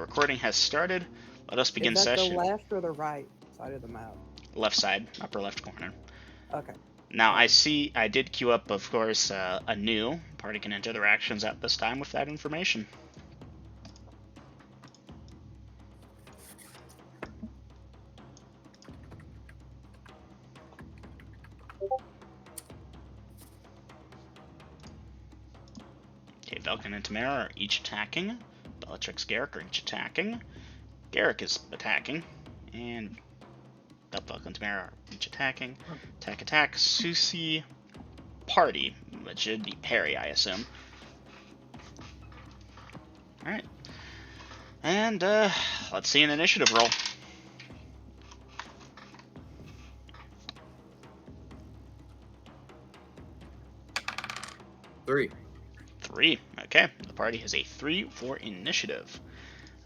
recording has started. Let us begin Is that session. the left or the right side of the map? Left side, upper left corner. Okay. Now I did queue up, of course, a new party can enter their actions at this time with that information. Okay, Velkin and Tamara are each attacking. Bellatrix, Garrick are each attacking. Garrick is attacking, and Velkin and Tamara are each attacking. Attack, attack. Susie, party, which should be parry, I assume. Alright. And, let's see an initiative roll. Three. Okay, the party has a 3 for initiative.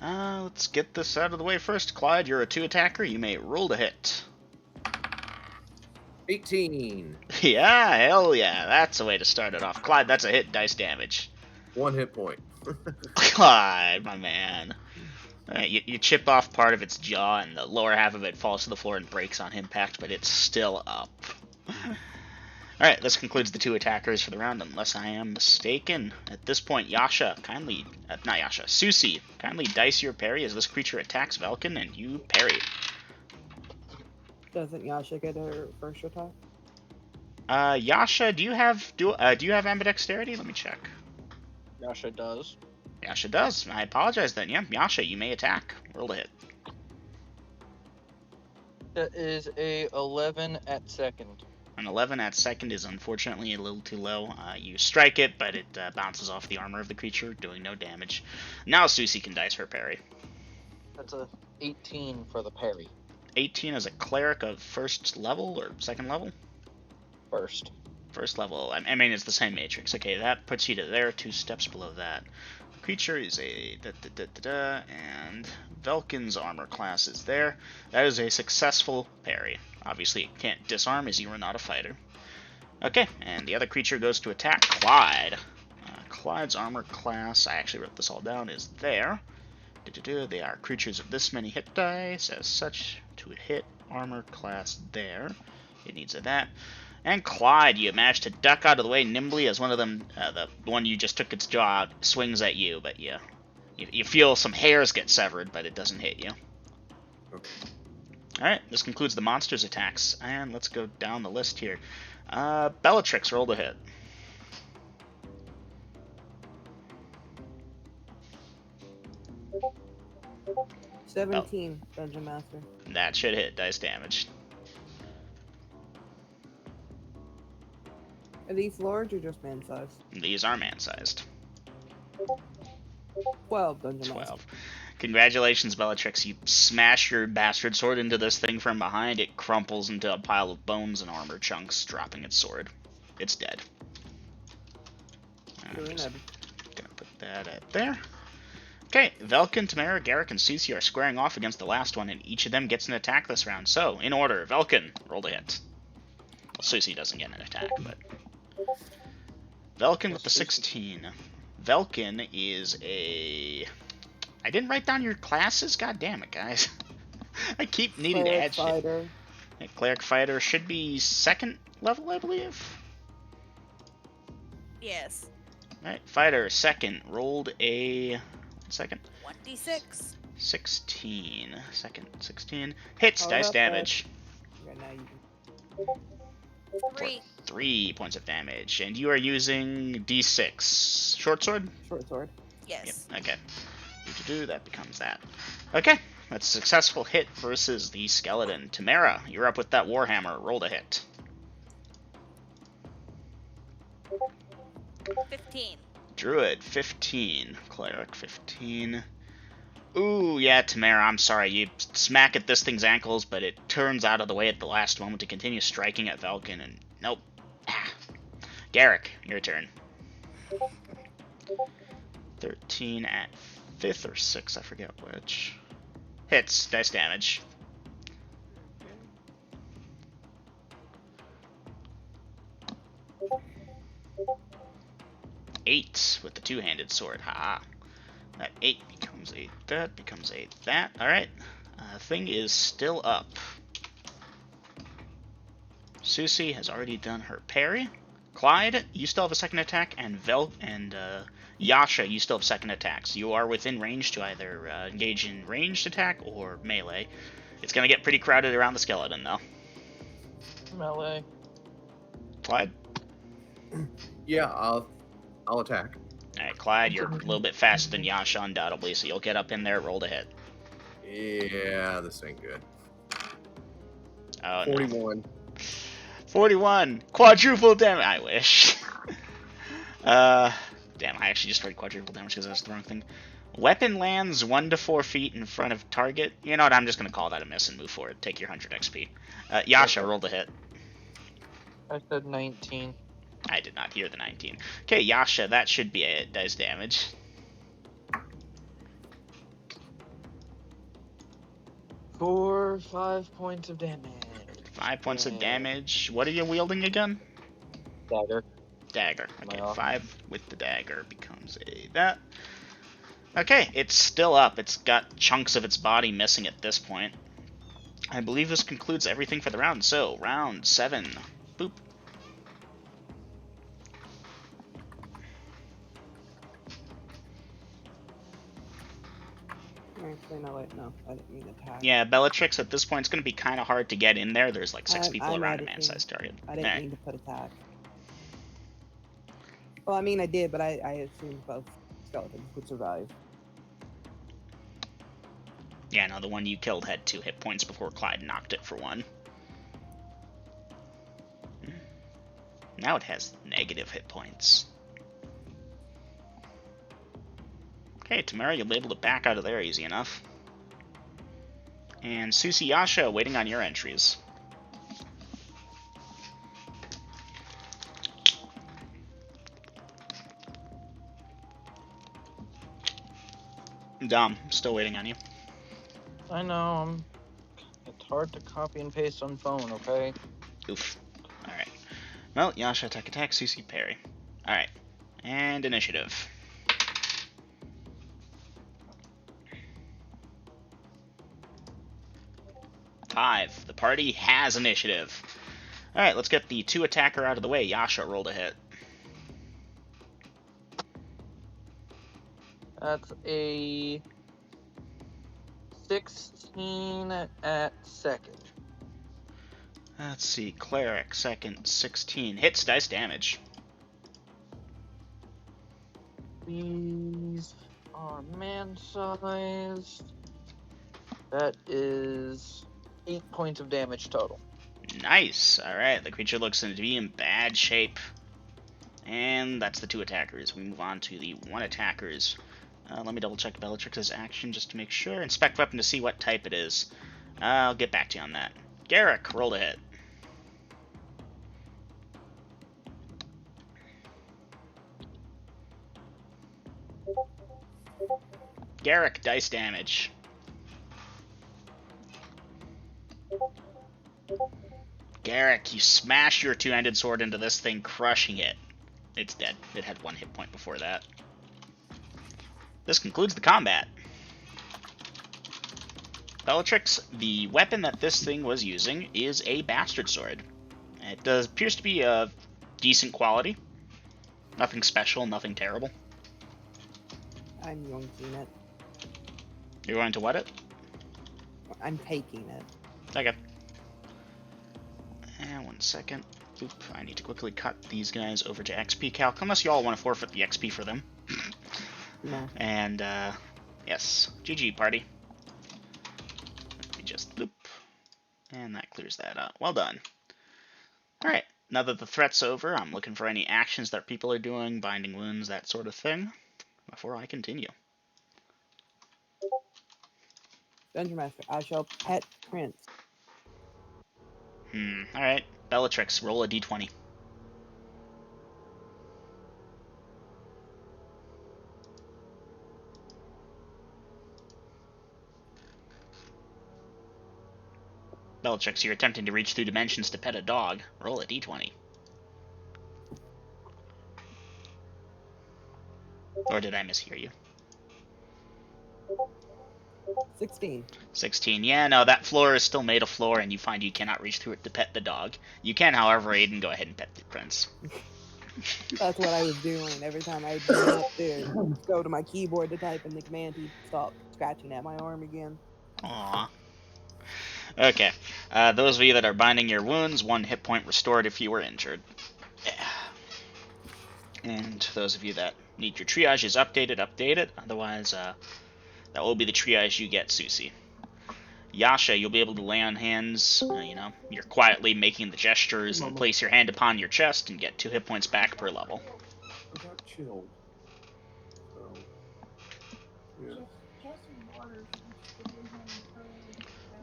Let's get this out of the way first. Clyde, you're a 2 attacker. You may roll to hit. 18. Yeah, hell yeah. That's a way to start it off. Clyde, that's a hit dice damage. 1 hit point. Clyde, my man. Alright, you chip off part of its jaw, and the lower half of it falls to the floor and breaks on impact, but it's still up. Alright, this concludes the 2 attackers for the round, unless I am mistaken. At this point, Yasha, kindly... not Yasha, Susie, kindly dice your parry as this creature attacks Velkin, and you parry. Doesn't Yasha get her first attack? Yasha, do you have ambidexterity? Let me check. Yasha does. Yasha does. I apologize then. Yeah, Yasha, you may attack. Roll to hit. That is a 11 at second. An 11 at second is unfortunately a little too low. You strike it, but it bounces off the armor of the creature, doing no damage. Now Susie can dice her parry. That's a 18 for the parry. 18 as a cleric of first level or second level? First. First level. I mean, it's the same matrix. Okay, that puts you to there, 2 steps below that. Creature is a and Velkin's armor class is there. That is a successful parry. Obviously, it can't disarm as you are not a fighter. Okay, and the other creature goes to attack Clyde. Clyde's armor class, I actually wrote this all down, is there. They are creatures of this many hit dice. As such, to hit armor class there. It needs a that. And Clyde, you manage to duck out of the way nimbly as one of them, the one you just took its jaw out, swings at you, but you feel some hairs get severed, but it doesn't hit you. Okay. Alright, this concludes the monster's attacks, and let's go down the list here. Bellatrix, roll to hit. Oh. 17, Dungeon Master. That should hit dice damage. Are these large or just man-sized? These are man-sized. 12, Dungeon 12. Master. Congratulations, Bellatrix. You smash your bastard sword into this thing from behind. It crumples into a pile of bones and armor chunks, dropping its sword. It's dead. I'm just gonna put that at there. Okay, Velkin, Tamara, Garrick, and Cece are squaring off against the last one, and each of them gets an attack this round. So, in order, Velkin, roll to hit. Well, Cece doesn't get an attack, but... Velkin with the 16. Velkin is a... I didn't write down your classes? God damn it, guys. I keep needing to add shit. Yeah, Cleric Fighter should be 2nd level, I believe? Yes. Alright, Fighter, 2nd. Rolled a... 2nd? 1d6. 16. 2nd, 16. Hits, dice damage. Yeah, now you 3. 3 points of damage. And you are using D6. Short sword? Short sword. Yes. Yep, okay. That becomes that. Okay, that's a successful hit versus the skeleton. Tamara, you're up with that warhammer. Roll to hit. 15. Druid, 15. Cleric, 15. Ooh, yeah, Tamara, I'm sorry. You smack at this thing's ankles, but it turns out of the way at the last moment to continue striking at Velkin, and nope. Ah. Garrick, your turn. 13 at 5th or 6th, I forget which. Hits, dice damage. Eight with the 2-handed sword. Ha! That 8 becomes a that, becomes a that. Alright. Thing is still up. Susie has already done her parry. Clyde, you still have a second attack, and Yasha, you still have second attacks. You are within range to either engage in ranged attack or melee. It's going to get pretty crowded around the skeleton, though. Melee. Clyde? Yeah, I'll attack. Alright, Clyde, you're a little bit faster than Yasha, undoubtedly, so you'll get up in there, roll to hit. Yeah, this ain't good. Oh, 41. No. 41! Quadruple damage! I wish. Damn, I actually just read quadruple damage because that's the wrong thing. Weapon lands 1 to 4 feet in front of target. You know what, I'm just going to call that a miss and move forward. Take your 100 XP. Yasha, Okay. roll to hit. I said 19. I did not hear the 19. Okay, Yasha, that should be it. Does damage. 5 points of damage. 5 points of damage. What are you wielding again? Dagger. Dagger. Okay, Well. 5 with the dagger becomes a that. Okay, it's still up. It's got chunks of its body missing at this point. I believe this concludes everything for the round. So, round 7. Boop. Actually, no, wait, no. I didn't mean attack. Yeah, Bellatrix at this point, it's going to be kind of hard to get in there. There's like 6 people I around a might have man-sized target. I didn't Alright. mean to put attack. Well, I mean, I did, but I assumed both skeletons would survive. Yeah, no, the one you killed had 2 hit points before Clyde knocked it for 1. Now it has negative hit points. Okay, Tamara, you'll be able to back out of there easy enough. And Susie Yasha, waiting on your entries. Dom, still waiting on you. I know. It's hard to copy and paste on phone, okay? Oof. Alright. Well, Yasha, attack, Susie, parry. Alright. And initiative. Five. The party has initiative. Alright, let's get the 2 attacker out of the way. Yasha, roll to hit. That's a 16 at second. Let's see. Cleric, second, 16. Hits dice damage. These are man-sized. That is 8 points of damage total. Nice. Alright, the creature looks to be in bad shape. And that's the 2 attackers. We move on to the 1 attackers. Let me double check Bellatrix's action just to make sure. Inspect weapon to see what type it is. I'll get back to you on that. Garrick, roll to hit. Garrick, dice damage. Garrick, you smash your 2-handed sword into this thing, crushing it. It's dead. It had 1 hit point before that. This concludes the combat. Bellatrix, the weapon that this thing was using is a bastard sword. It appears to be of decent quality. Nothing special, nothing terrible. I'm yoinking it. You're going to what it? I'm taking it. Okay. And 1 second. Oop, I need to quickly cut these guys over to XP calc, unless you all want to forfeit the XP for them. No. And, yes. GG, party. Let me just loop. And that clears that up. Well done. Alright, now that the threat's over, I'm looking for any actions that people are doing, binding wounds, that sort of thing, before I continue. Dungeon Master, I shall pet Prince. Alright. Bellatrix, roll a d20. Bellatrix, you're attempting to reach through dimensions to pet a dog. Roll a d20. Or did I mishear you? 16. 16. Yeah, no, that floor is still made of floor, and you find you cannot reach through it to pet the dog. You can, however, Aiden, go ahead and pet the prince. That's what I was doing. Every time I'd get up to go to my keyboard to type in the command, he'd stop scratching at my arm again. Aww. Okay. Those of you that are binding your wounds, 1 hit point restored if you were injured. Yeah. And those of you that need your triages updated, update it. Otherwise, that will be the triage you get, Susie. Yasha, you'll be able to lay on hands. You're quietly making the gestures and place your hand upon your chest and get 2 hit points back per level. I got chilled. So, yeah.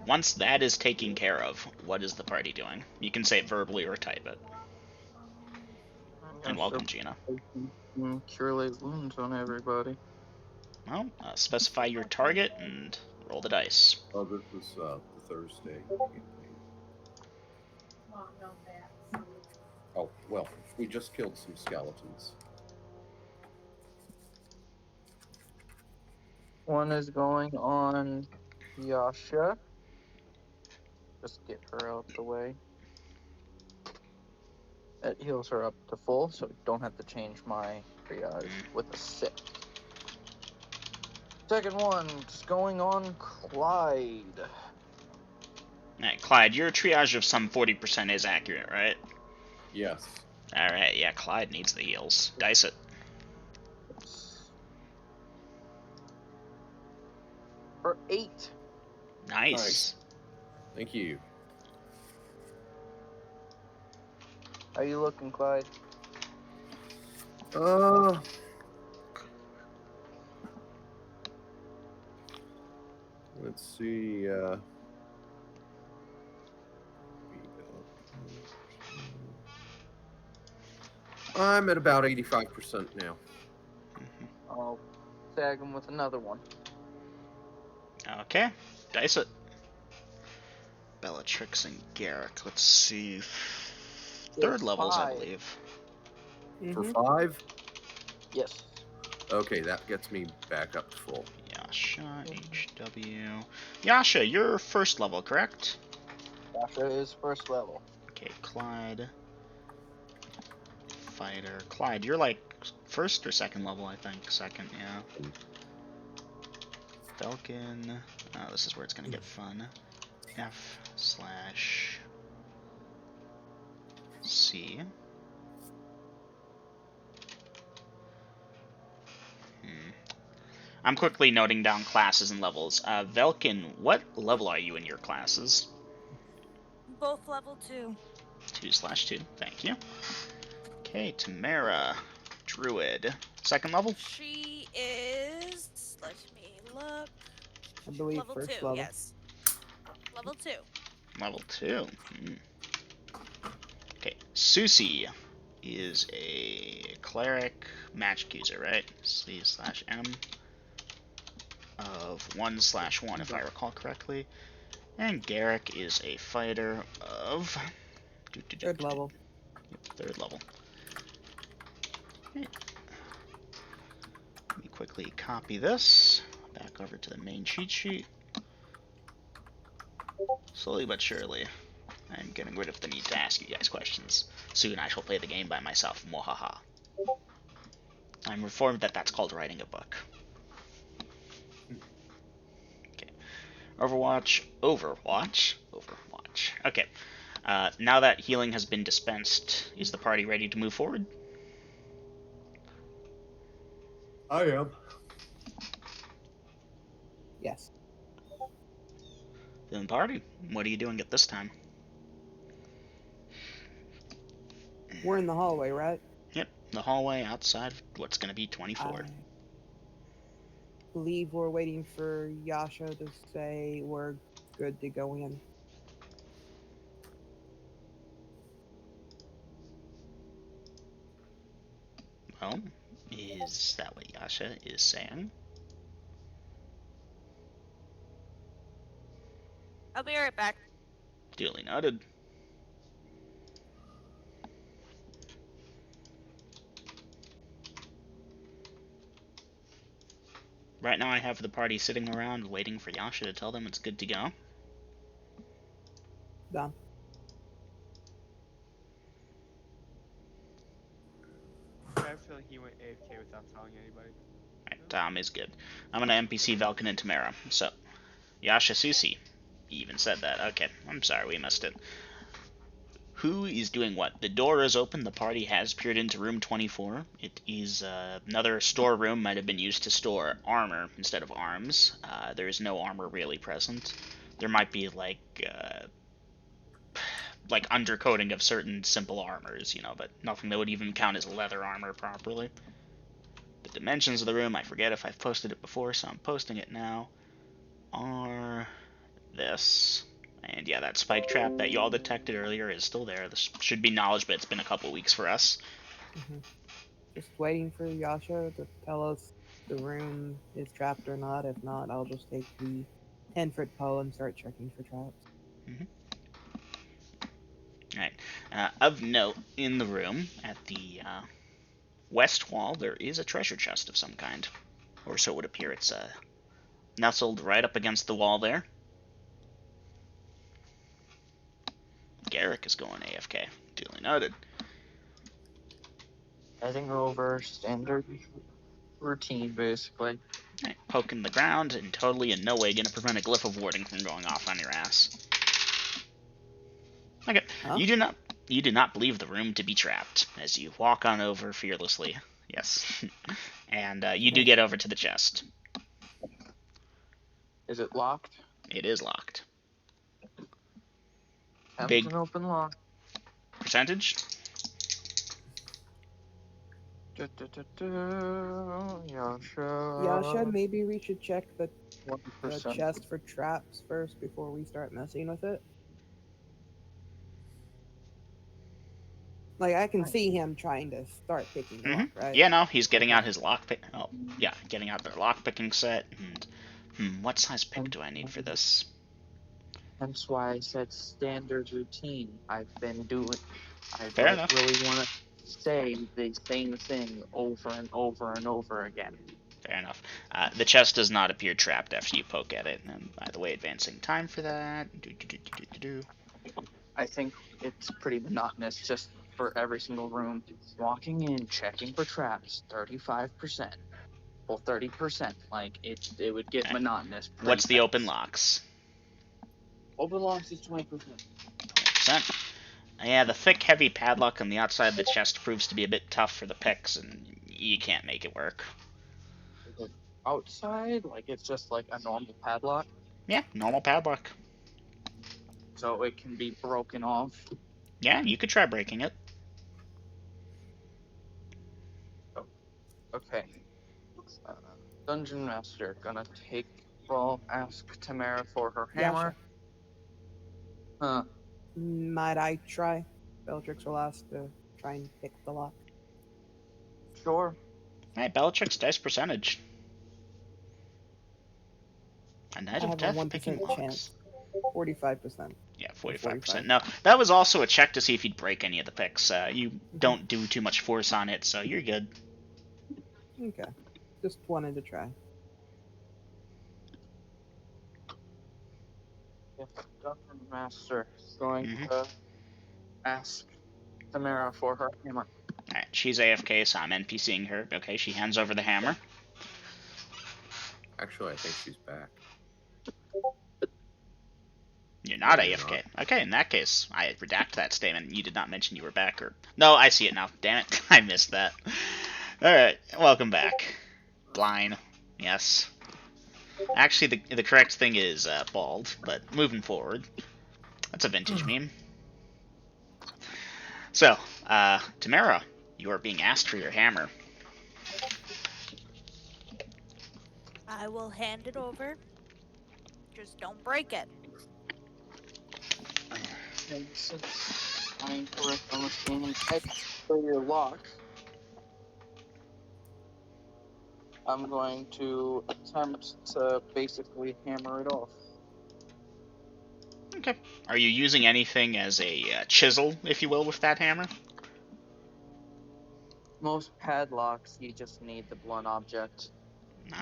Once that is taken care of, what is the party doing? You can say it verbally or type it. And welcome, Gina. Cure late wounds on everybody. Well, specify your target and roll the dice. Oh, this was the Thursday campaign. Oh, well, we just killed some skeletons. One is going on Yasha. Just get her out the way. That heals her up to full, so don't have to change my triage with a 6. Second one is going on Clyde. Alright, Clyde, your triage of some 40% is accurate, right? Yes. Alright, yeah, Clyde needs the heals. Dice it. For 8. Nice. Thank you. How you looking, Clyde? Let's see. I'm at about 85% now. I'll tag him with another one. Okay, dice it. Bellatrix and Garrick. Let's see. 3rd levels, I 5. believe. For Mhm. 5? Yes. Okay, that gets me back up to full. Yasha, HW. Yasha, you're 1st level, correct? Yasha is 1st level. Okay, Clyde. Fighter. Clyde, you're like 1st or 2nd level, I think. 2nd, yeah. Falcon. Oh, this is where it's gonna get fun. F/C. I'm quickly noting down classes and levels. Velkin, what level are you in your classes? Both level 2. 2/2. Thank you. Okay, Tamara. Druid. 2nd level? She is. Let me look. I believe Level 2, first level. yes. Level 2. Level 2. Okay, Susie is a cleric magic user, right? C/M of 1/1, if I recall correctly. And Garrick is a fighter of 3rd level. Yep, 3rd level. Okay. Let me quickly copy this back over to the main cheat sheet. Slowly but surely, I'm getting rid of the need to ask you guys questions. Soon I shall play the game by myself. Mwahaha. I'm informed that that's called writing a book. Okay. Overwatch. Okay. Now that healing has been dispensed, is the party ready to move forward? I am. Yes. Then party, what are you doing at this time? We're in the hallway, right? Yep, the hallway outside of what's going to be 24. I believe we're waiting for Yasha to say we're good to go in. Well, is that what Yasha is saying? I'll be right back. Duly noted. right now I have the party sitting around waiting for Yasha to tell them it's good to go. Done. I feel like he went AFK without telling anybody. Alright, Tom is good. I'm gonna NPC Velkin and Tamara. So, Yasha Susi. He even said that. Okay, I'm sorry, we missed it. Who is doing what? The door is open. The party has peered into room 24. It is another storeroom. Might have been used to store armor instead of arms. There is no armor really present. There might be like undercoating of certain simple armors, but nothing that would even count as leather armor properly. The dimensions of the room, I forget if I've posted it before, so I'm posting it now, are this. And yeah, that spike trap that y'all detected earlier is still there. This should be knowledge, but it's been a couple weeks for us. Just waiting for Yasha to tell us the room is trapped or not. If not, I'll just take the 10-foot pole and start checking for traps. Alright. Of note, in the room, at the west wall, there is a treasure chest of some kind. Or so it would appear. It's nestled right up against the wall there. Garrick is going AFK. Duly noted. Heading over standard routine, basically. Right, poking the ground and totally in no way going to prevent a glyph of warding from going off on your ass. Okay, Huh? you do not believe the room to be trapped as you walk on over fearlessly. Yes, and you do get over to the chest. Is it locked? It is locked. Attempt Big an open lock. percentage. Yasha, maybe we should check the 1%. chest for traps first before we start messing with it. Like, I can see him trying to start picking the lock, right? Yeah, no, he's getting out his lockpick. Oh, yeah, getting out their lockpicking set. And what size pick do I need for this? Hence why I said standard routine. I've been doing. I Fair don't enough. really want to say the same thing over and over and over again. Fair enough. The chest does not appear trapped after you poke at it. And by the way, advancing time for that. I think it's pretty monotonous just for every single room. Walking in, checking for traps, 35%. Well, 30%. Like, it would get monotonous. What's the fast. open locks? Open locks is 20%. 20%. Yeah, the thick, heavy padlock on the outside of the chest proves to be a bit tough for the picks, and you can't make it work. Is it outside? Like, it's just like a normal padlock? Yeah, normal padlock. So it can be broken off? Yeah, you could try breaking it. Oh, okay. Dungeon Master, gonna take. Well, ask Tamara for her hammer. Huh. Might I try? Bellatrix will ask to try and pick the lock. Sure. Alright, Bellatrix dice percentage. A Knight I of have a Death 1% picking locks. chance. 45%. Yeah, 45%. 45. No, that was also a check to see if you'd break any of the picks. You don't do too much force on it, so you're good. Okay. Just wanted to try. Yes, Dungeon Master going to ask Tamara for her hammer. Alright, she's AFK, so I'm NPCing her. Okay, she hands over the hammer. Actually, I think she's back. You're not No, you're AFK. Okay, in that case, I redact that statement. You did not mention you were back, or... No, I see it now. Damn it. I missed that. Alright, welcome back. Blind. Yes. Actually, the correct thing is bald, but moving forward. That's a vintage meme. So, Tamara, you are being asked for your hammer. I will hand it over. Just don't break it. And since I'm correct on the scanning text for your lock, I'm going to attempt to basically hammer it off. Okay. Are you using anything as a chisel, if you will, with that hammer? Most padlocks, you just need the blunt object.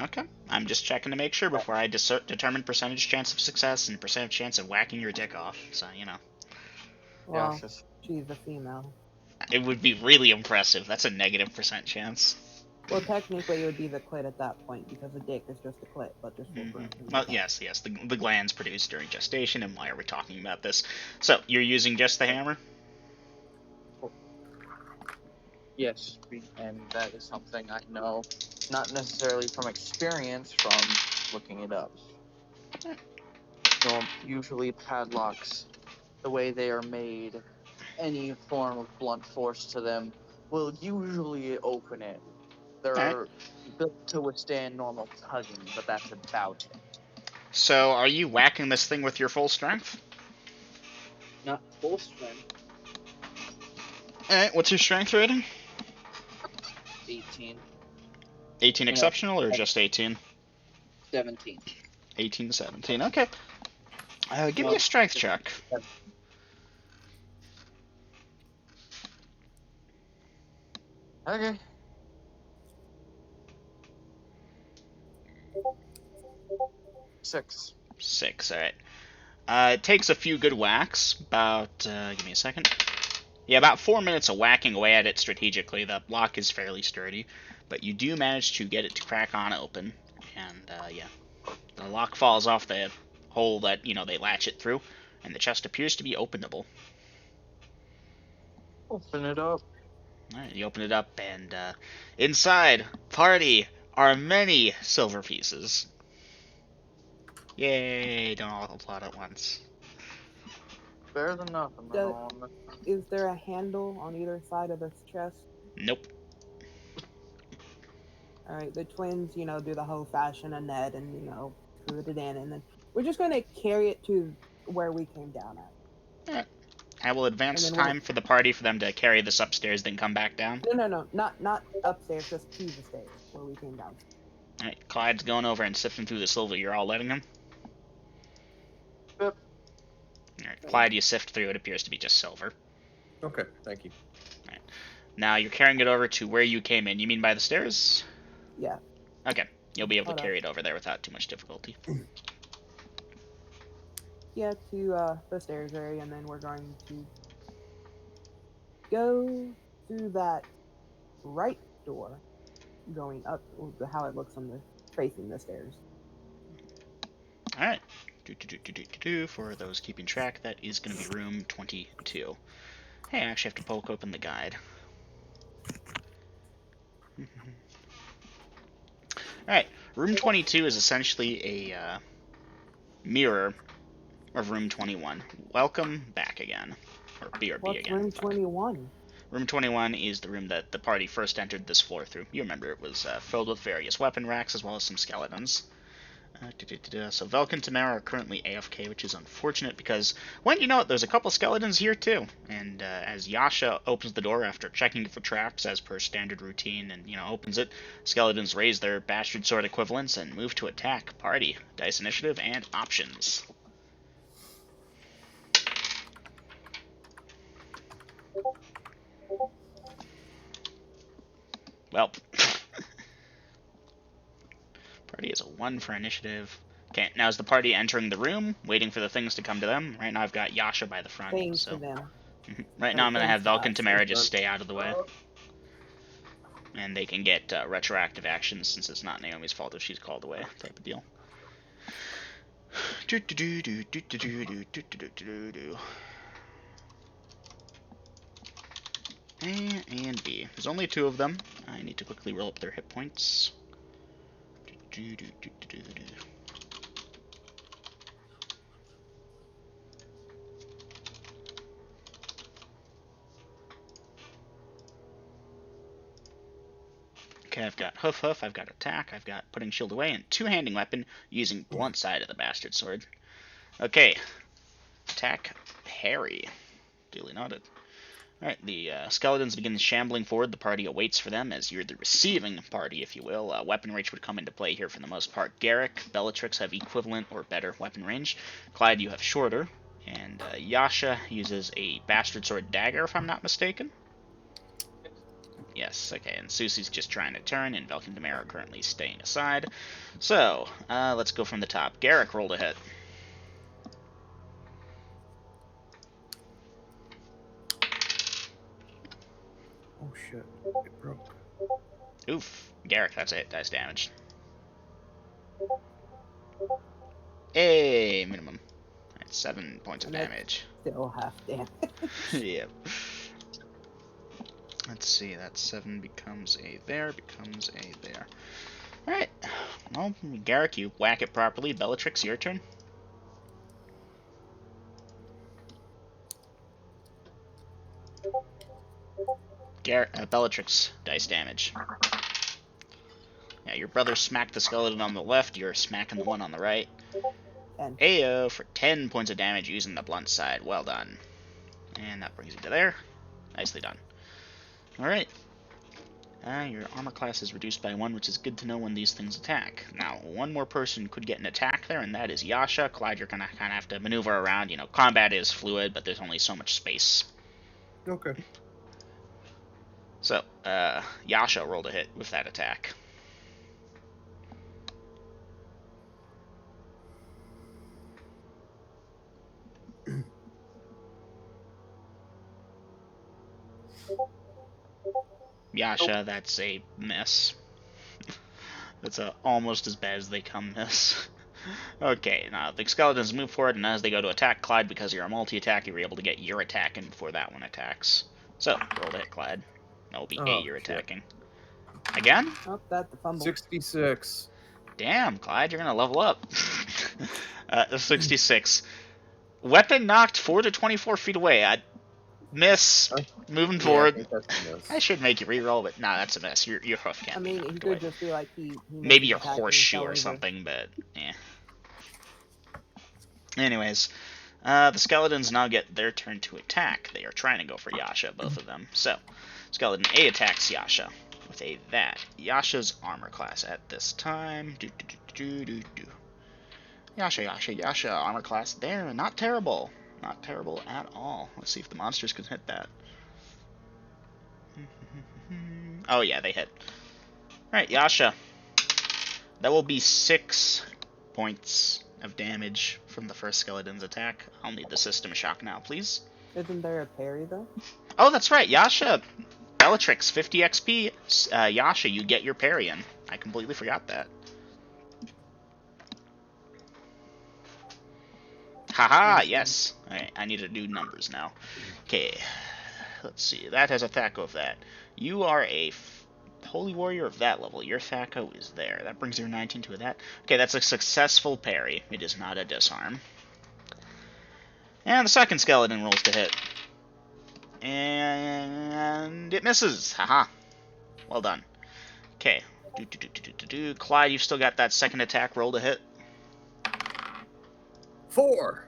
Okay. I'm just checking to make sure before I determine percentage chance of success and percentage chance of whacking your dick off. So, you know. Well, Yasha's she's a female. It would be really impressive. That's a negative percent chance. Well, technically, it would be the clit at that point because a dick is just a clit, but just for grooming. Well, yes. The glands produced during gestation, and why are we talking about this? So, you're using just the hammer? yes, and that is something I know, not necessarily from experience, from looking it up. Usually padlocks, the way they are made, any form of blunt force to them will usually open it. They're built to withstand normal tugging, but that's about it. So, are you whacking this thing with your full strength? Not full strength. Alright, what's your strength rating? 18. 18 Yeah. exceptional, or just 18? 17. 18 to 17, okay. Give me a strength check. Okay. Six. 6, alright. It takes a few good whacks, about, give me a second. Yeah, about 4 minutes of whacking away at it strategically. The lock is fairly sturdy, but you do manage to get it to crack on open, and, yeah. The lock falls off the hole that, they latch it through, and the chest appears to be openable. Open it up. Alright, you open it up, and, inside, party, are many silver pieces. Yay, don't all applaud at once. Better than nothing. Is there a handle on either side of this chest? Nope. Alright, the twins, do the whole fashion a net and, put it in, and then we're just going to carry it to where we came down at. Alright. I will advance And then time for the party for them to carry this upstairs, then come back down. No, not upstairs, just to the stairs where we came down. Alright, Clyde's going over and sifting through the silver. You're all letting him? Yep. Alright, Clyde, you sift through. It appears to be just silver. Okay, thank you. Alright. Now you're carrying it over to where you came in. You mean by the stairs? Yeah. Okay. You'll be able to Hold on. carry it over there without too much difficulty. Yeah, to the stairs area, and then we're going to go through that right door, going up, how it looks on the facing the stairs. Alright. For those keeping track, that is going to be room 22. Hey, I actually have to poke open the guide. Alright, room 22 is essentially a mirror of room 21. Welcome back again. Or BRB What's again. room 21? Room 21 is the room that the party first entered this floor through. You remember it was filled with various weapon racks as well as some skeletons. So Velk and Tamara are currently AFK, which is unfortunate because, when you know it, there's a couple skeletons here too. And as Yasha opens the door after checking for traps as per standard routine and, opens it, skeletons raise their bastard sword equivalents and move to attack. Party, dice initiative, and options. Well, party is a 1 for initiative. Okay, now is the party entering the room, waiting for the things to come to them? Right now I've got Yasha by the front, Things so... to them. Right now I'm going to have Thanks, Velk and guys. Tamara just stay out of the way. And they can get retroactive actions since it's not Naomi's fault if she's called away, type of deal. A and B. There's only 2 of them. I need to quickly roll up their hit points. Okay, I've got Hoof Hoof, I've got Attack, I've got Putting Shield Away, and 2-handing weapon using blunt side of the bastard sword. Okay, attack Harry. Duly noted. Alright, the skeletons begin shambling forward. The party awaits for them as you're the receiving party, if you will. Weapon range would come into play here for the most part. Garrick, Bellatrix have equivalent or better weapon range. Clyde, you have shorter. And Yasha uses a bastard sword dagger, if I'm not mistaken. Yes, okay, and Susie's just trying to turn, and Velk and Demare are currently staying aside. So, let's go from the top. Garrick rolled a hit. Oh shit, it broke. Oof. Garrick, that's it. Dice damage. Hey, minimum. Alright, 7 points of And that's damage. still half damage. Yep. Let's see, that 7 becomes a there, becomes a there. Alright. Well, Garrick, you whack it properly. Bellatrix, your turn. Bellatrix, dice damage. Yeah, your brother smacked the skeleton on the left, you're smacking the one on the right. 10. Ayo for 10 points of damage using the blunt side. Well done. And that brings you to there. Nicely done. Alright. Your armor class is reduced by 1, which is good to know when these things attack. Now, one more person could get an attack there, and that is Yasha. Clyde, you're going to kind of have to maneuver around. You know, combat is fluid, but there's only so much space. Okay. So, Yasha rolled a hit with that attack. Yasha, that's a miss. That's almost as bad as they come miss. Okay, now the skeletons move forward, and as they go to attack Clyde, because you're a multi-attack, you're able to get your attack in before that one attacks. So, roll to hit Clyde. That will be A you're attacking. Again? Oh, that's the fumble. 66. Damn, Clyde, you're gonna level up. 66. Weapon knocked 4 to 24 feet away. I miss. Moving forward. I think that's a miss. I should make you reroll, but nah, that's a miss. Your hoof can't I be mean, he knocked could away. just be like he Maybe missed your his attack and he horseshoe fell or over. something, but yeah. Anyways, the skeletons now get their turn to attack. They are trying to go for Yasha, both of them. So, skeleton A attacks Yasha with a that. Yasha's armor class at this time. Yasha, armor class there. Not terrible. Not terrible at all. Let's see if the monsters can hit that. Oh yeah, they hit. Alright, Yasha. That will be 6 points of damage from the first skeleton's attack. I'll need the system shock now, please. Isn't there a parry though? Oh, that's right, Yasha. Bellatrix, 50 XP. Yasha, you get your parry in. I completely forgot that. Haha, yes. Alright, I need to do numbers now. Okay, let's see. That has a THAC0 of that. You are a Holy Warrior of that level. Your THAC0 is there. That brings your 19 to a that. Okay, that's a successful parry. It is not a disarm. And the second skeleton rolls to hit. And it misses. Haha. Well done. Okay. Clyde, you've still got that second attack roll to hit. 4.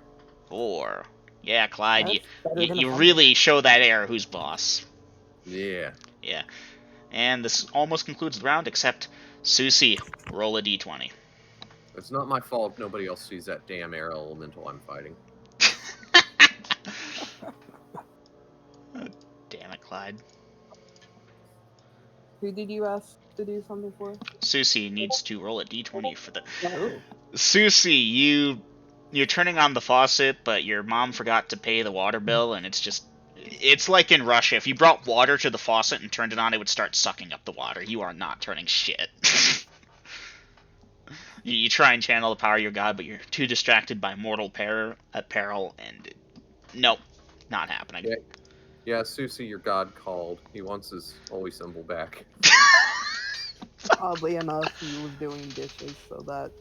4. Yeah, Clyde, That's better than a you fumble. really show that air who's boss. Yeah. Yeah. And this almost concludes the round, except Susie, roll a d20. It's not my fault nobody else sees that damn air elemental I'm fighting. Oh, damn it, Clyde. Who did you ask to do something for? Susie needs to roll a d20 for the... Oh. Susie, you're turning on the faucet, but your mom forgot to pay the water bill, and it's just... It's like in Russia. If you brought water to the faucet and turned it on, it would start sucking up the water. You are not turning shit. You try and channel the power of your god, but you're too distracted by mortal peril, and... Nope. Not happening. Yeah, Susie, your god called. He wants his holy symbol back. Oddly enough, he was doing dishes, so that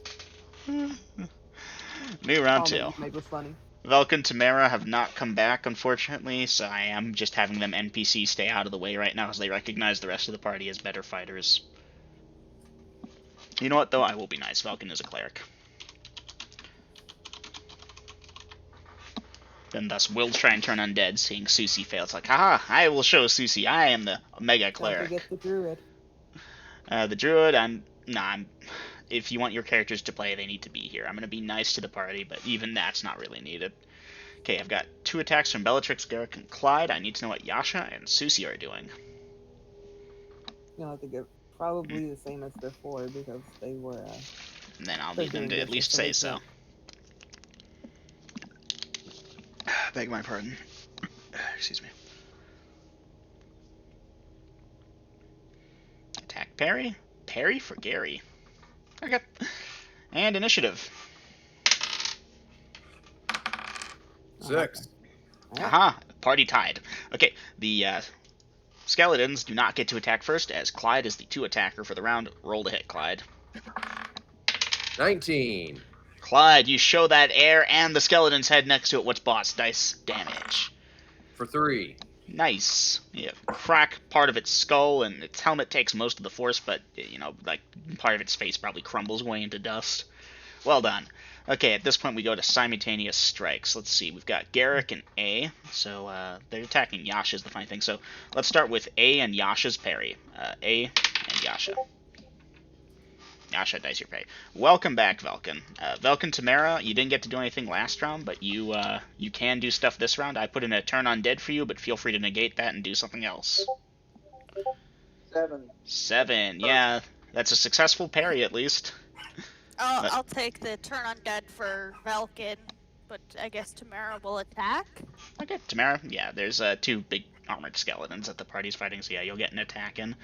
New round 2. comment you made was funny. Velk and Tamara have not come back, unfortunately, so I am just having them NPC stay out of the way right now, because they recognize the rest of the party as better fighters. You know what, though? I will be nice. Velkin is a cleric. Then thus will try and turn undead, seeing Susie fail. It's like, haha, I will show Susie I am the mega Don't cleric. forget the druid. The druid, if you want your characters to play, they need to be here. I'm going to be nice to the party, but even that's not really needed. Okay, I've got 2 attacks from Bellatrix, Garrick, and Clyde. I need to know what Yasha and Susie are doing. I think it's probably the same as before because they were. And then I'll They're need them doing to their at least system say so. improvement. Beg my pardon. Excuse me. Attack parry. Parry for Gary. Okay. And initiative. 6. Alright. Aha! Party tied. Okay, the skeletons do not get to attack first, as Clyde is the 2 attacker for the round. Roll to hit, Clyde. 19. Clyde, you show that air and the skeleton's head next to it. What's boss dice damage? For 3. Nice. Yeah, crack part of its skull, and its helmet takes most of the force, but, like, part of its face probably crumbles away into dust. Well done. Okay, at this point we go to Simultaneous Strikes. Let's see, we've got Garrick and A, so they're attacking Yasha is the funny thing. So let's start with A and Yasha's parry. A and Yasha. Yasha dice your parry. Welcome back, Velkin. Velkin Tamara, you didn't get to do anything last round, but you can do stuff this round. I put in a turn on dead for you, but feel free to negate that and do something else. 7. 7, yeah, that's a successful parry at least. I'll take the turn on dead for Velkin, but I guess Tamara will attack. Okay, Tamara, yeah, there's 2 big armored skeletons that the party's fighting, so yeah, you'll get an attack in.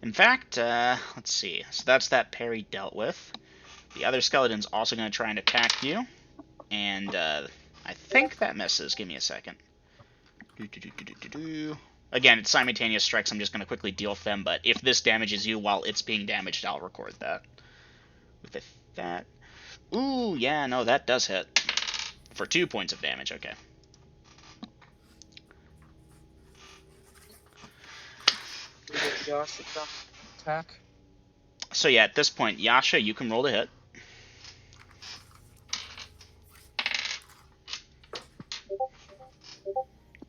In fact, let's see, so that's that parry dealt with. The other skeleton's also going to try and attack you, and I think that misses. Give me a second. Again, it's simultaneous strikes, I'm just going to quickly deal with them, but if this damages you while it's being damaged, I'll record that. With that. Ooh, yeah, no, that does hit. For 2 points of damage, okay. Josh, attack. So yeah, at this point, Yasha, you can roll to hit.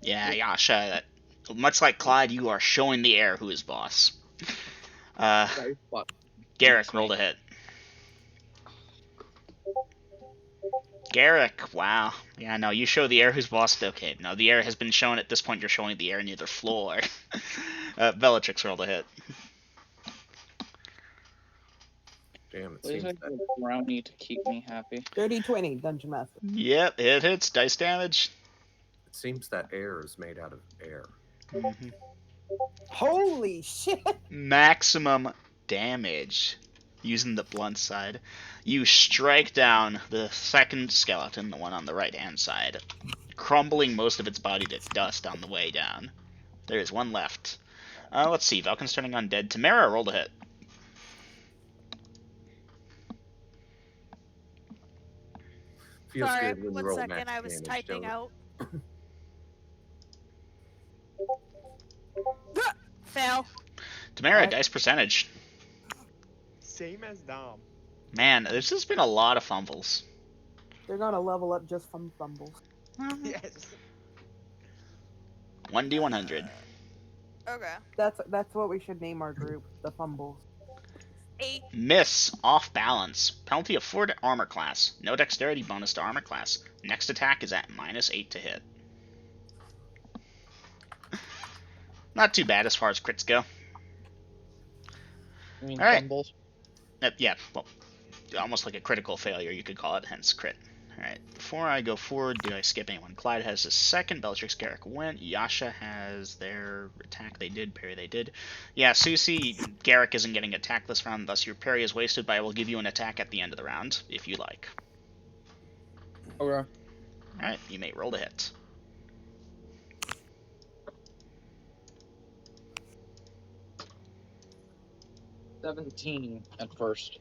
Yeah, Yasha, much like Clyde, you are showing the air who is boss. Garrick, roll to hit. Garrick, wow. Yeah, no, you show the air who's boss. Okay, no, the air has been shown. At this point, you're showing the air near the floor. Bellatrix, roll to hit. Damn, it Please seems like that a brownie to keep me happy. Dirty 20, Dungeon Master. Yep, it hits. Dice damage. air is made out of air. Mm-hmm. Holy shit! Maximum damage. Using the blunt side. You strike down the second skeleton, the one on the right-hand side, crumbling most of its body to dust on the way down. There is one left. Let's see. Velkin's turning undead. Tamara, roll to hit. Feels Sorry, good when you 1 roll second, max I was damage, typing don't it? out. Fail. Tamara, Alright. dice percentage. Same as Dom. Man, there's just been a lot of fumbles. They're gonna level up just from fumbles. Yes. 1d100. Okay. That's what we should name our group, the fumbles. 8. Miss. Off balance. Penalty of 4 to armor class. No dexterity bonus to armor class. Next attack is at -8 to hit. Not too bad as far as crits go. I mean, Alright. fumbles. Yeah, well, almost like a critical failure, you could call it, hence crit. Alright, before I go forward, did I skip anyone? Clyde has his second, Bellatrix, Garrick went, Yasha has their attack they did, parry they did. Yeah, Susie, Garrick isn't getting attacked this round, thus your parry is wasted, but I will give you an attack at the end of the round, if you like. Okay. Alright, you may roll to hit. $17 at first.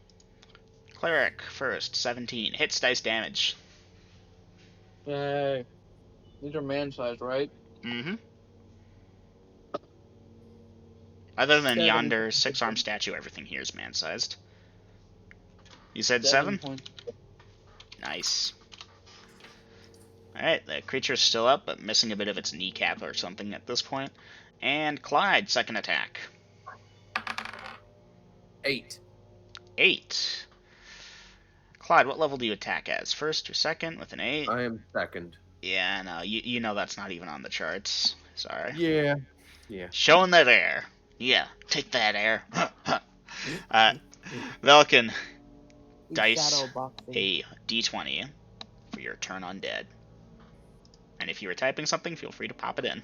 Cleric, first, 17. Hits dice damage. Yay. These are man-sized, right? Mm-hmm. Other than 7. yonder 6-arm statue, everything here is man-sized. You said 7? points. Nice. Alright, the creature's still up, but missing a bit of its kneecap or something at this point. And Clyde, second attack. 8. 8. Clyde, what level do you attack as? First or second with an 8? I am second. Yeah, no, you know that's not even on the charts. Sorry. Yeah. Showing that air. Yeah, take that air. Velkin, He's dice shadow boxing. a d20 for your turn undead. And if you were typing something, feel free to pop it in.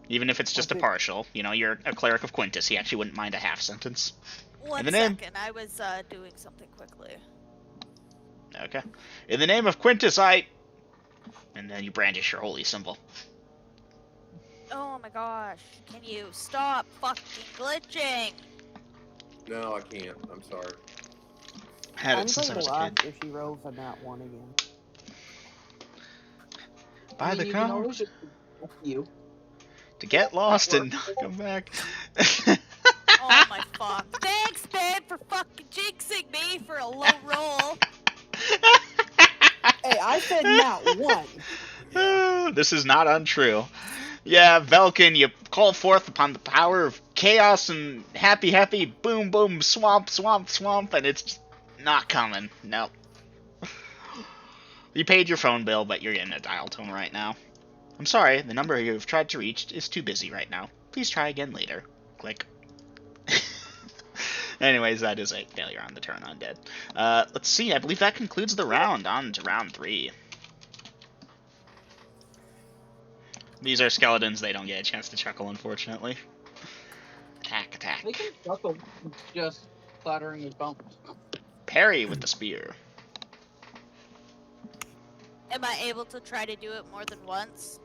Even if it's just a partial. You know, you're a cleric of Quintus. He actually wouldn't mind a half sentence. One the name- second, I was doing something quickly. Okay. In the name of Quintus, I... And then you brandish your holy symbol. Oh my gosh, can you stop fucking glitching? No, I can't. I'm sorry. Had I'm it since I going was to a laugh kid. if she rolls a nat 1 again. By the you can car. always just F you. To get lost and not come back. Oh my fuck. Thanks, babe, for fucking jinxing me for a low roll. Hey, I said nat 1. This is not untrue. Yeah, Velkin, you call forth upon the power of chaos and happy, boom, boom, swamp, and it's just not coming. Nope. You paid your phone bill, but you're getting a dial tone right now. I'm sorry, the number you've tried to reach is too busy right now. Please try again later. Click. Anyways, that is a failure on the turn undead. Let's see, I believe that concludes the round. On to round 3. These are skeletons, they don't get a chance to chuckle, unfortunately. Attack. They can chuckle just clattering his bones. Parry with the spear. Am I able to try to do it more than once?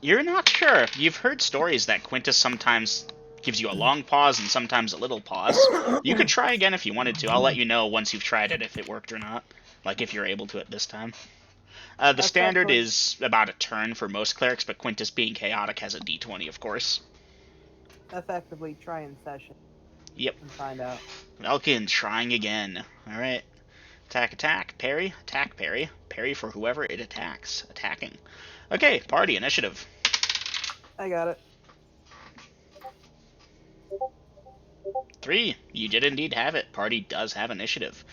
You're not sure. You've heard stories that Quintus sometimes gives you a long pause and sometimes a little pause. You could try again if you wanted to. I'll let you know once you've tried it if it worked or not. Like if you're able to it this time. The standard is about a turn for most clerics, but Quintus being chaotic has a d20, of course. Effectively try in session. Yep. And find out. Velkin trying again. Alright. Attack, parry, attack, parry. Parry for whoever it attacks. Attacking. Okay, party, initiative. I got it. 3. You did indeed have it. Party does have initiative.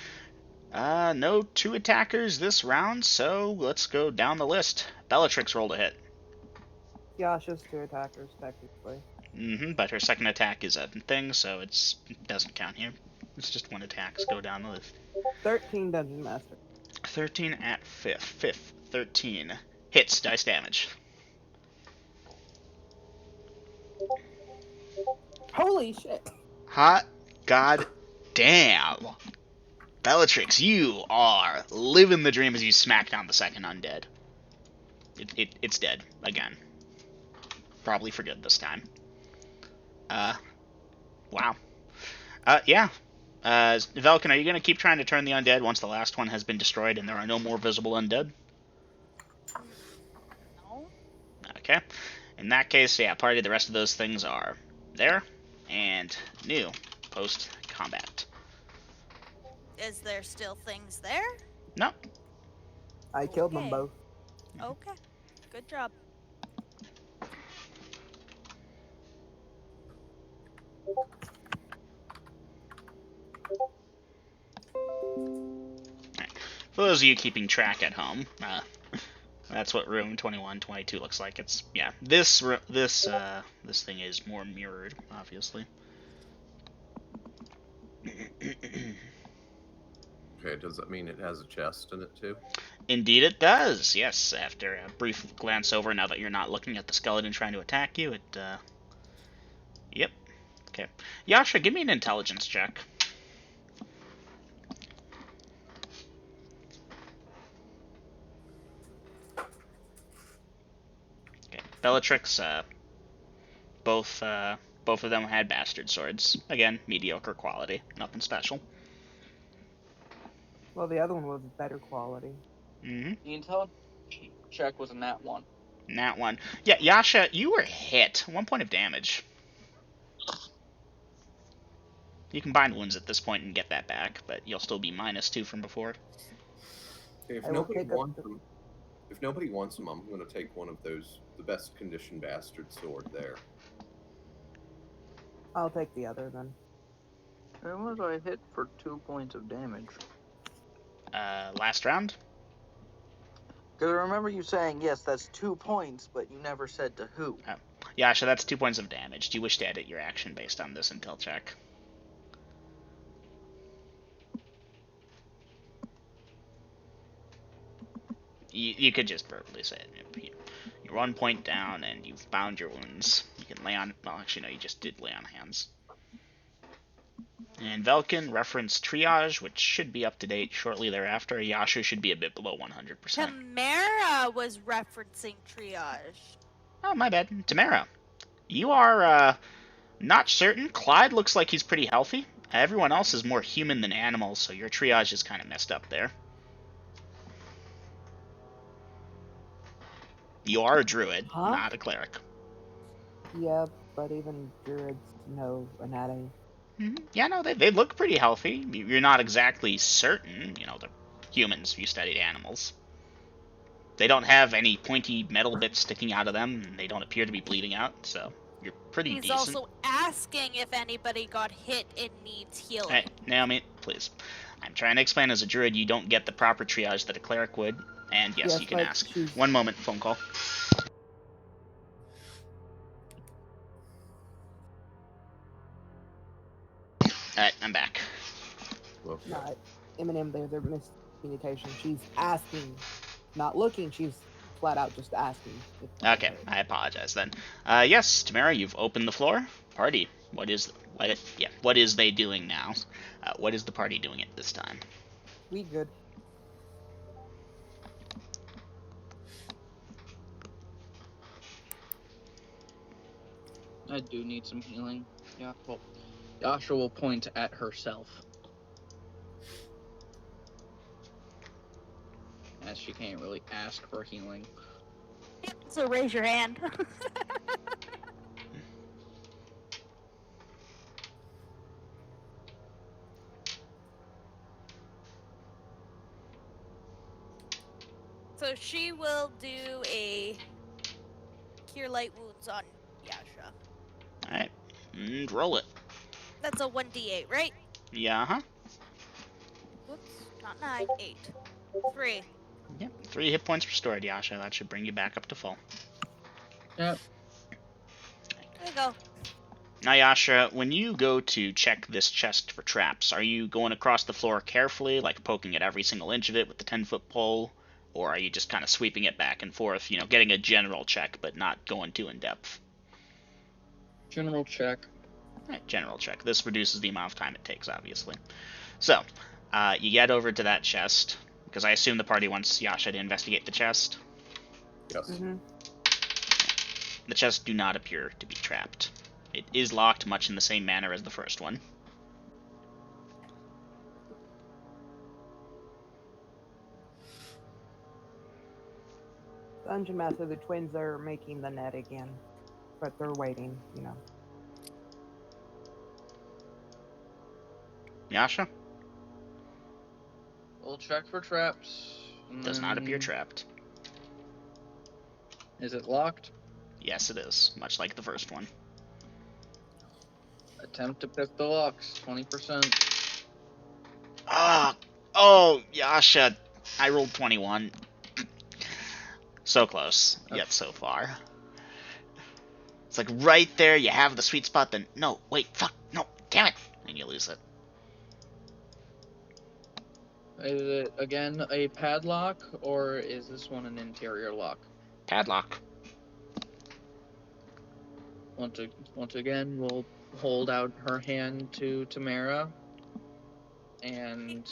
No 2 attackers this round, so let's go down the list. Bellatrix rolled a hit. Yasha's 2 attackers, technically. But her second attack is a thing, so it doesn't count here. It's just 1 attack, so go down the list. 13 Dungeon Master. 13 at 5th. 13. Hits, dice damage. Holy shit! Hot god damn. Bellatrix, you are living the dream as you smack down the second undead. It's dead, again. Probably for good this time. Wow. Yeah. Velkin, are you going to keep trying to turn the undead once the last one has been destroyed and there are no more visible undead? No. Okay. In that case, yeah, party, the rest of those things are there and new post-combat. Is there still things there? No. I killed them Okay. both. Okay. Good job. For those of you keeping track at home, that's what room 21, 22 looks like. It's, yeah, this thing is more mirrored, obviously. Okay, does that mean it has a chest in it too? Indeed it does, yes. After a brief glance over, now that you're not looking at the skeleton trying to attack you, it, yep. Okay. Yasha, give me an intelligence check. Okay. Bellatrix, both of them had bastard swords. Again, mediocre quality. Nothing special. Well, the other one was better quality. The intelligence check was a nat 1. Nat 1. Yeah, Yasha, you were hit. 1 point of damage. You can bind wounds at this point and get that back, but you'll still be -2 from before. If I will nobody pick up wants them, if nobody wants them, I'm going to take one of those, the best condition bastard sword there. I'll take the other then. When was I hit for 2 points of damage? Last round? Because I remember you saying, yes, that's 2 points, but you never said to who. Yasha, that's 2 points of damage. Do you wish to edit your action based on this intel check? You could just verbally say it. You're 1 point down, and you've bound your wounds. You can lay on... Well, actually, no, you just did lay on hands. And Velkin referenced triage, which should be up to date shortly thereafter. Yasha should be a bit below 100%. Tamara was referencing triage. Oh, my bad. Tamara, you are not certain. Clyde looks like he's pretty healthy. Everyone else is more human than animals, so your triage is kind of messed up there. You are a druid, not a cleric. Yeah, but even druids know anatomy. Yeah, no, they look pretty healthy. You're not exactly certain. You know, they're humans. You studied animals. They don't have any pointy metal bits sticking out of them, and they don't appear to be bleeding out, so you're pretty He's decent. also asking if anybody got hit and needs healing. Hey, Naomi, please. I'm trying to explain as a druid you don't get the proper triage that a cleric would, and yes, you can ask. One moment, phone call. Alright, I'm back. Well, Not Eminem, there's a miscommunication. She's asking, not looking, she's flat out just asking. Okay, I apologize then. Yes, Tamara, you've opened the floor. Party. What is they doing now? What is the party doing at this time? We good. I do need some healing. Yeah, well, Yasha will point at herself. As she can't really ask for healing. So raise your hand. So she will do a Cure Light Wounds on Yasha. Alright, and roll it. That's a 1d8, right? Yeah, huh? Whoops, not 9, 8. 3. Yep, 3 hit points restored, Yasha. That should bring you back up to full. Yep. There you go. Now, Yasha, when you go to check this chest for traps, are you going across the floor carefully, like poking at every single inch of it with the 10-foot pole? Or are you just kind of sweeping it back and forth, you know, getting a general check, but not going too in-depth? General check. Alright, general check. This reduces the amount of time it takes, obviously. So, you get over to that chest, because I assume the party wants Yasha to investigate the chest. yes. The chests do not appear to be trapped. It is locked much in the same manner as the first one. Dungeon Master, the twins are making the net again. But they're waiting, you know. Yasha? We'll check for traps. Does not appear trapped. Is it locked? Yes, it is, much like the first one. Attempt to pick the locks. 20%. Oh, Yasha. I rolled 21. So close, yet so far. It's like right there, you have the sweet spot, then no, wait, fuck, no, damn it, and you lose it. Is it, again, a padlock, or is this one an interior lock? Padlock. Once again, we'll hold out her hand to Tamara, and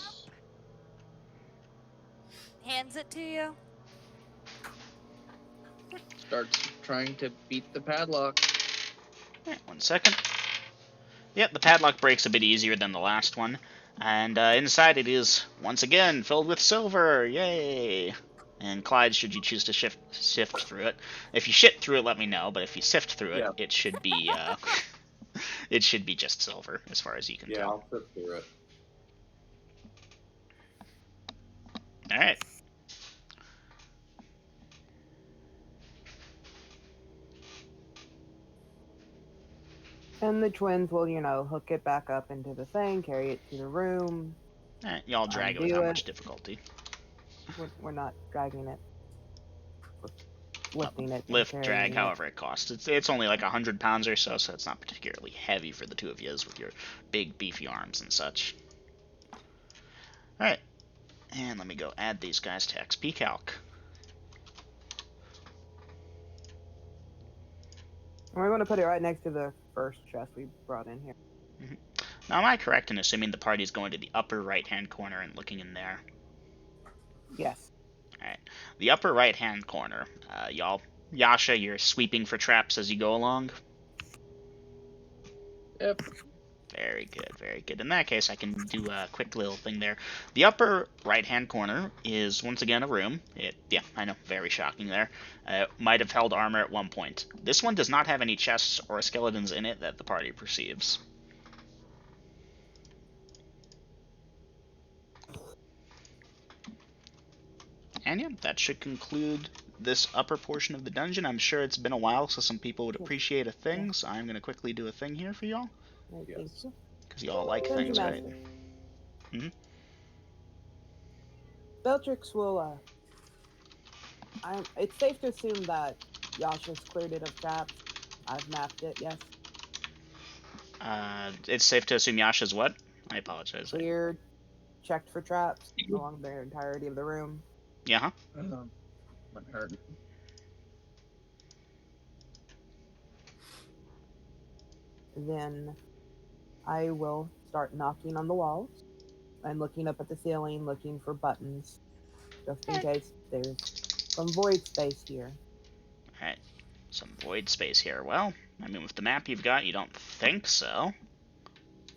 Hands it to you. starts trying to beat the padlock. Right, 1 second. Yep, the padlock breaks a bit easier than the last one. And inside it is, once again, filled with silver. Yay! And Clyde, should you choose to sift through it. If you shit through it, let me know. But if you sift through it, it should be it should be just silver, as far as you can Yeah, tell. I'll sift through it. Alright. And the twins will, you know, hook it back up into the thing, carry it to the room. Alright, y'all drag it with how much difficulty? We're not dragging it. We're lifting it. and Lift, carrying drag, it. however it costs. It's only like 100 pounds or so, so it's not particularly heavy for the two of you with your big beefy arms and such. Alright, and let me go add these guys to XP Calc. We're going to put it right next to the first chest we brought in here. Now, am I correct in assuming the party's going to the upper right-hand corner and looking in there? Yes. Alright, the upper right-hand corner. Yasha, you're sweeping for traps as you go along? Yep. Very good, very good. In that case, I can do a quick little thing there. The upper right-hand corner is, once again, a room. Yeah, I know, very shocking there. Might have held armor at one point. This one does not have any chests or skeletons in it that the party perceives. And yeah, that should conclude this upper portion of the dungeon. I'm sure it's been a while, so some people would appreciate a thing, so I'm going to quickly do a thing here for y'all. I Yes. think so. Because y'all like Dungeon things, right? Master. Mm-hmm. Beltrix will, it's safe to assume that Yasha's cleared it of traps. I've mapped it, yes. It's safe to assume Yasha's what? I apologize. Cleared, checked for traps along the entirety of the room. Yeah, huh? Wouldn't hurt. Then I will start knocking on the walls and looking up at the ceiling, looking for buttons, just in case there's some void space here. Alright. Some void space here. Well, I mean, with the map you've got, you don't think so.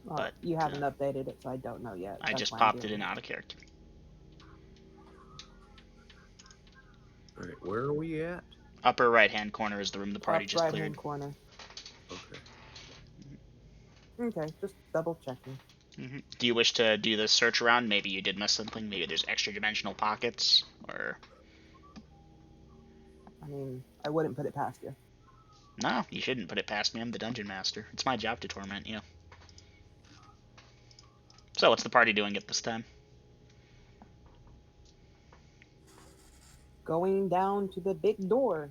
Well, But, you haven't updated it, so I don't know yet. I That's just why I'm popped it doing in out of character. All right, where are we at? Upper right-hand corner is the room the party Up just right cleared. hand corner. Okay. Okay, just double checking. Do you wish to do this search around? Maybe you did miss something. Maybe there's extra dimensional pockets, or I mean, I wouldn't put it past you. no, you shouldn't put it past me. I'm the dungeon master. It's my job to torment you. So, what's the party doing at this time? Going down to the big door.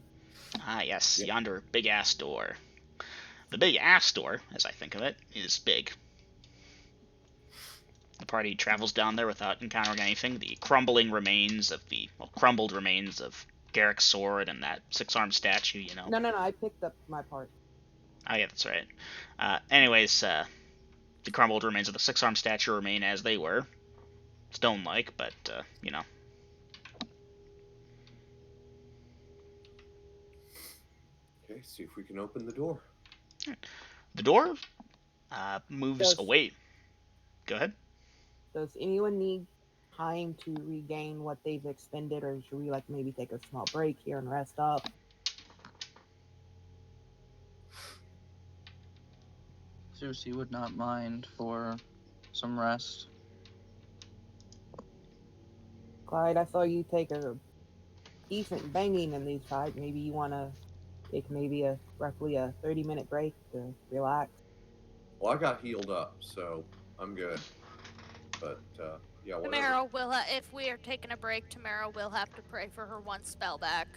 Ah, yes, Yep. yonder big-ass door. The big-ass door, as I think of it, is big. The party travels down there without encountering anything. The crumbled remains of Garrick's sword and that six-armed statue, you know. No, I picked up my part. Oh, yeah, that's right. Anyways, the crumbled remains of the six-armed statue remain as they were. Stone-like, but, you know. Okay, see if we can open the door. The door moves Does- away. Go ahead. Does anyone need time to regain what they've expended, or should we like maybe take a small break here and rest up? Susie would not mind for some rest. Clyde, I saw you take a decent banging in these fights. Maybe you want to take maybe roughly a 30-minute break to relax. Well, I got healed up, so I'm good. But yeah, whatever. Tamara will, if we are taking a break, Tamara will have to pray for her one spell back.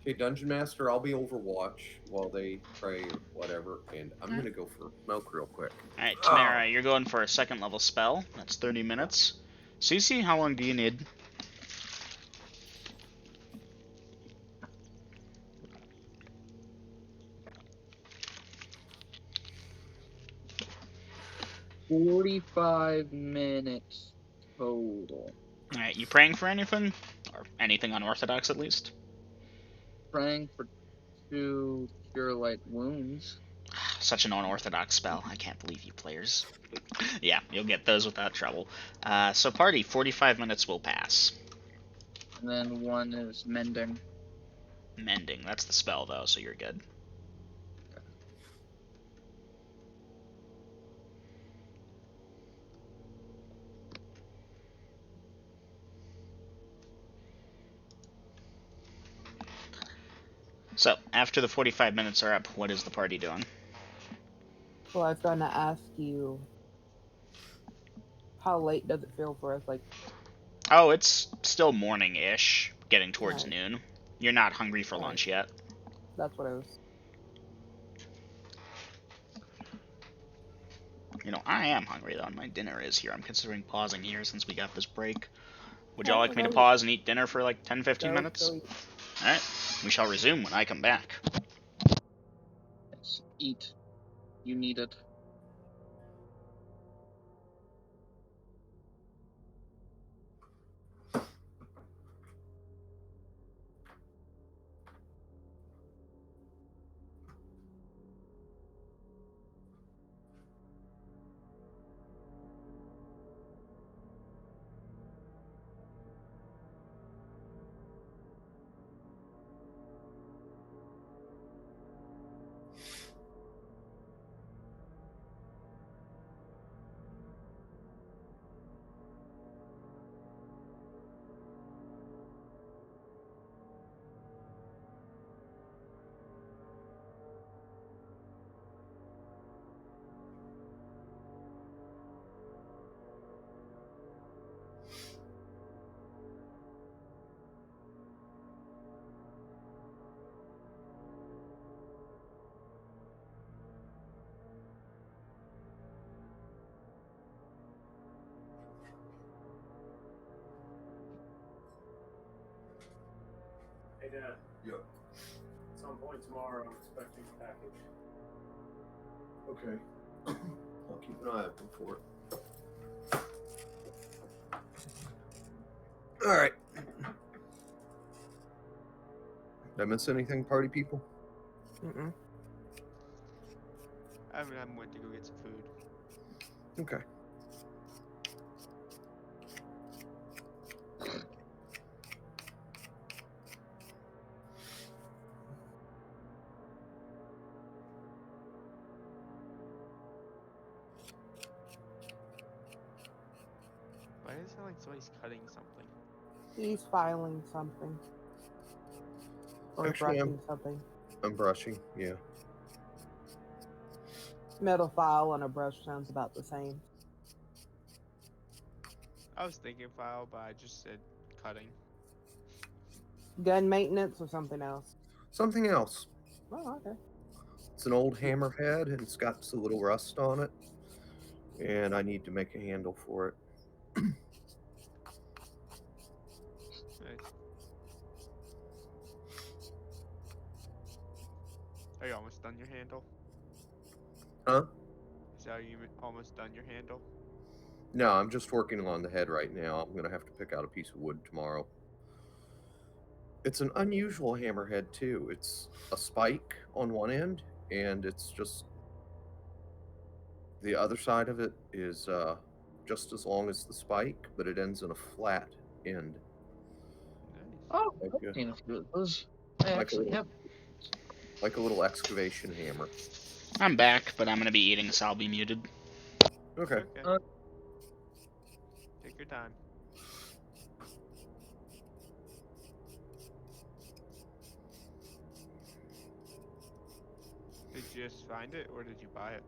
Okay, Dungeon Master, I'll be Overwatch while they pray or whatever, and I'm gonna go for smoke real quick. Alright, Tamara, you're going for a second-level spell. That's 30 minutes. Cece, how long do you need? $45 minutes total. Alright, you praying for anything? Or anything unorthodox, at least? Praying for 2 cure light wounds. Such an unorthodox spell. I can't believe you players. Yeah, you'll get those without trouble. So party, 45 minutes will pass. And then 1 is mending. Mending, that's the spell though, so you're good. So, after the 45 minutes are up, what is the party doing? Well, I was going to ask you, how late does it feel for us? Like, Oh, it's still morning-ish, getting towards Right. noon. You're not hungry for Alright. lunch yet. That's what I was. You know, I am hungry though, and my dinner is here. I'm considering pausing here since we got this break. Would y'all like me to Go pause and eat dinner for like 10-15 minutes? Go eat. Alright, we shall resume when I come back. Yes, eat. You need it. Hey, Dad. Yep. At some point tomorrow, I'm expecting a package. Okay. I'll keep an eye open for it. All right. Did I miss anything, party people? Mm-mm. I went to go get some food. Okay. Why does it sound like somebody's cutting something? He's filing something. Or Actually, brushing something. I'm brushing, yeah. Metal file and a brush sounds about the same. I was thinking file, but I just said cutting. Gun maintenance or something else? Something else. Oh, okay. It's an old hammerhead, and it's got a little rust on it. And I need to make a handle for it. Nice. Are you almost done your handle? Huh? Is that you almost done your handle? No, I'm just working on the head right now. I'm going to have to pick out a piece of wood tomorrow. It's an unusual hammerhead, too. It's a spike on one end, and it's just... The other side of it is just as long as the spike, but it ends in a flat end. Nice. Oh, Like I've seen a few of those. I like a actually little- have. Like a little excavation hammer. I'm back, but I'm gonna be eating, so I'll be muted. Okay. Take your time. Did you just find it, or did you buy it?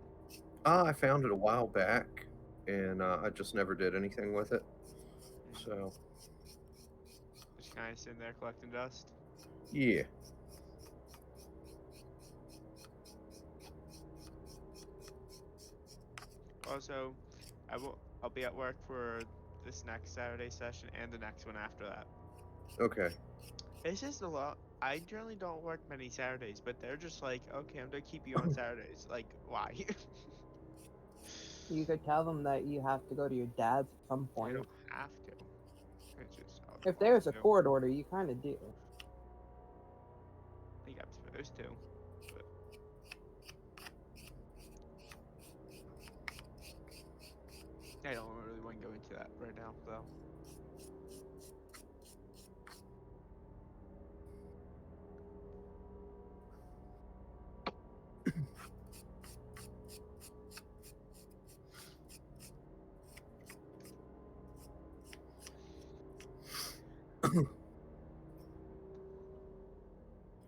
I found it a while back, and I just never did anything with it. So, Just kind of sitting there collecting dust. yeah. Also, I'll be at work for this next Saturday session and the next one after that. Okay. It's just a lot. I generally don't work many Saturdays, but they're just like, okay, I'm gonna keep you on Saturdays. Like, why? You could tell them that you have to go to your dad's at some I point. don't have to. It's just I If want there's a to. court order, you kind of do. I think I'm supposed to. But I don't really want to go into that right now, though.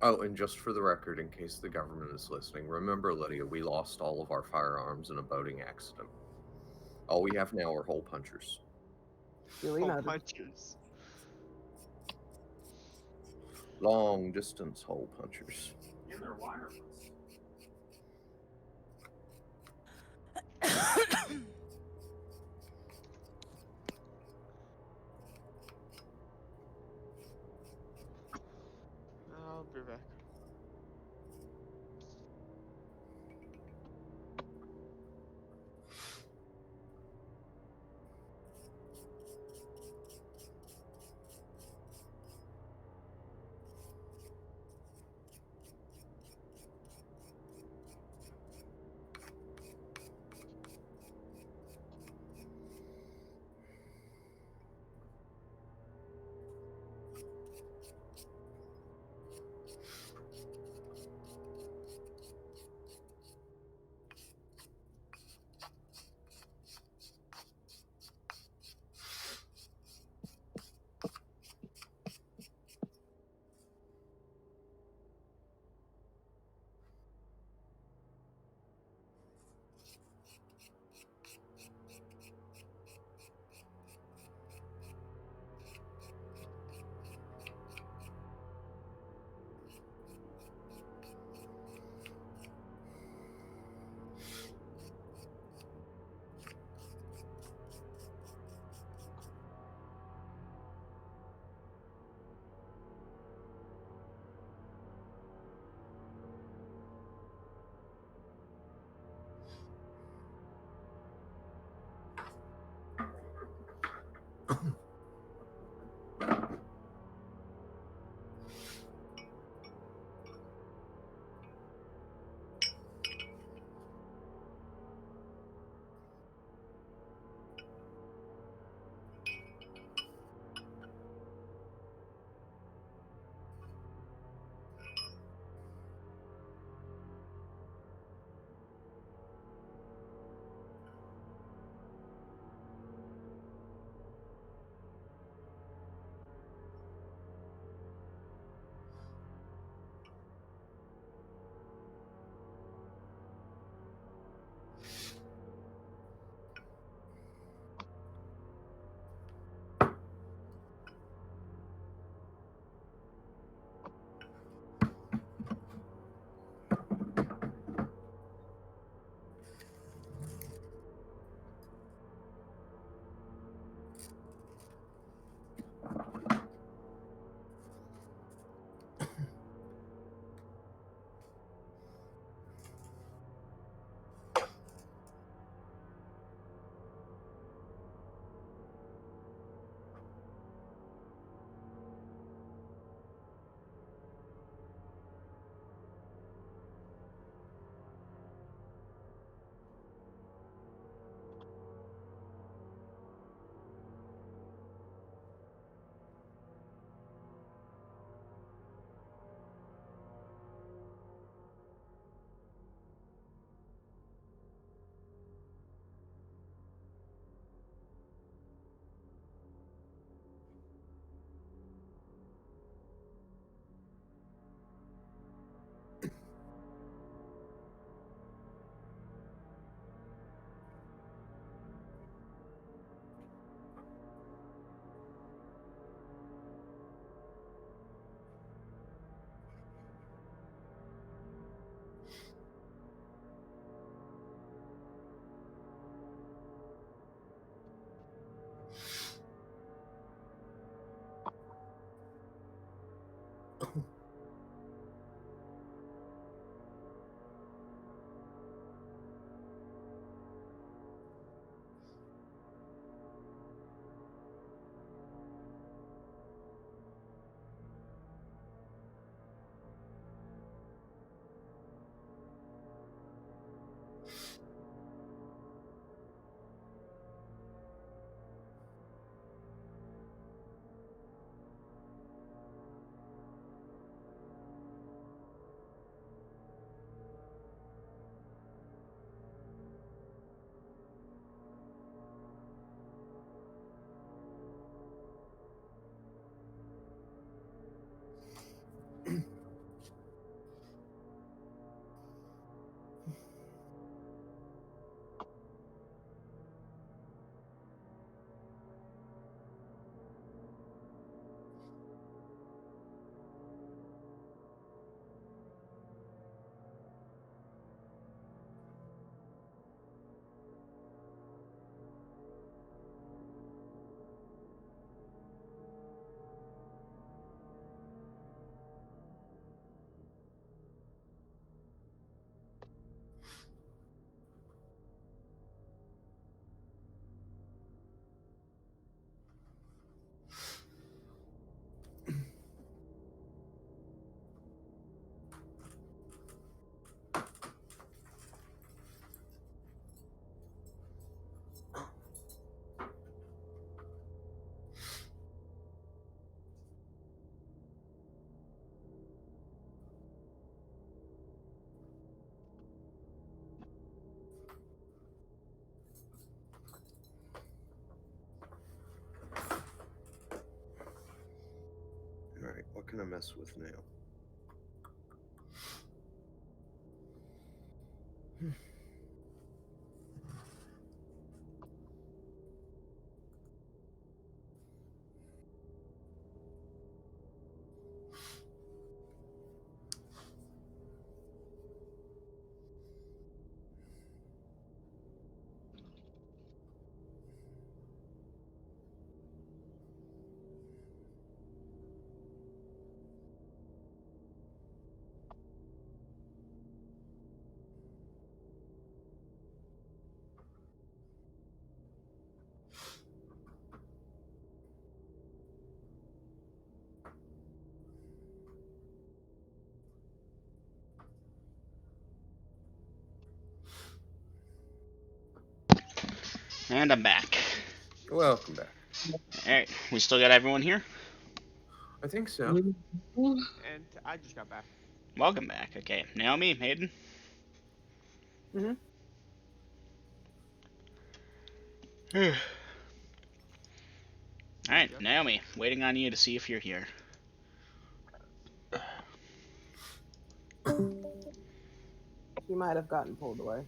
Oh, and just for the record, in case the government is listening, remember, Lydia, we lost all of our firearms in a boating accident. All we have now are hole punchers. Duly Oh, noted. punchers. Long distance hole punchers. And they're wireless. I'll be back. Alright, what can I mess with now? And I'm back. Welcome back. Alright, we still got everyone here? I think so. And I just got back. Welcome back. Okay, Naomi, Hayden? Mhm. Alright, Yep. Naomi, waiting on you to see if you're here. She might have gotten pulled away.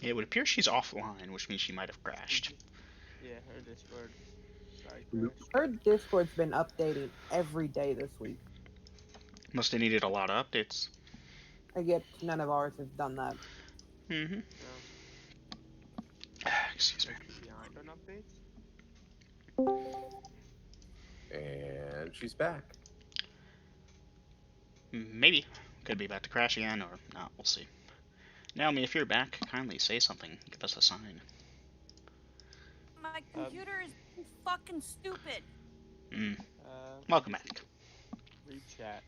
It would appear she's offline, which means she might have crashed. Yeah, her Discord. Sorry, Nope. crashed. Her Discord's been updating every day this week. Must have needed a lot of updates. Yet none of ours have done that. Mm-hmm. No. Excuse me. Is she behind on updates? And she's back. Maybe. Could be about to crash again, or not. We'll see. Naomi, if you're back, kindly say something. Give us a sign. My computer is fucking stupid. Welcome back. Read chat.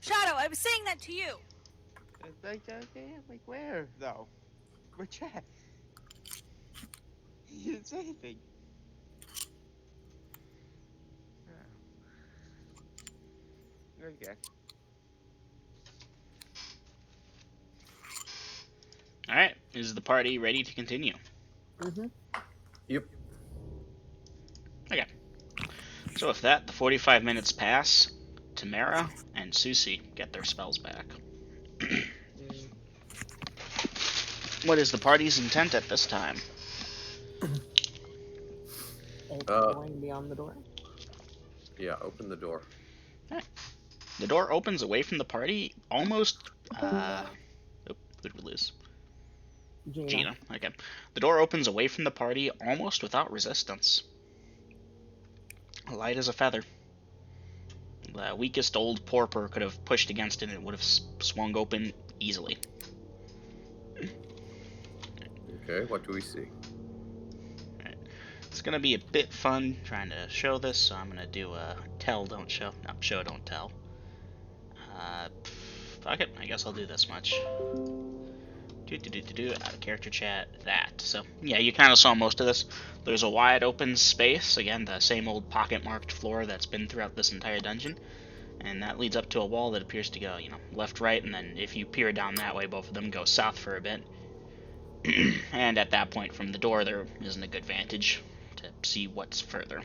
Shadow, I was saying that to you. It's like, okay, like where though? Where chat? You didn't say anything. Oh. Okay. Alright, is the party ready to continue? Mhm. Yep. Okay. So with that, the 45 minutes pass. Tamara and Susie get their spells back. What is the party's intent at this time? It's going to be on the door. Yeah, open the door. The door opens away from the party, almost. Who did we lose? Gina. Okay. The door opens away from the party, almost without resistance. Light as a feather. The weakest old porper could have pushed against it and it would have swung open easily. Okay, what do we see? It's gonna be a bit fun trying to show this, so I'm gonna do a tell, don't show. No, show, don't tell. Fuck it, I guess I'll do this much. Out of character chat, that. So, yeah, you kind of saw most of this. There's a wide open space, again, the same old pocket marked floor that's been throughout this entire dungeon. And that leads up to a wall that appears to go, left, right, and then if you peer down that way, both of them go south for a bit. And at that point, from the door, there isn't a good vantage to see what's further.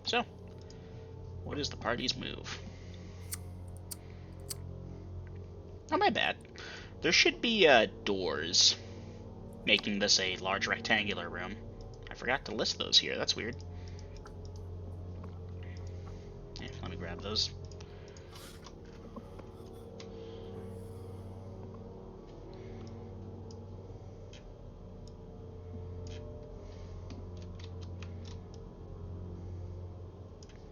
So, what is the party's move? Not my bad. There should be doors, making this a large rectangular room. I forgot to list those here, that's weird. Yeah, let me grab those.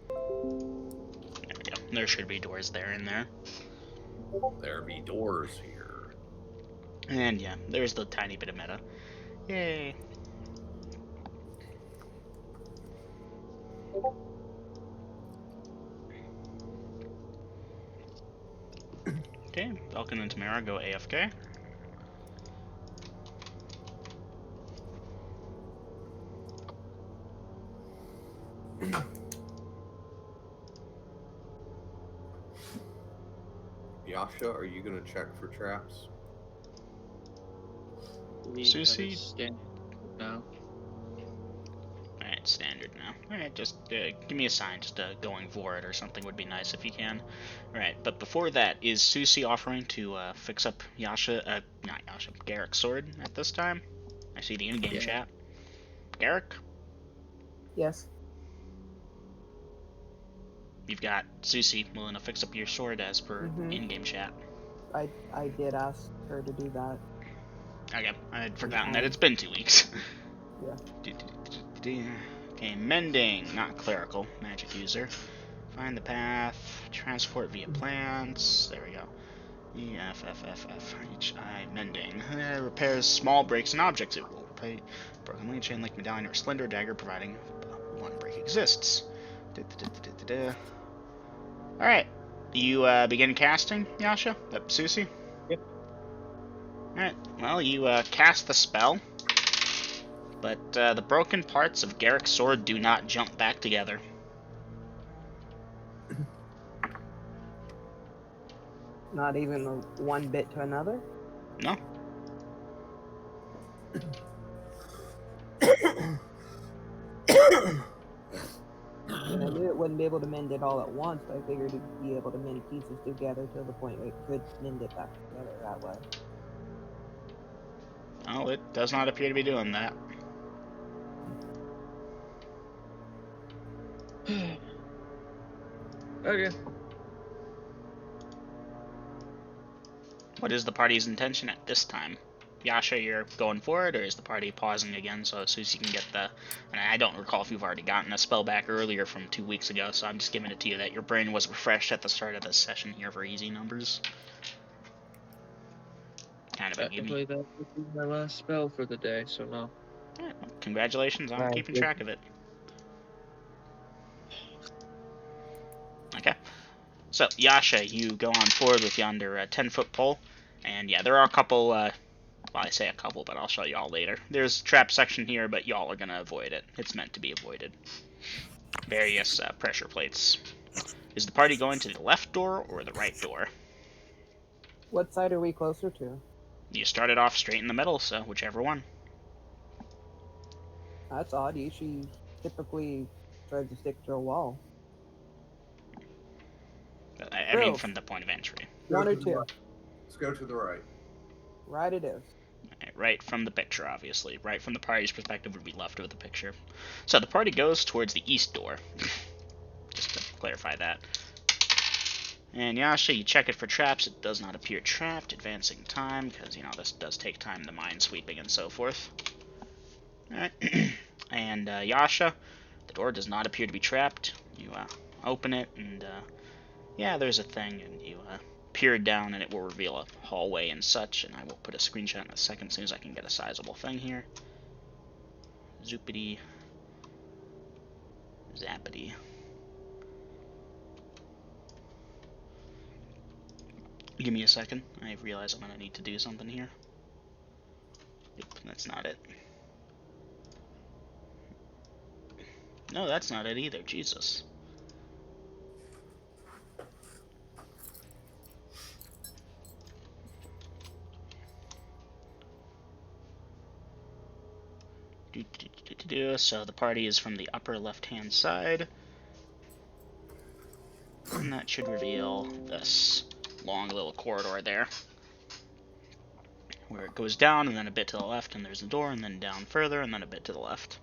There we go. There should be doors there and there. There be doors here. And yeah, there's the tiny bit of meta. Yay. Okay, Falcon and Tamara go AFK. Yasha, are you gonna check for traps? Susie? No. standard now. Alright, just give me a sign, just going for it or something would be nice if you can. Alright, but before that, is Susie offering to fix up not Yasha, Garrick's sword at this time? I see the in-game chat. Garrick? Yes. You've got Susie willing to fix up your sword as per in-game chat. I did ask her to do that. Okay, I had forgotten that it's been 2 weeks. Yeah. Okay, mending, not clerical, magic user. Find the path, transport via plants, there we go. EFFFFHI, mending. Repairs small breaks and objects. It will repair broken link, chain link, medallion, or slender dagger, providing one break exists. Alright, you begin casting, Yasha? Susie? Yep. Alright, well, you cast the spell, but the broken parts of Garrick's sword do not jump back together. Not even one bit to another? No. I knew it wouldn't be able to mend it all at once, but I figured it'd be able to mend pieces together to the point where it could mend it back together that way. Oh, it does not appear to be doing that. Okay. What is the party's intention at this time? Yasha, you're going for it, or is the party pausing again so Susie can get the... And I don't recall if you've already gotten a spell back earlier from 2 weeks ago, so I'm just giving it to you that your brain was refreshed at the start of this session here for easy numbers. Kind of a gimme. That would be my last spell for the day, so no. Yeah, well, congratulations on keeping track of it. Okay. So, Yasha, you go on forward with yonder 10-foot pole, and yeah, there are a couple, well, I say a couple, but I'll show you all later. There's a trap section here, but y'all are going to avoid it. It's meant to be avoided. Various pressure plates. Is the party going to the left door or the right door? What side are we closer to? You started off straight in the middle, so whichever one. That's odd. She typically tries to stick to a wall. I mean, from the point of entry. One or two. Let's go to the right. Right it is. Right from the picture, obviously. Right from the party's perspective would be left of the picture. So the party goes towards the east door. Just to clarify that. And Yasha, you check it for traps. It does not appear trapped. Advancing time, because, you know, this does take time, the mine sweeping and so forth. Alright. And Yasha, the door does not appear to be trapped. You open it, and yeah, there's a thing, and you peer down, and it will reveal a hallway and such, and I will put a screenshot in a second as soon as I can get a sizable thing here. Zoopity. Zappity. Give me a second. I realize I'm going to need to do something here. Yep, that's not it. No, that's not it either. Jesus. So the party is from the upper left-hand side. And that should reveal this long little corridor there, where it goes down and then a bit to the left, and there's a door, and then down further, and then a bit to the left.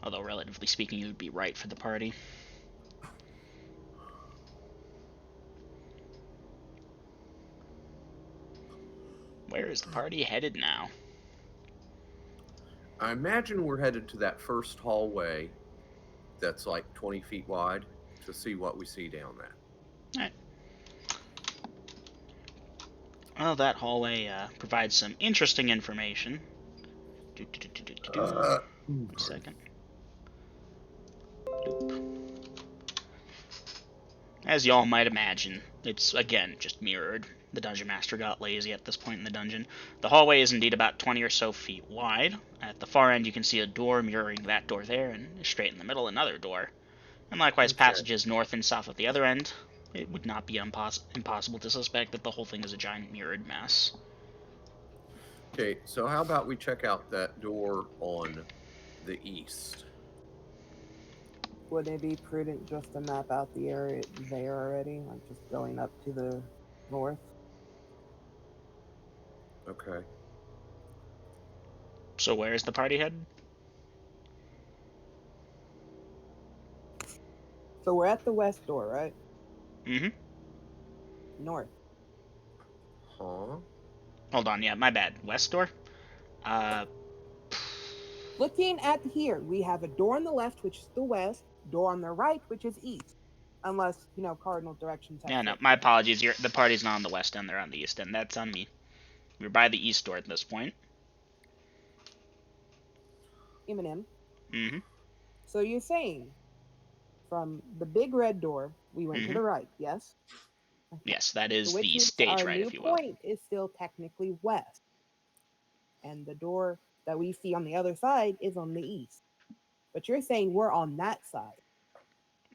Although, relatively speaking, it would be right for the party. Where is the party headed now? I imagine we're headed to that first hallway that's like 20 feet wide to see what we see down there. Alright. Well, that hallway provides some interesting information. 1 second. As y'all might imagine, it's, again, just mirrored. The Dungeon Master got lazy at this point in the dungeon. The hallway is indeed about 20 or so feet wide. At the far end, you can see a door mirroring that door there, and straight in the middle, another door. And likewise, passages north and south at the other end. It would not be impossible to suspect that the whole thing is a giant mirrored mess. Okay, so how about we check out that door on the east. Would it be prudent just to map out the area there already, like just going up to the north? Okay. So where's the party headed? So we're at the west door, right? Mm-hmm. North. Huh? Hold on, yeah, my bad. West door? Looking at here, we have a door on the left, which is the west, door on the right, which is east. Unless, cardinal directions have Yeah, no, flipped. my apologies. The party's not on the west end, they're on the east end. That's on me. We're by the east door at this point. Eminem. Mm-hmm. So you're saying from the big red door, we went to Mm-hmm. the right, yes? Yes, that So is which the means stage our right, new if you will. point is still technically west. And the door that we see on the other side is on the east. But you're saying we're on that side.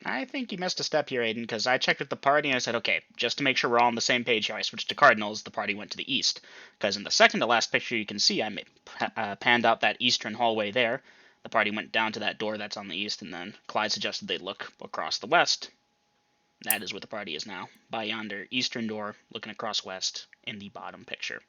I think you missed a step here, Aiden, because I checked with the party and I said, okay, just to make sure we're all on the same page here, I switched to Cardinals. The party went to the east. Because in the second to last picture you can see, I panned out that eastern hallway there. The party went down to that door that's on the east, and then Clyde suggested they look across the west. That is where the party is now, by yonder eastern door, looking across west in the bottom picture.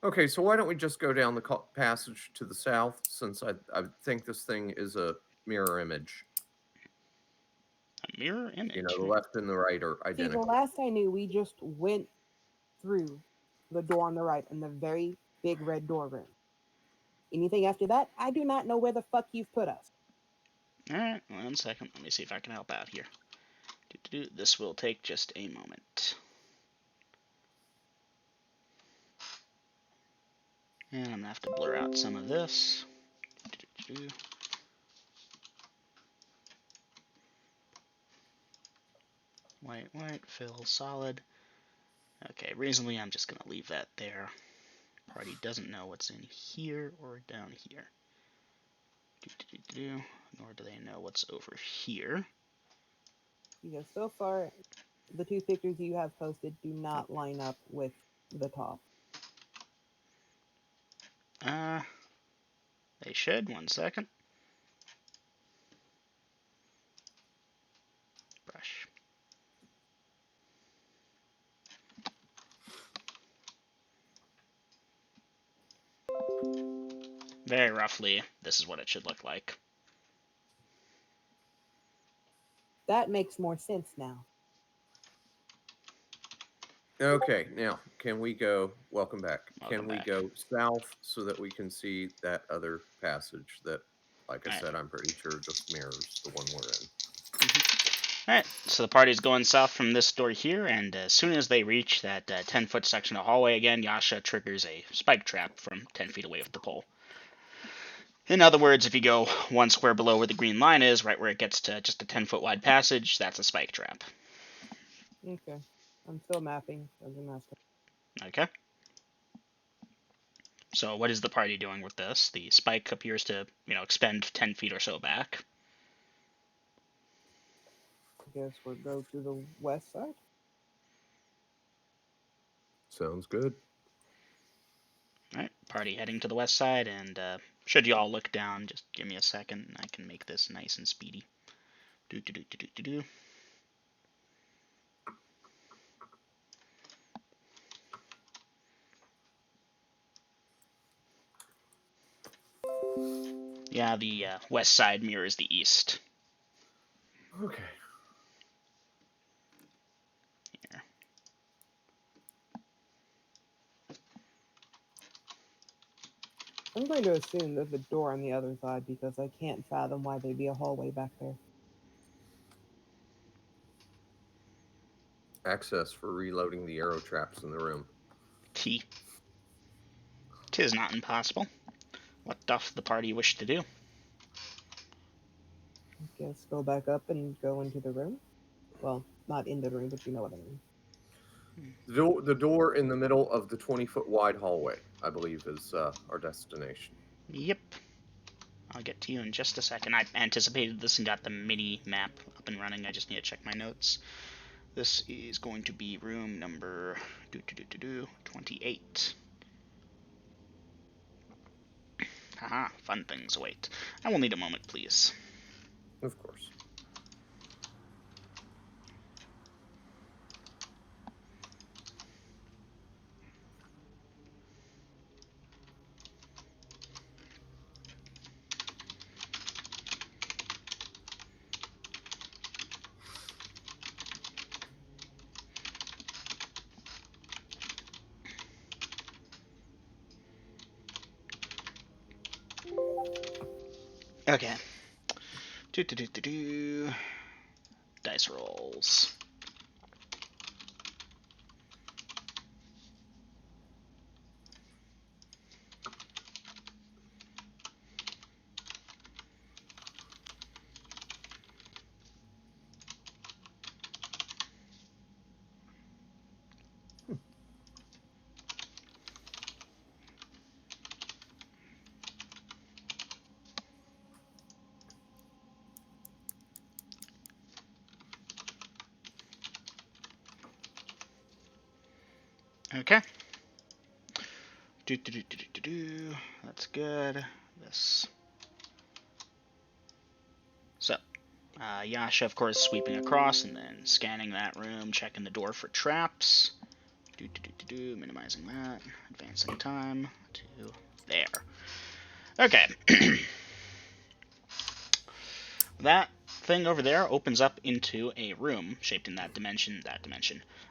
Okay, so why don't we just go down the passage to the south, since I think this thing is a mirror image. A mirror image. You know, the left and the right are See, the identical. last I knew, we just went through the door on the right in the very big red door room. Anything after that, I do not know where the fuck you've put us. Alright, 1 second. Let me see if I can help out here. This will take just a moment. And I'm going to have to blur out some of this. White, fill, solid. Okay, reasonably I'm just going to leave that there. Party doesn't know what's in here or down here. Nor do they know what's over here. Because so far, the two pictures you have posted do not line up with the top. They should. 1 second. Brush. Very roughly, this is what it should look like. That makes more sense now. Okay, now, can we go, welcome back. Welcome Can we back. go south so that we can see that other passage that, like I Alright. said, I'm pretty sure just mirrors the one we're in. Alright, so the party's going south from this door here, and as soon as they reach that 10-foot section of hallway again, Yasha triggers a spike trap from 10 feet away with the pole. In other words, if you go 1 square below where the green line is, right where it gets to just a 10-foot wide passage, that's a spike trap. Okay. I'm still mapping as a master. Okay. So what is the party doing with this? The spike appears to, expend 10 feet or so back. I guess we'll go to the west side. Sounds good. Alright, party heading to the west side, and should you all look down, just give me a second, and I can make this nice and speedy. Do. Yeah, the west side mirrors the east. Okay. Here. I'm going to assume there's a door on the other side because I can't fathom why there'd be a hallway back there. Access for reloading the arrow traps in the room. T. 'Tis not impossible. What doth the party wish to do? I guess go back up and go into the room. Well, not into the room, but you know what I mean. The door in the middle of the 20-foot wide hallway, I believe, is our destination. Yep. I'll get to you in just a second. I anticipated this and got the mini map up and running. I just need to check my notes. This is going to be room number 28. Haha, fun things await. I will need a moment, please. Of course. Okay. Dice rolls. Okay. That's good. This. So, Yasha, of course, sweeping across and then scanning that room, checking the door for traps. Minimizing that. Advancing time to there. Okay. That thing over there opens up into a room shaped in that dimension,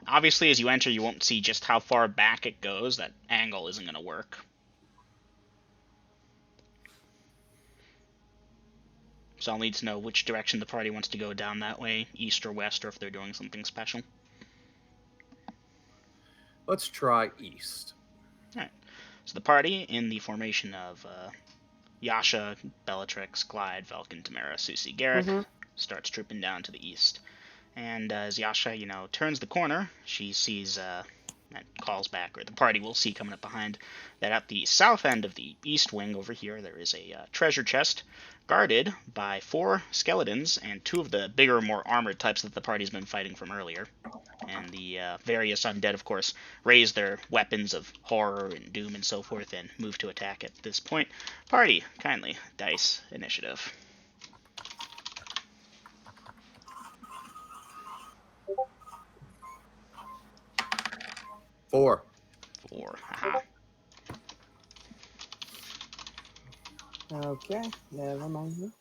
Obviously, as you enter, you won't see just how far back it goes. That angle isn't going to work. So I'll need to know which direction the party wants to go down that way, east or west, or if they're doing something special. Let's try east. Alright. So the party, in the formation of Yasha, Bellatrix, Clyde, Velkin, Tamara, Susie, Garrick, starts trooping down to the east. And as Yasha, turns the corner, she sees, and calls back, or the party will see coming up behind, that at the south end of the east wing over here, there is a treasure chest guarded by 4 skeletons and 2 of the bigger, more armored types that the party's been fighting from earlier. And the various undead, of course, raise their weapons of horror and doom and so forth and move to attack at this point. Party, kindly, dice initiative. Four. Haha. Okay, never mind.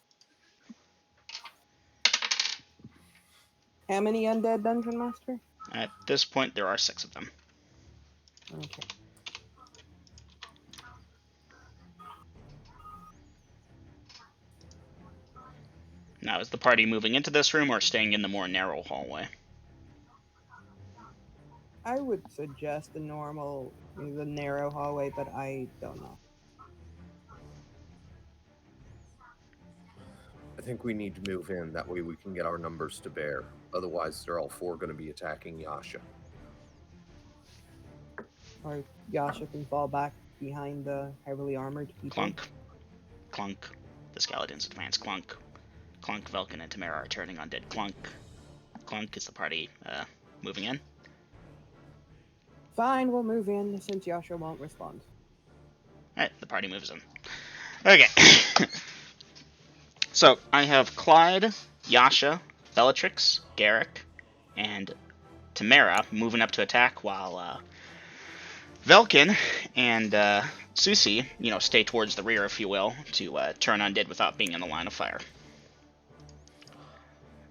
How many undead dungeon master? At this point, there are 6 of them. Okay. Now, is the party moving into this room or staying in the more narrow hallway? I would suggest the narrow hallway, but I don't know. I think we need to move in. That way we can get our numbers to bear. Otherwise, they're all 4 going to be attacking Yasha. Or Yasha can fall back behind the heavily armored people. Clunk. Clunk. The skeletons advance. Clunk. Clunk, Velkin, and Tamara are turning undead. Clunk. Clunk. Is the party moving in? Fine, we'll move in since Yasha won't respond. Alright, the party moves in. Okay. So, I have Clyde, Yasha, Bellatrix, Garrick, and Tamara moving up to attack, while Velkin and Susie, stay towards the rear, if you will, to turn undead without being in the line of fire.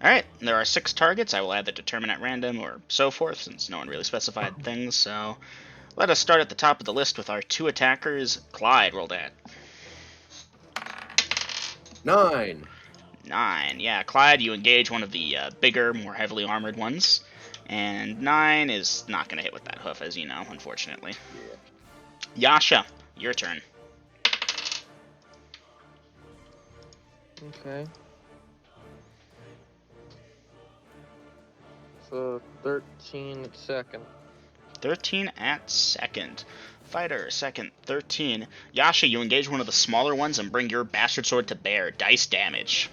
Alright, there are 6 targets. I will either determine at random or so forth, since no one really specified things, so let us start at the top of the list with our 2 attackers. Clyde, roll that. 9. 9. Yeah, Clyde, you engage one of the bigger, more heavily armored ones. And 9 is not going to hit with that hoof, as you know, unfortunately. Yeah. Yasha, your turn. Okay. So 13 at second. 13 at second. Fighter, second, 13. Yasha, you engage one of the smaller ones and bring your bastard sword to bear. Dice damage.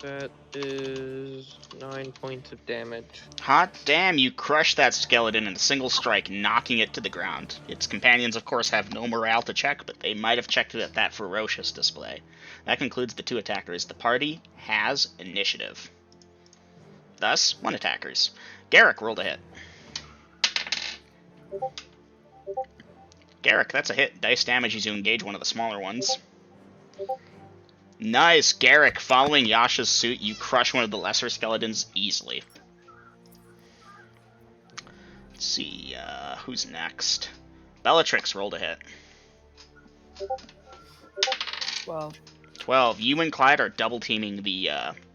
That is 9 points of damage. Hot damn, you crush that skeleton in a single strike, knocking it to the ground. Its companions, of course, have no morale to check, but they might have checked it at that ferocious display. That concludes the 2 attackers. The party has initiative. Thus, 1 attackers. Garrick rolled a hit. Garrick, that's a hit. Dice damage as you engage one of the smaller ones. Nice, Garrick. Following Yasha's suit, you crush one of the lesser skeletons easily. Let's see, who's next? Bellatrix rolled a hit. 12. 12. You and Clyde are double teaming the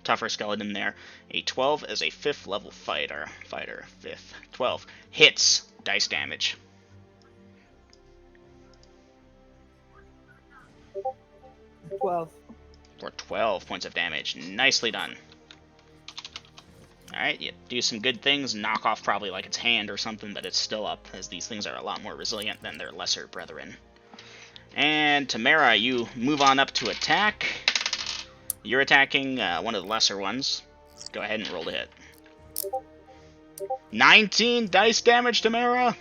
tougher skeleton there. A 12 is a 5th level fighter. 5th. 12. Hits. Dice damage. 12. For 12 points of damage. Nicely done. Alright, you do some good things, knock off probably like its hand or something, but it's still up, as these things are a lot more resilient than their lesser brethren. And Tamara, you move on up to attack. You're attacking one of the lesser ones. Go ahead and roll to hit. 19 dice damage, Tamara!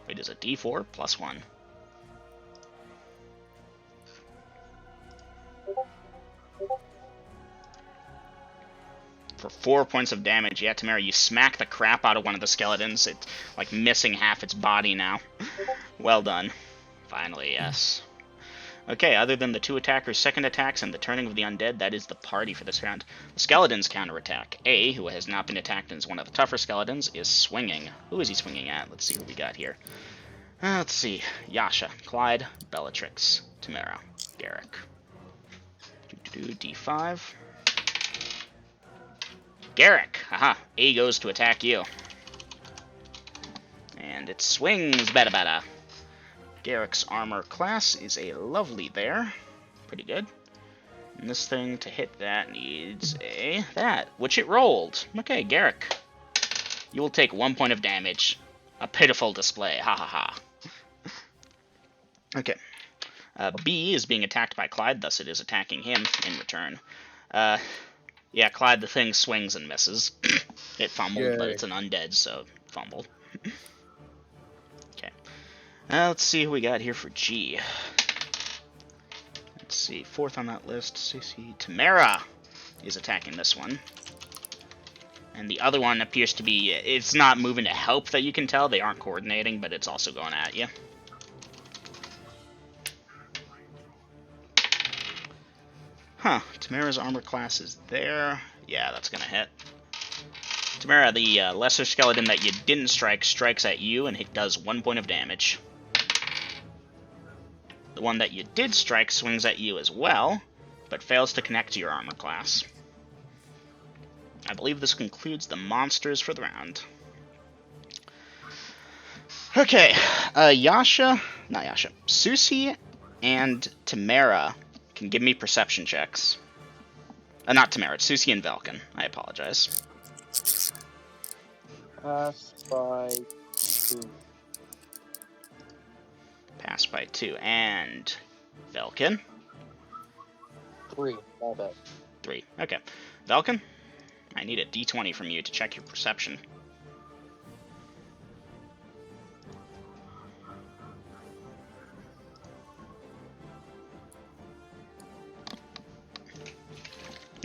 It is a d4 plus 1. For 4 points of damage. Yeah, Tamara, you smack the crap out of one of the skeletons. It's like missing half its body now. Well done. Finally, yes. Okay, other than the 2 attackers' second attacks and the turning of the undead, that is the party for this round. The skeletons counterattack. A, who has not been attacked and is one of the tougher skeletons, is swinging. Who is he swinging at? Let's see who we got here. Let's see. Yasha, Clyde, Bellatrix, Tamara, Garrick. D5. Garrick! Haha, A goes to attack you. And it swings better. Garrick's armor class is a lovely there. Pretty good. And this thing to hit that needs that, which it rolled. Okay, Garrick. You will take 1 point of damage. A pitiful display. Ha ha ha. Okay. B is being attacked by Clyde, thus it is attacking him in return. Yeah, Clyde, the thing swings and misses. It fumbled, Yay. but it's an undead, so fumble. Okay. Let's see who we got here for G. Let's see, 4th on that list. CC Tamara is attacking this one. And the other one appears to be... It's not moving to help that you can tell. They aren't coordinating, but it's also going at you. Huh, Tamara's armor class is there. Yeah, that's gonna hit. Tamara, the lesser skeleton that you didn't strike, strikes at you, and it does 1 point of damage. The one that you did strike swings at you as well, but fails to connect to your armor class. I believe this concludes the monsters for the round. Okay, Susie and Tamara can give me perception checks. Not Tamara, it's Susie and Velkin. I apologize. Pass by 2. Pass by 2. And Velkin? 3. My bad. 3. Okay. Velkin, I need a d20 from you to check your perception.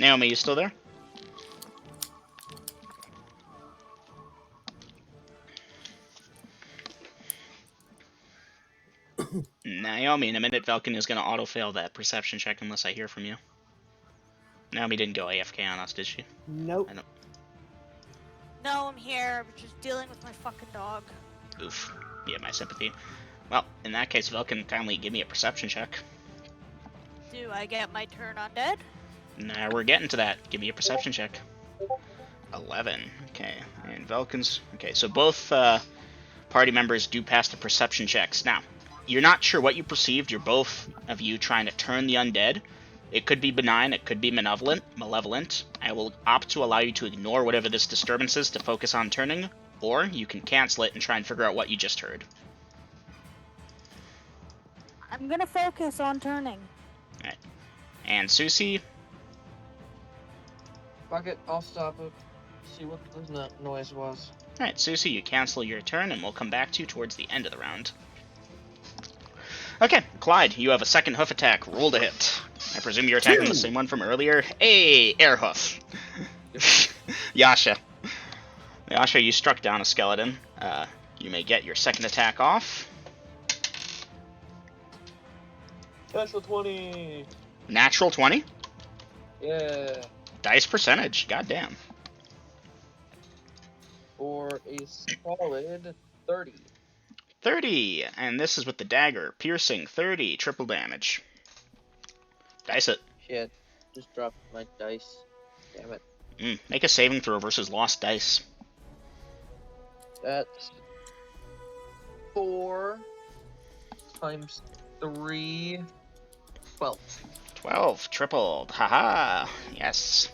Naomi, you still there? Naomi, in a minute, Velkin is going to auto-fail that perception check unless I hear from you. Naomi didn't go AFK on us, did she? Nope. I don't... No, I'm here. I'm just dealing with my fucking dog. Oof. You have my sympathy. Well, in that case, Velkin, kindly give me a perception check. Do I get my turn undead? Nah, we're getting to that. Give me a perception check. 11. Okay, and Velkin's... Okay, so both party members do pass the perception checks. Now, you're not sure what you perceived. You're both of you trying to turn the undead. It could be benign. It could be malevolent. I will opt to allow you to ignore whatever this disturbance is to focus on turning, or you can cancel it and try and figure out what you just heard. I'm gonna focus on turning. And Susie, Fuck it, I'll stop it. See what the noise was. alright, Susie, you cancel your turn, and we'll come back to you towards the end of the round. Okay, Clyde, you have a second hoof attack. Roll to hit. I presume you're attacking the same one from earlier. Hey, air hoof. Yasha. Yasha, you struck down a skeleton. You may get your second attack off. Special 20! Natural 20. Yeah. Dice percentage. Goddamn. For a solid 30. 30. And this is with the dagger. Piercing 30. Triple damage. Dice it. Shit. Just dropped my dice. Damn it. Make a saving throw versus lost dice. That's 4 times 3. 12. 12. Tripled. Haha. Yes.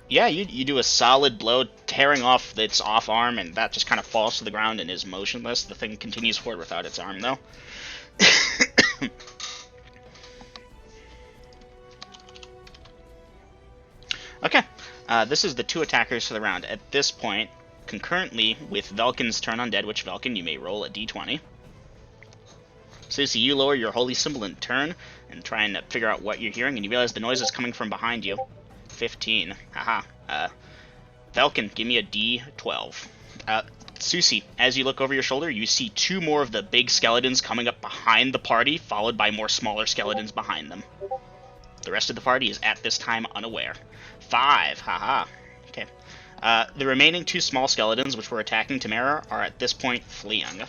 Yeah, you do a solid blow, tearing off its off arm, and that just kind of falls to the ground and is motionless. The thing continues forward without its arm, though. Okay, this is the two attackers for the round. At this point, concurrently with Velkin's turn undead, which Velkin, you may roll a d20. Susie, you lower your holy symbol in turn and try and figure out what you're hearing, and you realize the noise is coming from behind you. 15. Haha. Velkin, give me a d12. Susie, as you look over your shoulder, you see two more of the big skeletons coming up behind the party, followed by more smaller skeletons behind them. The rest of the party is at this time unaware. 5. Haha. Okay. The remaining two small skeletons, which were attacking Tamara, are at this point fleeing.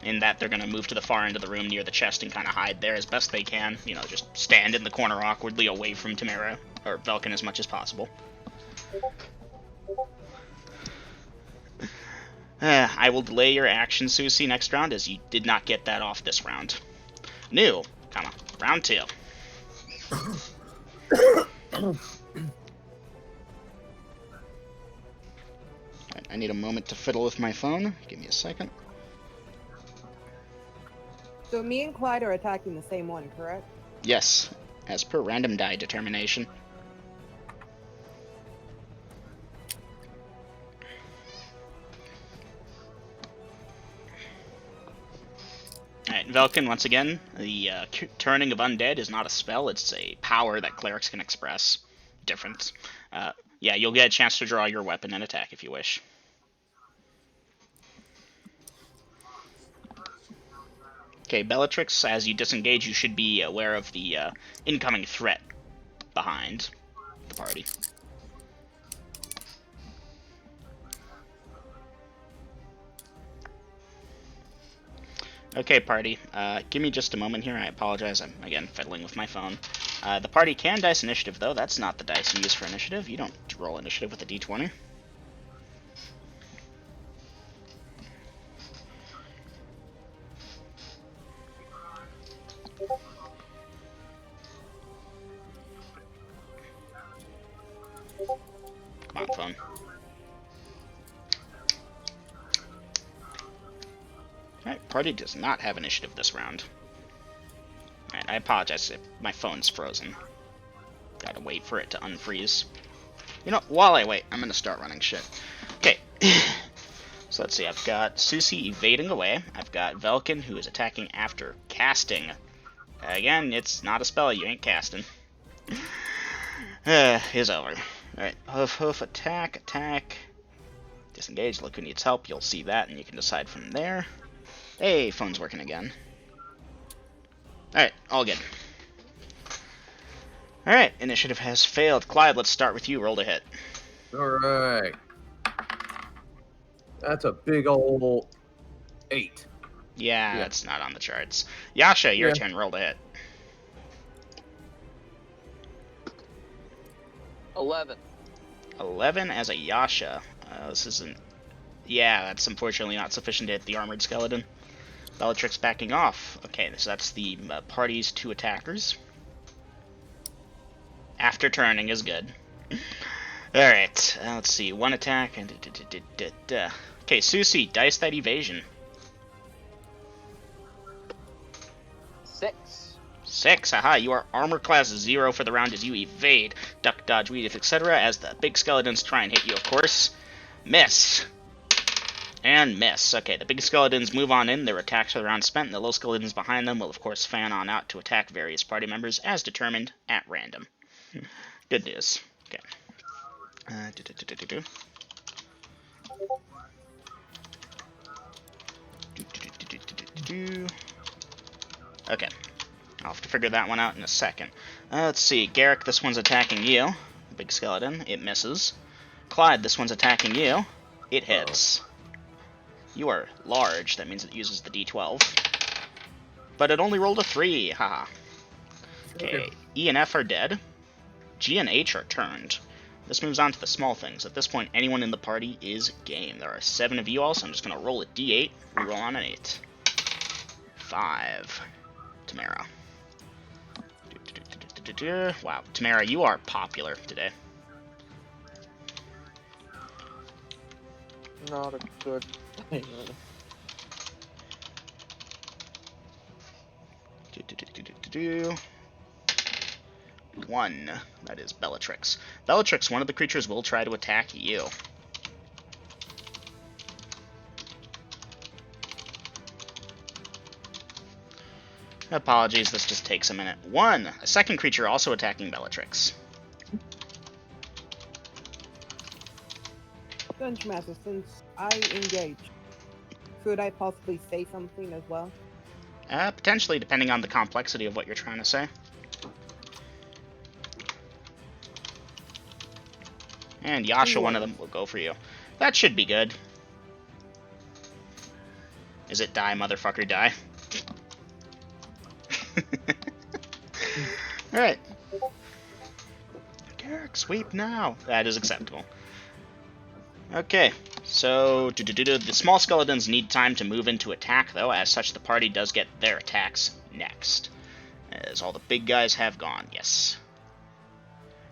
In that they're going to move to the far end of the room near the chest and kind of hide there as best they can. You know, just stand in the corner awkwardly away from Tamara, or Velkin as much as possible. I will delay your action, Susie, next round, as you did not get that off this round. New, round 2. I need a moment to fiddle with my phone. Give me a second. So me and Clyde are attacking the same one, correct? Yes, as per random die determination. Alright, Velkin, once again, the turning of undead is not a spell, it's a power that clerics can express. Different. Yeah, you'll get a chance to draw your weapon and attack if you wish. Okay, Bellatrix, as you disengage, you should be aware of the incoming threat behind the party. Okay, party. Give me just a moment here. I apologize. I'm, again, fiddling with my phone. The party can dice initiative, though. That's not the dice you use for initiative. You don't roll initiative with a d20. Come on, phone. Alright, party does not have initiative this round. Alright, I apologize if my phone's frozen. Gotta wait for it to unfreeze. You know, while I wait, I'm gonna start running shit. Okay. So let's see, I've got Susie evading away. I've got Velkin, who is attacking after casting. Again, it's not a spell, you ain't casting. Is over. Alright, hoof, attack. Disengage, look who needs help, you'll see that, and you can decide from there. Hey, phone's working again. Alright, all good. Alright, initiative has failed. Clyde, let's start with you. Roll to hit. Alright. That's a big old 8. Yeah, that's not on the charts. Yasha, your turn. Roll to hit. 11. 11 as a Yasha. This isn't... Yeah, that's unfortunately not sufficient to hit the armored skeleton. Bellatrix backing off. Okay, so that's the party's two attackers. After turning is good. Alright, let's see. One attack. And okay, Susie, dice that evasion. 6. 6. Haha, you are armor class 0 for the round as you evade, duck, dodge, weave, etc. as the big skeletons try and hit you, of course. Miss. And miss. Okay, the big skeletons move on in, their attacks for the round spent, and the little skeletons behind them will, of course, fan on out to attack various party members as determined at random. Good news. Okay. Okay. I'll have to figure that one out in a second. Let's see. Garrick, this one's attacking you. Big skeleton. It misses. Clyde, this one's attacking you. It hits. You are large. That means it uses the D12. But it only rolled a 3. Haha. Okay. E and F are dead. G and H are turned. This moves on to the small things. At this point, anyone in the party is game. There are 7 of you all, so I'm just going to roll a D8. Reroll on an 8. 5. Tamara. Wow, Tamara, you are popular today. Not a good thing. 1. That is Bellatrix. Bellatrix, one of the creatures will try to attack you. Apologies, this just takes a minute. 1. A second creature also attacking Bellatrix. Dungeon Master, since I engage, could I possibly say something as well? Potentially, depending on the complexity of what you're trying to say. And Yasha, one of them, will go for you. That should be good. Is it die, motherfucker, die? Alright. Garrick, sweep now. That is acceptable. Okay, so the small skeletons need time to move into attack, though. As such, the party does get their attacks next. As all the big guys have gone, yes.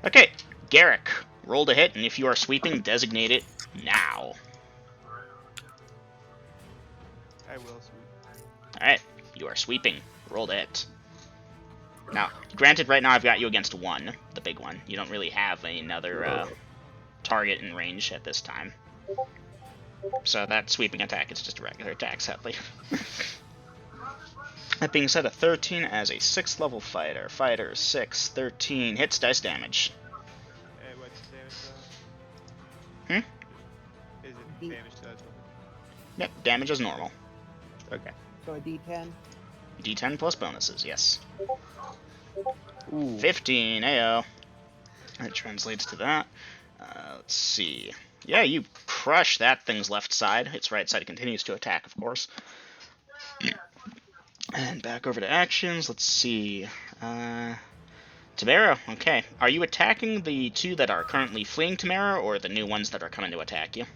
Okay, Garrick, roll to hit, and if you are sweeping, designate it now. I will sweep. Alright, you are sweeping. Roll to hit. Now, granted, right now I've got you against 1, the big one. You don't really have another target in range at this time. So that sweeping attack is just a regular attack, sadly. That being said, a 13 as a 6th level fighter. Fighter 6, 13 hits dice damage. Hey, what's the damage Hmm? Is it damage to that weapon? Yep, damage is normal. Okay. So a D10? D10 plus bonuses, yes. Ooh. 15, ayo. That translates to that. Let's see. Yeah, you crush that thing's left side. Its right side continues to attack, of course. And back over to actions. Let's see. Tamara, okay. Are you attacking the 2 that are currently fleeing Tamara, or the new ones that are coming to attack you?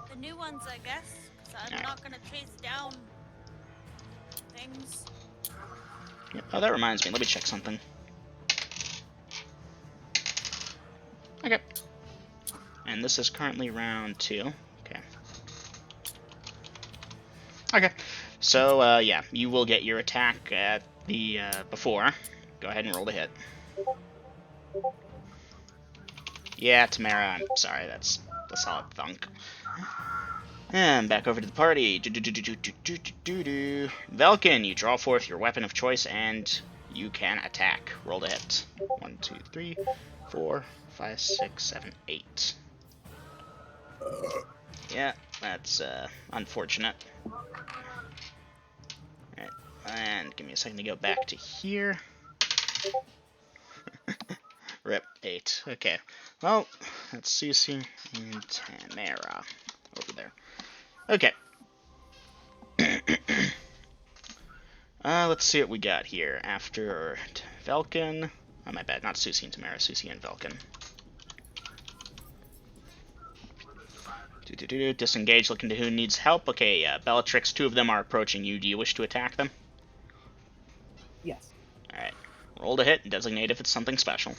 The new ones, I guess. So I'm not gonna chase down things. Yep. Oh, that reminds me. Let me check something. Okay. And this is currently round 2. Okay. Okay. So, yeah, you will get your attack at the, before. Go ahead and roll to hit. Yeah, Tamara, I'm sorry, that's a solid thunk. And back over to the party. Velkin, you draw forth your weapon of choice and you can attack. Roll to hit. 1, 2, 3, 4, 5, 6, 7, 8. Yeah, that's unfortunate. Alright, and give me a second to go back to here. Rip, 8. Okay. Well, that's Susie and Tamara over there. Okay. Let's see what we got here. After Velkin. Oh, my bad. Not Susie and Tamara. Susie and Velkin. Disengage, looking to who needs help. Okay, Bellatrix, 2 of them are approaching you. Do you wish to attack them? Yes. Alright. Roll to hit and designate if it's something special.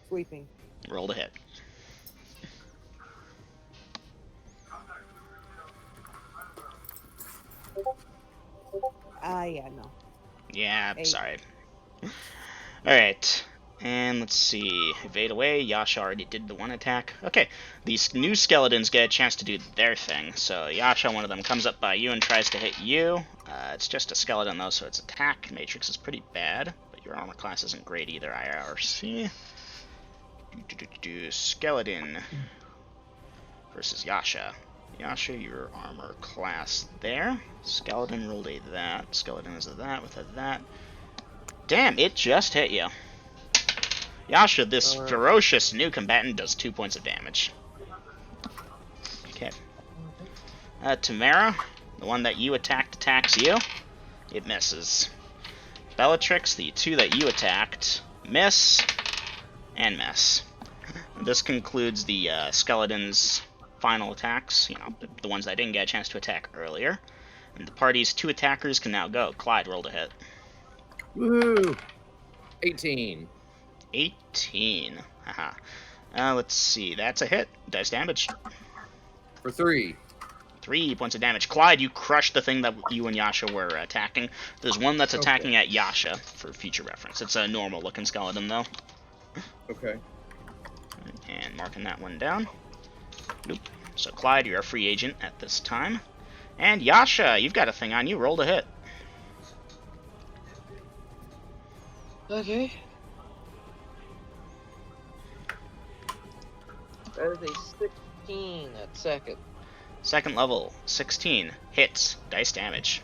Sweeping. Roll to hit. Yeah, no. Yeah, 8. sorry. Alright. And let's see. Evade away. Yasha already did the one attack. Okay. These new skeletons get a chance to do their thing. So Yasha, one of them, comes up by you and tries to hit you. It's just a skeleton, though, so its attack matrix is pretty bad. But your armor class isn't great either, IRC. Skeleton versus Yasha. Yasha, your armor class there. Skeleton rolled a that. Skeleton is a that with a that. Damn, it just hit you. Yasha, this ferocious new combatant, does 2 points of damage. Okay. Tamara, the one that you attacked, attacks you. It misses. Bellatrix, the 2 that you attacked, miss, and miss. This concludes the skeleton's final attacks, you know, the ones that didn't get a chance to attack earlier. And the party's 2 attackers can now go. Clyde rolled a hit. Woo! 18. 18. Haha. Let's see. That's a hit. Dice damage. For 3. 3 points of damage. Clyde, you crushed the thing that you and Yasha were attacking. There's one that's attacking at Yasha, for future reference. It's a normal-looking skeleton, though. Okay. And marking that one down. Nope. So, Clyde, you're a free agent at this time. And Yasha, you've got a thing on you. Rolled a hit. Okay. That is a 16 at second. Second level, 16. Hits. Dice damage.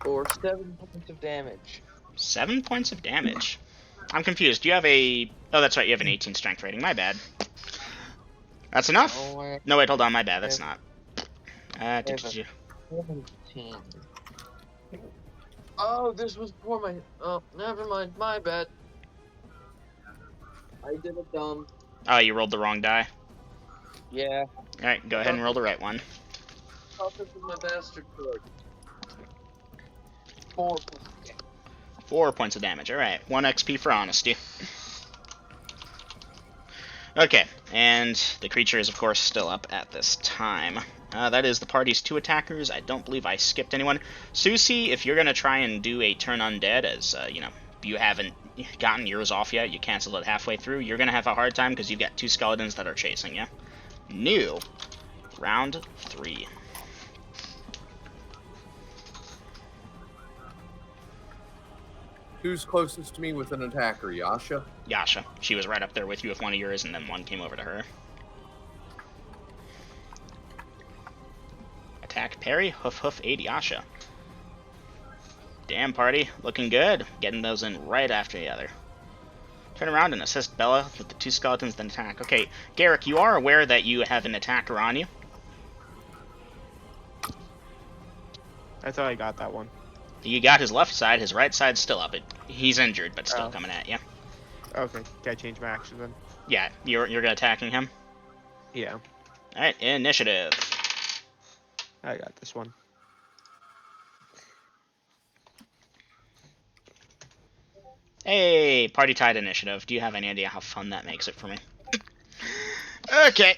For 7 points of damage. 7 points of damage. I'm confused. Do you have a... Oh, that's right. You have an 18 strength rating. My bad. That's enough? Oh, No, wait. Hold on. My bad. That's not. 17. Oh, this was for my... Oh, never mind. My bad. I did it dumb. Oh, you rolled the wrong die? Yeah. Alright, go ahead and roll the right one. This is my bastard card. 4 points. 4 points of damage. Alright, 1 XP for honesty. Okay, and the creature is, of course, still up at this time. That is the party's 2 attackers. I don't believe I skipped anyone. Susie, if you're going to try and do a turn undead, as, you know, you haven't gotten yours off yet, you canceled it halfway through, you're going to have a hard time because you've got 2 skeletons that are chasing you. New. Round 3. Who's closest to me with an attacker? Yasha? Yasha. She was right up there with you with one of yours, and then one came over to her. Attack, parry, hoof, 8, Yasha. Damn, party. Looking good. Getting those in right after the other. Turn around and assist Bella with the 2 skeletons, then attack. Okay, Garrick, you are aware that you have an attacker on you? I thought I got that one. You got his left side, his right side's still up. He's injured, but still coming at you. Okay, can I change my action then? Yeah, you're gonna attacking him? Yeah, Alright, initiative. I got this one. Hey, party tied initiative. Do you have any idea how fun that makes it for me? Okay.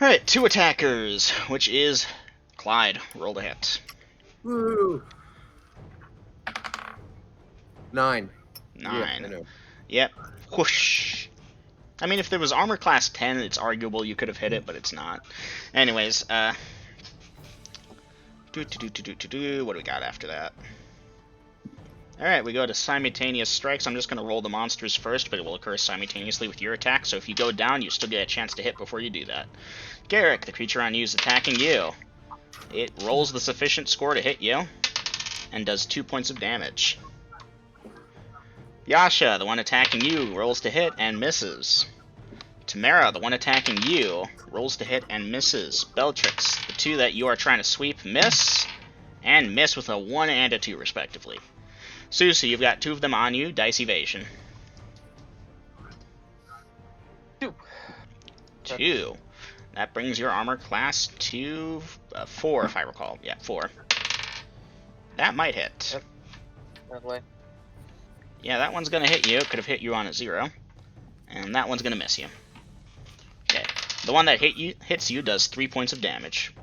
Alright, 2 attackers, which is Clyde. Roll a hit. Woo! 9. 9. Yeah, I know. Yep. Whoosh. I mean, if there was armor class 10, it's arguable you could have hit it, but it's not. Anyways, what do we got after that? Alright, we go to Simultaneous Strikes. I'm just going to roll the monsters first, but it will occur simultaneously with your attack, so if you go down, you still get a chance to hit before you do that. Garrick, the creature on you is attacking you. It rolls the sufficient score to hit you, and does 2 points of damage. Yasha, the one attacking you, rolls to hit and misses. Tamara, the one attacking you, rolls to hit and misses. Bellatrix, the 2 that you are trying to sweep, miss, and miss with a 1 and a 2 respectively. Susie, you've got 2 of them on you, dice evasion. 2. 2. That brings your armor class to 4, if I recall. Yeah, 4. That might hit. Yep. That way. Yeah, that one's gonna hit you. It could have hit you on a 0. And that one's gonna miss you. Okay. The one that hits you does 3 points of damage.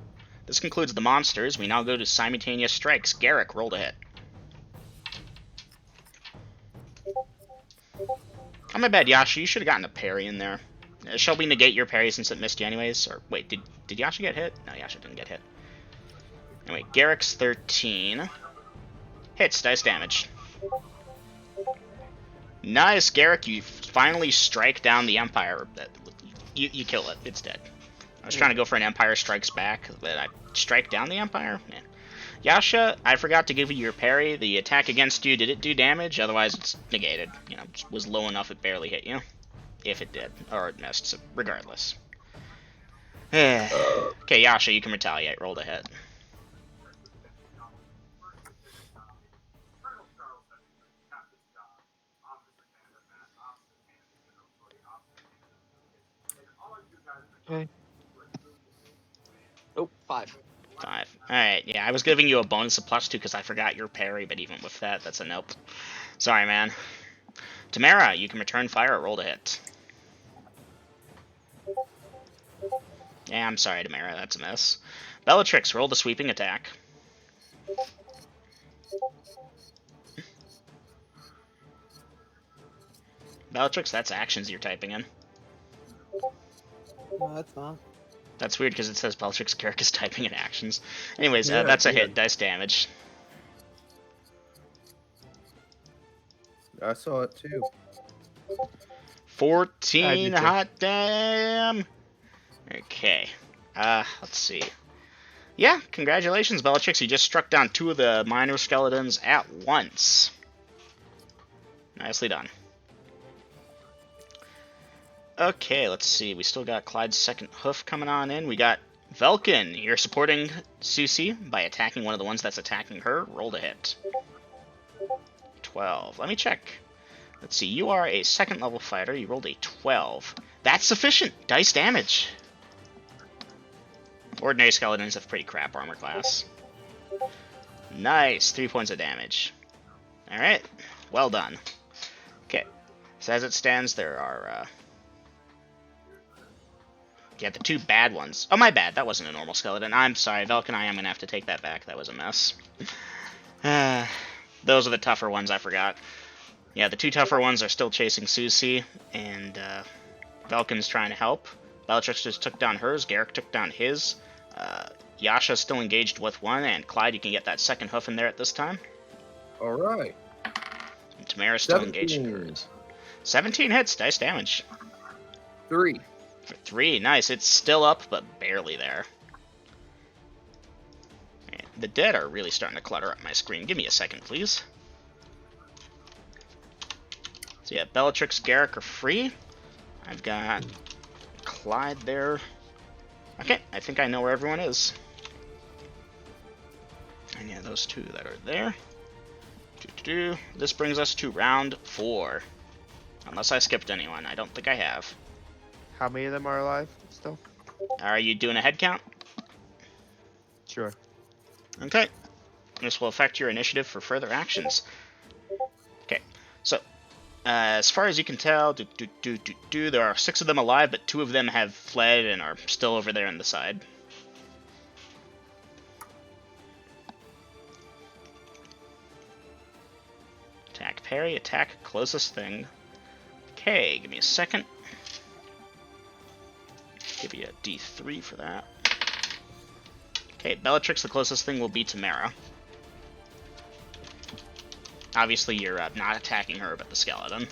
This concludes the monsters. We now go to Simultaneous Strikes. Garrick, roll to hit. Oh, my bad, Yasha. You should have gotten a parry in there. Shall we negate your parry since it missed you anyways? Or, wait, did Yasha get hit? No, Yasha didn't get hit. Anyway, Garrick's 13. Hits, dice damage. Nice, Garrick. You finally strike down the Empire. You kill it. It's dead. I was trying to go for an Empire Strikes Back, but I strike down the Empire? Man. Yasha, I forgot to give you your parry. The attack against you, did it do damage? Otherwise, it's negated. You know, it was low enough it barely hit you. If it did. Or it missed, so regardless. Okay, Yasha, you can retaliate. Roll to hit. Okay. Oh, 5. 5. Alright, yeah, I was giving you a bonus of +2 because I forgot your parry, but even with that, that's a nope. Sorry, man. Tamara, you can return fire. Roll to hit. Yeah, I'm sorry, Tamara, that's a miss. Bellatrix, roll the sweeping attack. Bellatrix, that's actions you're typing in. No, that's not. That's weird because it says Bellatrix Garrick is typing in actions. Anyways, Yeah, that's a yeah. hit. Dice damage. I saw it too. 14, too. hot damn! Okay. Let's see. Yeah, congratulations, Bellatrix. You just struck down 2 of the minor skeletons at once. Nicely done. Okay, let's see. We still got Clyde's second hoof coming on in. We got Velkin. You're supporting Susie by attacking one of the ones that's attacking her. Roll to hit. 12. Let me check. Let's see. You are a second level fighter. You rolled a 12. That's sufficient. Dice damage. Ordinary skeletons have pretty crap armor class. Nice. 3 points of damage. Alright. Well done. Okay. So as it stands, there are... Yeah, the 2 bad ones. Oh, my bad. That wasn't a normal skeleton. I'm sorry, Velkin. I am going to have to take that back. That was a mess. Those are the tougher ones I forgot. Yeah, the 2 tougher ones are still chasing Susie, and Velkin's trying to help. Bellatrix just took down hers. Garrick took down his. Yasha's still engaged with one, and Clyde, you can get that second hoof in there at this time. All right. And Tamara's still engaged in hers. 17 hits. Dice damage. 3. For 3, nice. It's still up, but barely there. Man, the dead are really starting to clutter up my screen. Give me a second, please. So yeah, Bellatrix, Garrick are free. I've got Clyde there. Okay, I think I know where everyone is. And yeah, those 2 that are there. This brings us to round 4. Unless I skipped anyone. I don't think I have. How many of them are alive still? Are you doing a head count? Sure. Okay. This will affect your initiative for further actions. Okay, so as far as you can tell, there are 6 of them alive, but 2 of them have fled and are still over there on the side. Attack parry, attack closest thing. Okay, give me a second. Give you a D3 for that. Okay, Bellatrix, the closest thing will be Tamara. Obviously, you're not attacking her, but the skeleton.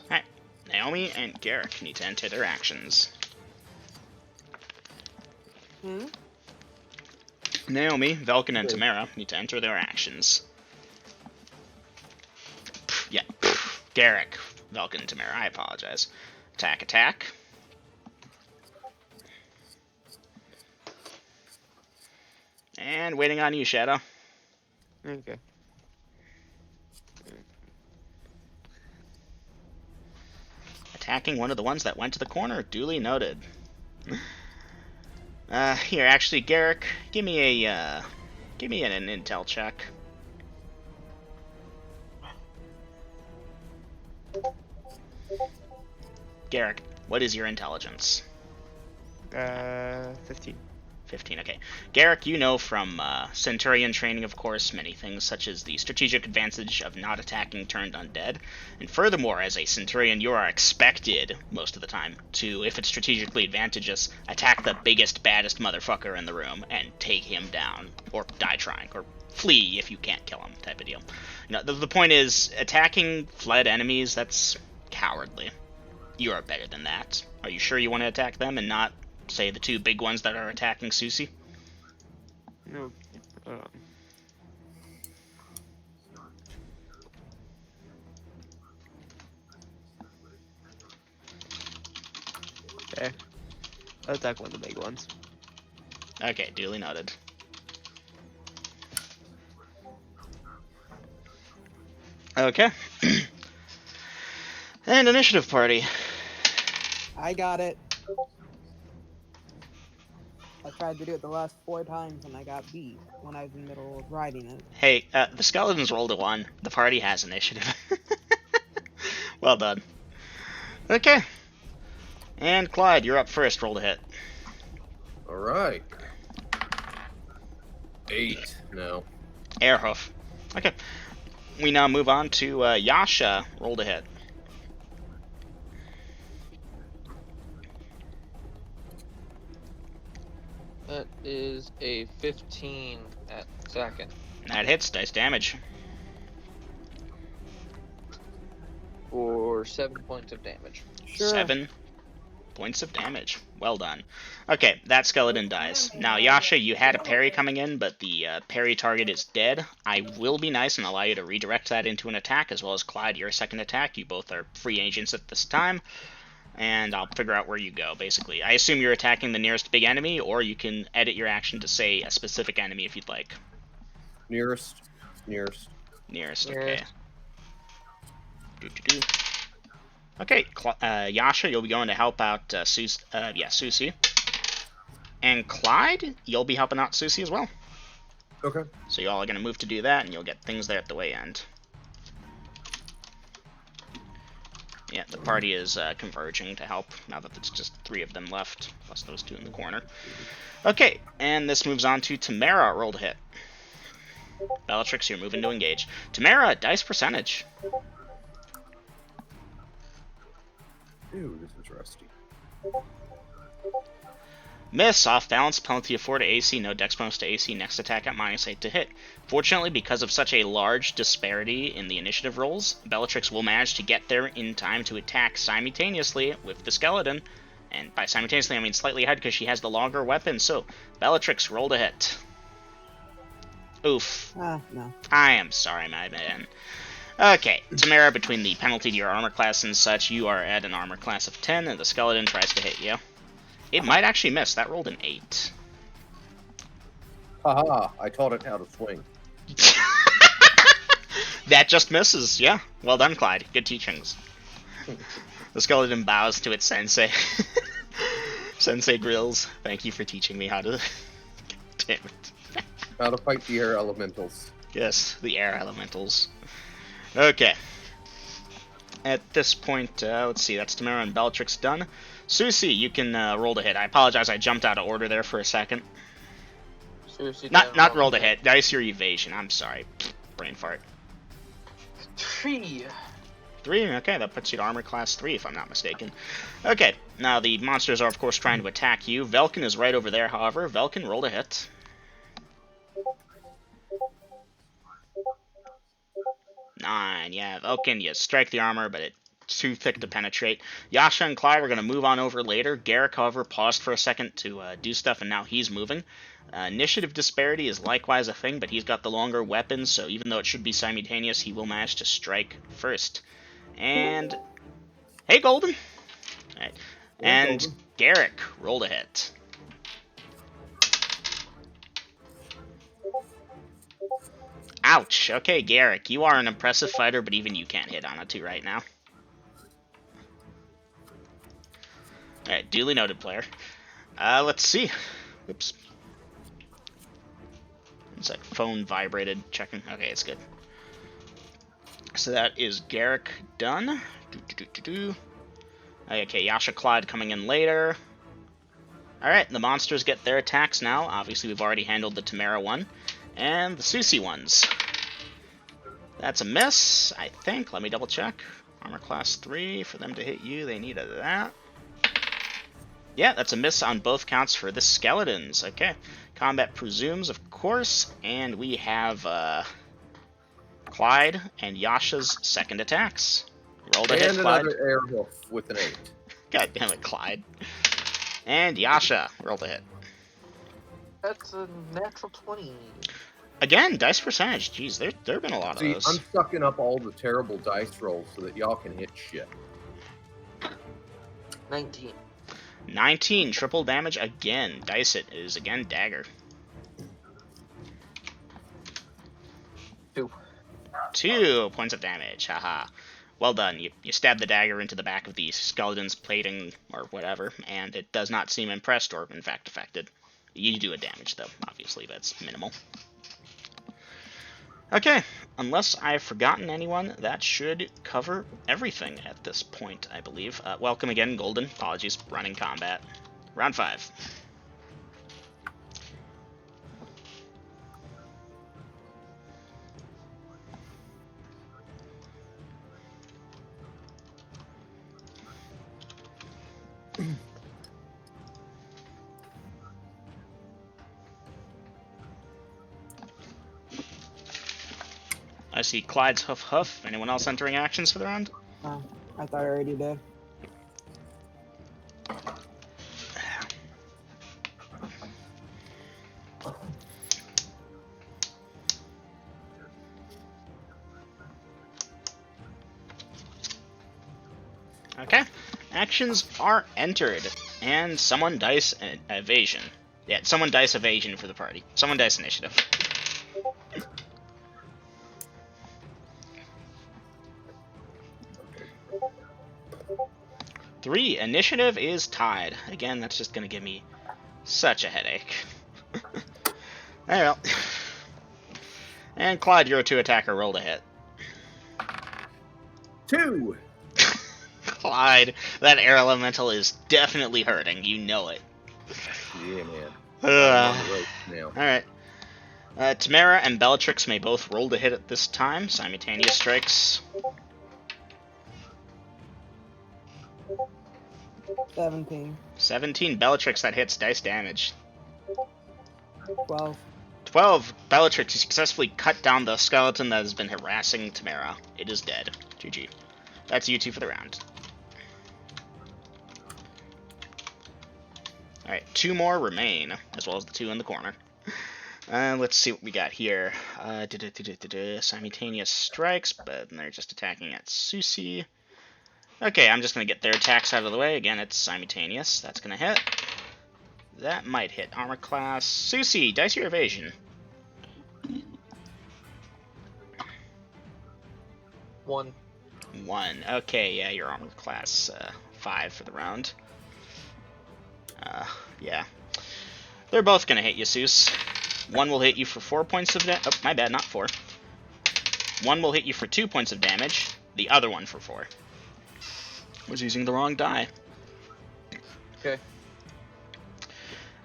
Alright, Naomi and Garrick need to enter their actions. Naomi, Velkin, and Tamara need to enter their actions. Yeah, Garrick, Velkin, and Tamara, I apologize. Attack, attack. And waiting on you, Shadow. Okay. Attacking one of the ones that went to the corner. Duly noted. Here, actually, Garrick, give me an intel check. Garrick, what is your intelligence? 15. 15, okay. Garrick, you know from Centurion training, of course, many things such as the strategic advantage of not attacking turned undead. And furthermore, as a Centurion, you are expected, most of the time, to, if it's strategically advantageous, attack the biggest, baddest motherfucker in the room and take him down, or die trying, or flee if you can't kill him, type of deal. You know, the point is, attacking fled enemies, that's cowardly. You are better than that. Are you sure you want to attack them and not, say, the two big ones that are attacking Susie? No. Okay. I'll attack one of the big ones. Okay, duly noted. Okay. And initiative party. I got it. I tried to do it the last 4 times and I got beat when I was in the middle of writing it. Hey, the skeletons rolled a 1. The party has initiative. Well done. Okay. And Clyde, you're up first. Roll to hit. All right. 8. No. Airhoof. Okay. We now move on to Yasha. Roll to hit. That is a 15 at second. That hits. Dice damage. For 7 points of damage. Sure. 7 points of damage. Well done. Okay, that skeleton dies. Now, Yasha, you had a parry coming in, but the parry target is dead. I will be nice and allow you to redirect that into an attack, as well as Clyde, your second attack. You both are free agents at this time, and I'll figure out where you go, basically. I assume you're attacking the nearest big enemy, or you can edit your action to say a specific enemy if you'd like. Nearest. Nearest, okay. Do-do-do. Okay, Yasha, you'll be going to help out Susie. And Clyde, you'll be helping out Susie as well. Okay. So you all are going to move to do that, and you'll get things there at the way end. Yeah, the party is converging to help, now that it's just 3 of them left, plus those 2 in the corner. Okay, and this moves on to Tamara. Roll to hit. Bellatrix, you're moving to engage. Tamara, dice percentage. Ew, this is rusty. Miss, off balance, penalty of 4 to AC, no dex bonus to AC, next attack at -8 to hit. Fortunately, because of such a large disparity in the initiative rolls, Bellatrix will manage to get there in time to attack simultaneously with the skeleton. And by simultaneously, I mean slightly ahead because she has the longer weapon. So, Bellatrix, roll to hit. Oof. No. I am sorry, my man. Okay, Tamara, between the penalty to your armor class and such, you are at an armor class of 10, and the skeleton tries to hit you. It might actually miss. That rolled an 8. Haha, I taught it how to swing. That just misses, yeah. Well done, Clyde. Good teachings. The skeleton bows to its sensei. Sensei Grills, thank you for teaching me how to... Damn it. How to fight the air elementals. Yes, the air elementals. Okay. At this point, let's see, that's Tamara and Bellatrix done. Susie, you can roll to hit. I apologize, I jumped out of order there for a second. Seriously, Not roll to hit. Dice your evasion. I'm sorry. Brain fart. 3. 3? Okay, that puts you to armor class 3, if I'm not mistaken. Okay, now the monsters are, of course, trying to attack you. Velkin is right over there, however. Velkin, roll to hit. Nine, yeah, Velkin, you strike the armor, but it's too thick to penetrate. Yasha and Clyde we're going to move on over later. Garrick, however, paused for a second to do stuff, and now he's moving. Initiative disparity is likewise a thing, but he's got the longer weapons, so even though it should be simultaneous, he will manage to strike first. And... Hey, Golden! Alright. And Golden. Garrick, roll to hit. Ouch! Okay, Garrick, you are an impressive fighter, but even you can't hit on a 2 right now. Alright, duly noted, player. Let's see. Oops. It's like phone vibrated. Checking. Okay, it's good. So that is Garrick done. Okay, Yasha Clyde coming in later. Alright, the monsters get their attacks now. Obviously, we've already handled the Tamara one. And the Susie ones. That's a miss, I think. Let me double check. Armor class 3. For them to hit you, they needed that. Yeah, that's a miss on both counts for the skeletons. Okay. Combat presumes, of course. And we have Clyde and Yasha's second attacks. Roll to hit, And Clyde. another air hoof with an 8. God damn it, Clyde. And Yasha, roll to hit. That's a natural 20. Again, dice percentage. Jeez, there have been a lot of See, those. I'm sucking up all the terrible dice rolls so that y'all can hit shit. 19. 19, triple damage again. Dice it is again dagger. 2. 2 points of damage. Haha. Well done. You stab the dagger into the back of the skeleton's plating or whatever, and it does not seem impressed or, in fact, affected. You do a damage, though, obviously, but it's minimal. Okay, unless I've forgotten anyone, that should cover everything at this point, I believe. Welcome again, Golden. Apologies, running combat. Round 5. I see Clyde's hoof hoof. Anyone else entering actions for the round? I thought I already did. Okay. Actions are entered. And someone dice evasion. Yeah, someone dice evasion for the party. Someone dice initiative. Three. Initiative is tied. Again, that's just gonna give me such a headache. Well. And Clyde, you're a 2 attacker. Roll to hit. 2! Clyde, that air elemental is definitely hurting. You know it. Yeah, man. I'm on the road now. Alright. Tamara and Bellatrix may both roll to hit at this time. Simultaneous strikes. 17. 17. Bellatrix, that hits. Dice damage. 12. 12. Bellatrix, you successfully cut down the skeleton that has been harassing Tamara. It is dead. GG. That's you two for the round. Alright, 2 more remain, as well as the 2 in the corner. Let's see what we got here. Simultaneous strikes, but they're just attacking at Susie. Okay, I'm just going to get their attacks out of the way. Again, it's simultaneous. That's going to hit. That might hit. Armor class. Susie, dice your evasion. 1. 1. Okay, yeah, your armor class 5 for the round. Yeah. They're both going to hit you, Seuss. One will hit you for 4 points of damage. Oh, my bad, not 4. One will hit you for 2 points of damage. The other one for 4. Was using the wrong die. Okay.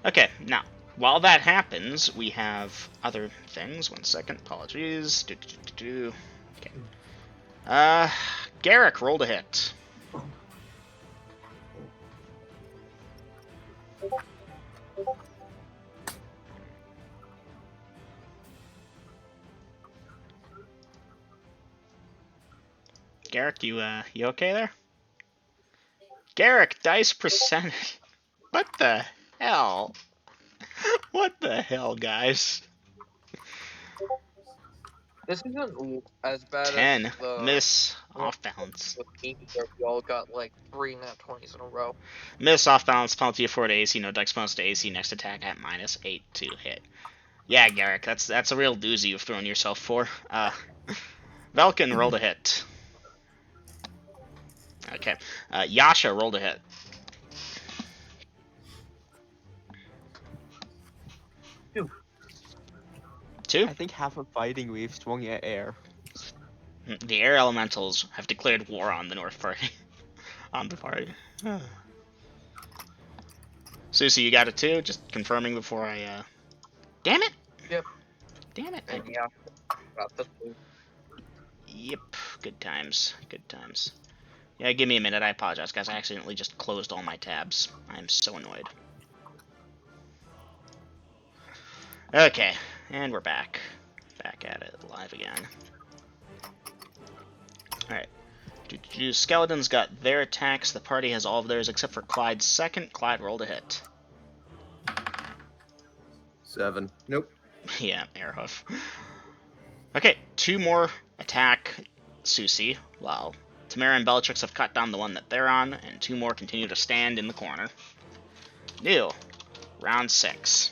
Okay, now, while that happens, we have other things. 1 second, apologies. Okay. Garrick, roll to hit. Garrick, you okay there? Garrick, dice percentage. What the hell? What the hell, guys? This isn't as bad 10. as the Miss. Off balance. with me where we all got like 3 nat 20s in a row. Miss, off balance, penalty of 4 to AC, no dex bonus to AC, next attack at -8 to hit. Yeah, Garrick, that's a real doozy you've thrown yourself for. Velkin, roll to hit. Okay. Yasha, roll to hit. 2? I think half of fighting we've swung at air. The air elementals have declared war on the North Party. On the party. Susie, you got it too? Just confirming before I, Damn it! Yep. Damn it! And yeah, got the 2. Yep. Good times. Good times. Yeah, give me a minute. I apologize, guys. I accidentally just closed all my tabs. I am so annoyed. Okay, and we're back. Back at it, live again. Alright. Skeletons got their attacks. The party has all of theirs except for Clyde's second. Clyde rolled a hit. 7. Nope. Yeah, airhoof. Okay, 2 more attack Susie, while Tamara and Bellatrix have cut down the one that they're on, and 2 more continue to stand in the corner. New. Round 6.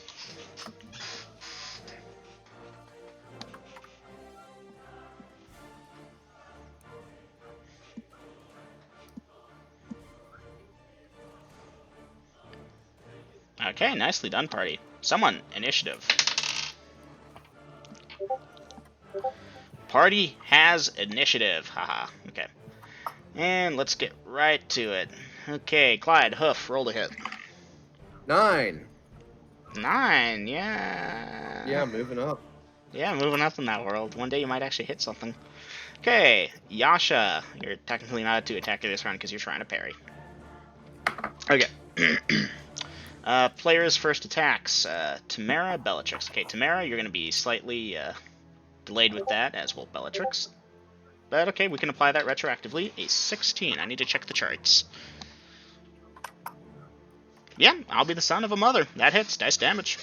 Okay, nicely done, party. Someone, initiative. Party has initiative. Haha, okay. And let's get right to it. Okay, Clyde, hoof, roll a hit. 9. 9, yeah. Yeah, moving up. Yeah, moving up in that world. One day you might actually hit something. Okay, Yasha. You're technically not a 2 attacker this round because you're trying to parry. Okay. Players' first attacks. Tamara, Bellatrix. Okay, Tamara, you're going to be slightly delayed with that, as will Bellatrix. But okay, we can apply that retroactively. A 16. I need to check the charts. Yeah, I'll be the son of a mother. That hits. Dice damage.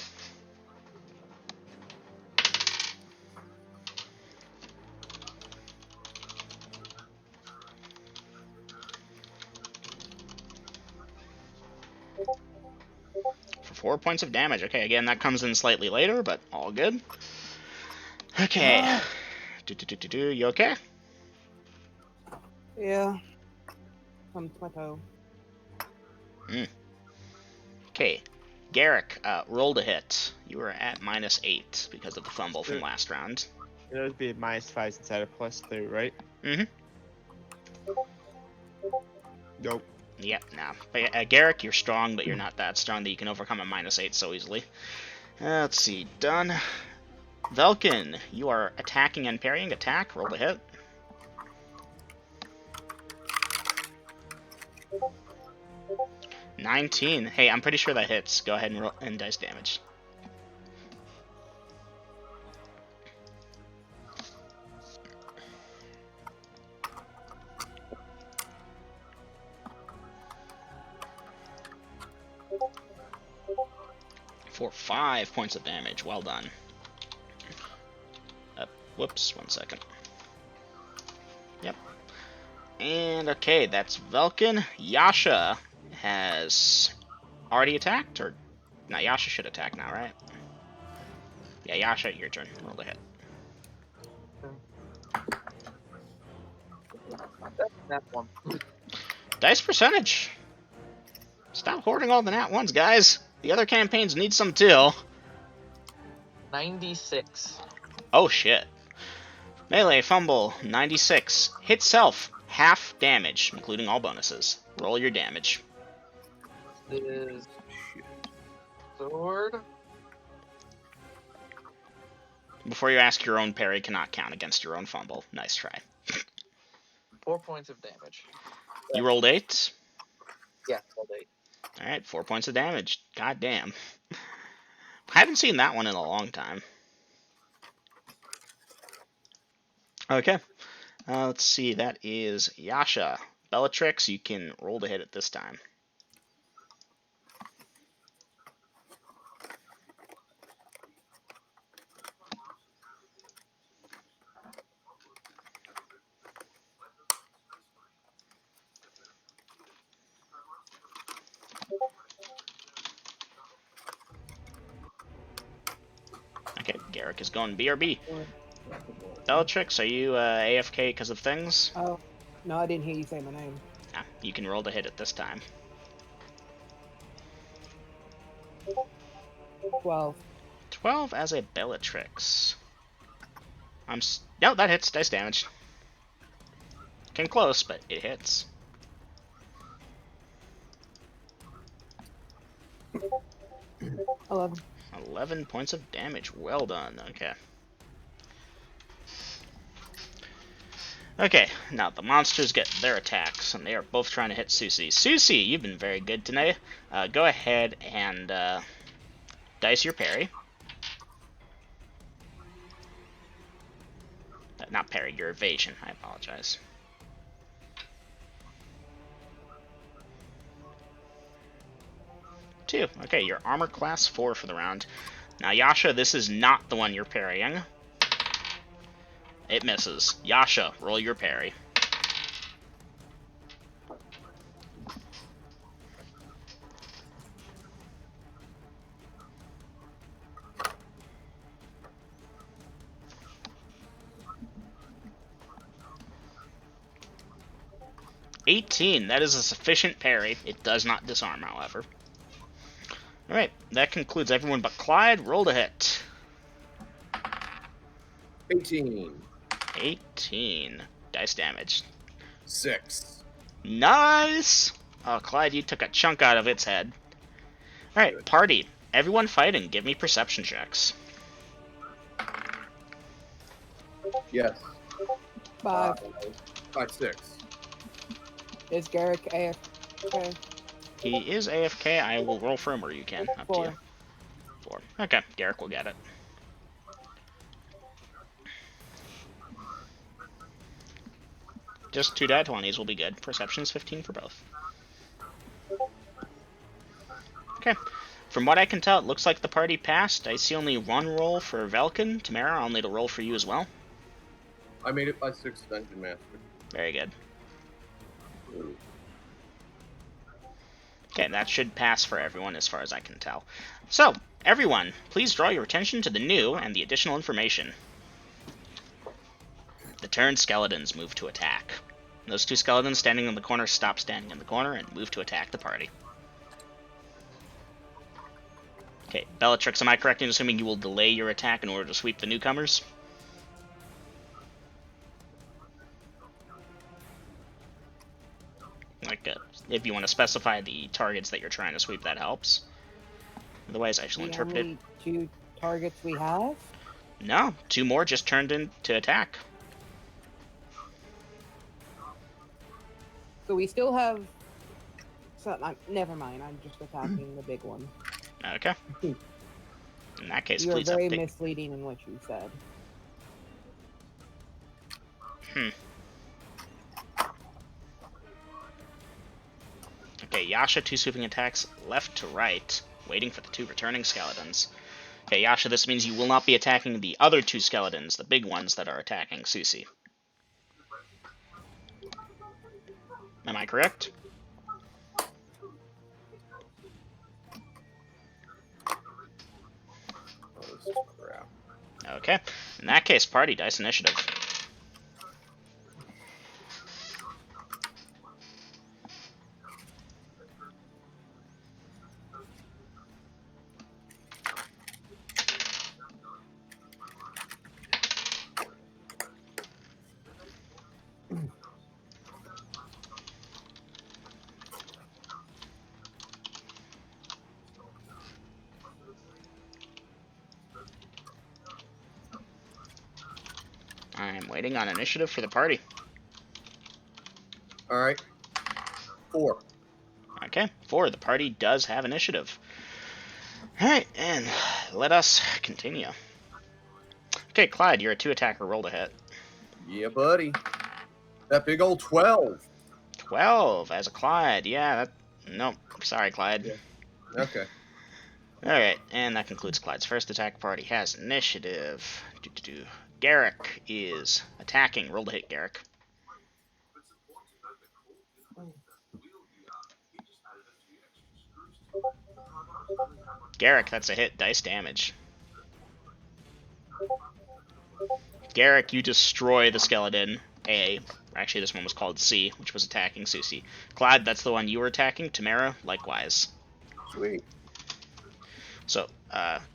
For 4 points of damage. Okay, again, that comes in slightly later, but all good. Okay. You okay? Yeah. Come to my toe. Okay. Garrick, rolled a hit. You were at -8 because of the fumble from last round. It would be -5 instead of +3, right? Mm-hmm. Nope. Yep, no. But, Garrick, you're strong, but you're not that strong that you can overcome a -8 so easily. Let's see. Done. Velkin, you are attacking and parrying. Attack, roll a hit. $19. Hey, I'm pretty sure that hits. Go ahead and roll and dice damage. For 5 points of damage. Well done. Whoops, 1 second. Yep. And okay, that's Velkin. Yasha has already attacked, or no? Yasha should attack now, right? Yeah, Yasha, your turn. Roll the hit. That one. Dice percentage. Stop hoarding all the nat ones, guys. The other campaigns need some too. 96. Oh shit. Melee fumble 96. Hit self half damage, including all bonuses. Roll your damage. Is sword. Before you ask, your own parry cannot count against your own fumble. Nice try. 4 points of damage. You rolled 8? Yeah, rolled 8. Alright, 4 points of damage. God damn. I haven't seen that one in a long time. Okay. Let's see, that is Yasha. Bellatrix, you can roll to hit it this time. Okay, Garrick is going BRB. Bellatrix, are you AFK because of things? Oh, no, I didn't hear you say my name. Ah, you can roll to hit it this time. 12. 12 as a Bellatrix. No, that hits. Dice damage. Came close, but it hits. 11. 11 points of damage. Well done. Okay. Okay, now the monsters get their attacks, and they are both trying to hit Susie. Susie, you've been very good today. Go ahead and dice your parry. Not parry, your evasion. I apologize. Two. Okay, your armor class 4 for the round. Now, Yasha, this is not the one you're parrying. It misses. Yasha, roll your parry. $18. That is a sufficient parry. It does not disarm, however. Alright, that concludes everyone but Clyde. Roll to hit. 18. 18. Dice damage. 6. Nice! Oh, Clyde, you took a chunk out of its head. Alright, party. Everyone fighting. Give me perception checks. Yes. 5. 5, 6. Is Garrick AFK? He is AFK. I will roll for him or you can. Up to 4. you. 4. Okay, Garrick will get it. Just 2 die-20s will be good. Perception is 15 for both. Okay. From what I can tell, it looks like the party passed. I see only one roll for Velkin. Tamara, I'll need a roll for you as well. I made it by 6 Dungeon Master. Very good. Ooh. Okay, that should pass for everyone as far as I can tell. So, everyone, please draw your attention to the new and the additional information. The turned skeletons move to attack. Those 2 skeletons standing in the corner stop standing in the corner and move to attack the party. Okay, Bellatrix, am I correct in assuming you will delay your attack in order to sweep the newcomers? Like, if you want to specify the targets that you're trying to sweep, that helps. Otherwise, I shall interpret it. Only 2 targets we have? No, 2 more just turned in to attack. So we still have... So, never mind, I'm just attacking the big one. Okay. In that case, You are please very update. misleading in what you said. Okay, Yasha, 2 sweeping attacks left to right, waiting for the 2 returning skeletons. Okay, Yasha, this means you will not be attacking the other 2 skeletons, the big ones that are attacking Susie. Am I correct? Oh, this is crap. Okay. In that case, party dice initiative. I'm waiting on initiative for the party. Alright. 4. Okay, 4. The party does have initiative. Alright, and let us continue. Okay, Clyde, you're a 2 attacker. Roll to hit. Yeah, buddy. That big old 12. 12 as a Clyde. Yeah, that... Nope. Sorry, Clyde. Yeah. Okay. Alright, and that concludes Clyde's first attack. Party has initiative. Garrick is attacking. Roll to hit, Garrick. Garrick, that's a hit. Dice damage. Garrick, you destroy the skeleton. A. Actually, this one was called C, which was attacking Susie. Clyde, that's the one you were attacking. Tamara, likewise. Sweet. So,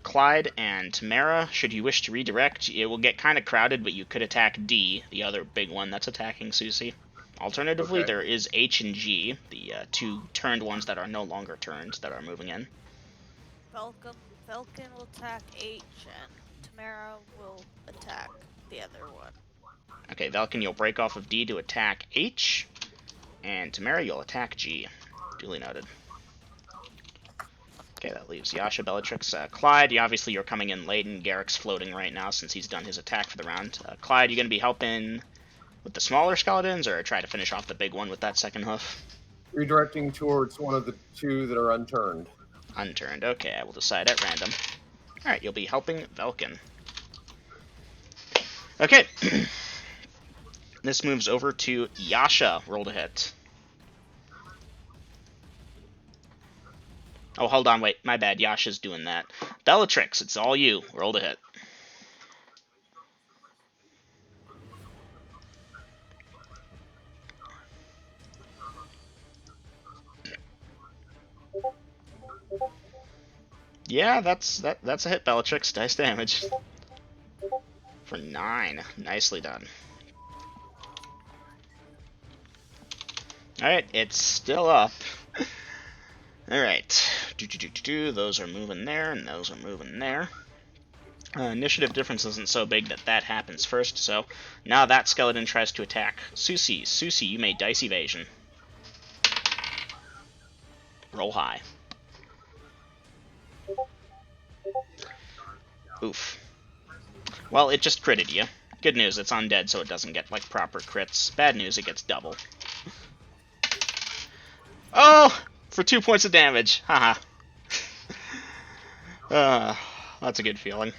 Clyde and Tamara, should you wish to redirect, it will get kind of crowded, but you could attack D, the other big one that's attacking Susie. Alternatively, Okay. there is H and G, the two turned ones that are no longer turned, that are moving in. Falcon will attack H, and Tamara will attack the other one. Okay, Velkin, you'll break off of D to attack H, and Tamara, you'll attack G. Duly noted. Okay, that leaves Yasha, Bellatrix, Clyde. Obviously, you're coming in late, and Garrick's floating right now since he's done his attack for the round. Clyde, you going to be helping with the smaller skeletons, or try to finish off the big one with that second hoof? Redirecting towards one of the two that are unturned. Unturned. Okay, I will decide at random. Alright, you'll be helping Velkin. Okay. This moves over to Yasha. Roll to hit. Oh, hold on, wait. My bad. Yasha's doing that. Bellatrix, it's all you. Roll to hit. Yeah, that's a hit, Bellatrix. Dice damage. For 9. Nicely done. Alright, it's still up. Alright. Those are moving there, and those are moving there. Initiative difference isn't so big that happens first, so now that skeleton tries to attack Susie. Susie, you may dice evasion. Roll high. Oof. Well, it just critted you. Good news, it's undead, so it doesn't get, like, proper crits. Bad news, it gets double. Oh! For 2 points of damage. Haha. That's a good feeling.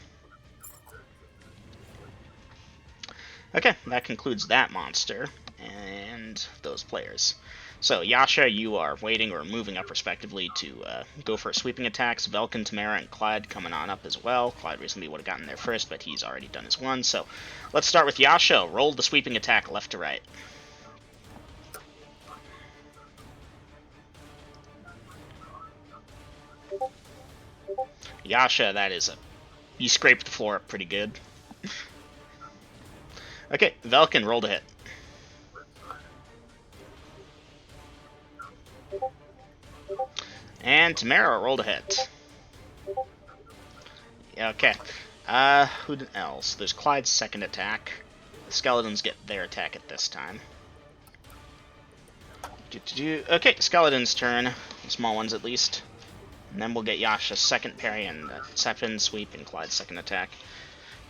Okay, that concludes that monster, and those players. So, Yasha, you are waiting or moving up respectively to go for sweeping attacks. Velkin, Tamara, and Clyde coming on up as well. Clyde recently would have gotten there first, but he's already done his one. So, let's start with Yasha. Roll the sweeping attack left to right. Yasha, that is a... You scraped the floor up pretty good. Okay, Velkin, roll to hit. And Tamara, roll to hit. Okay. Who else? There's Clyde's second attack. The skeletons get their attack at this time. Okay, skeleton's turn. The small ones at least. And then we'll get Yasha's second parry and second sweep and Clyde's second attack.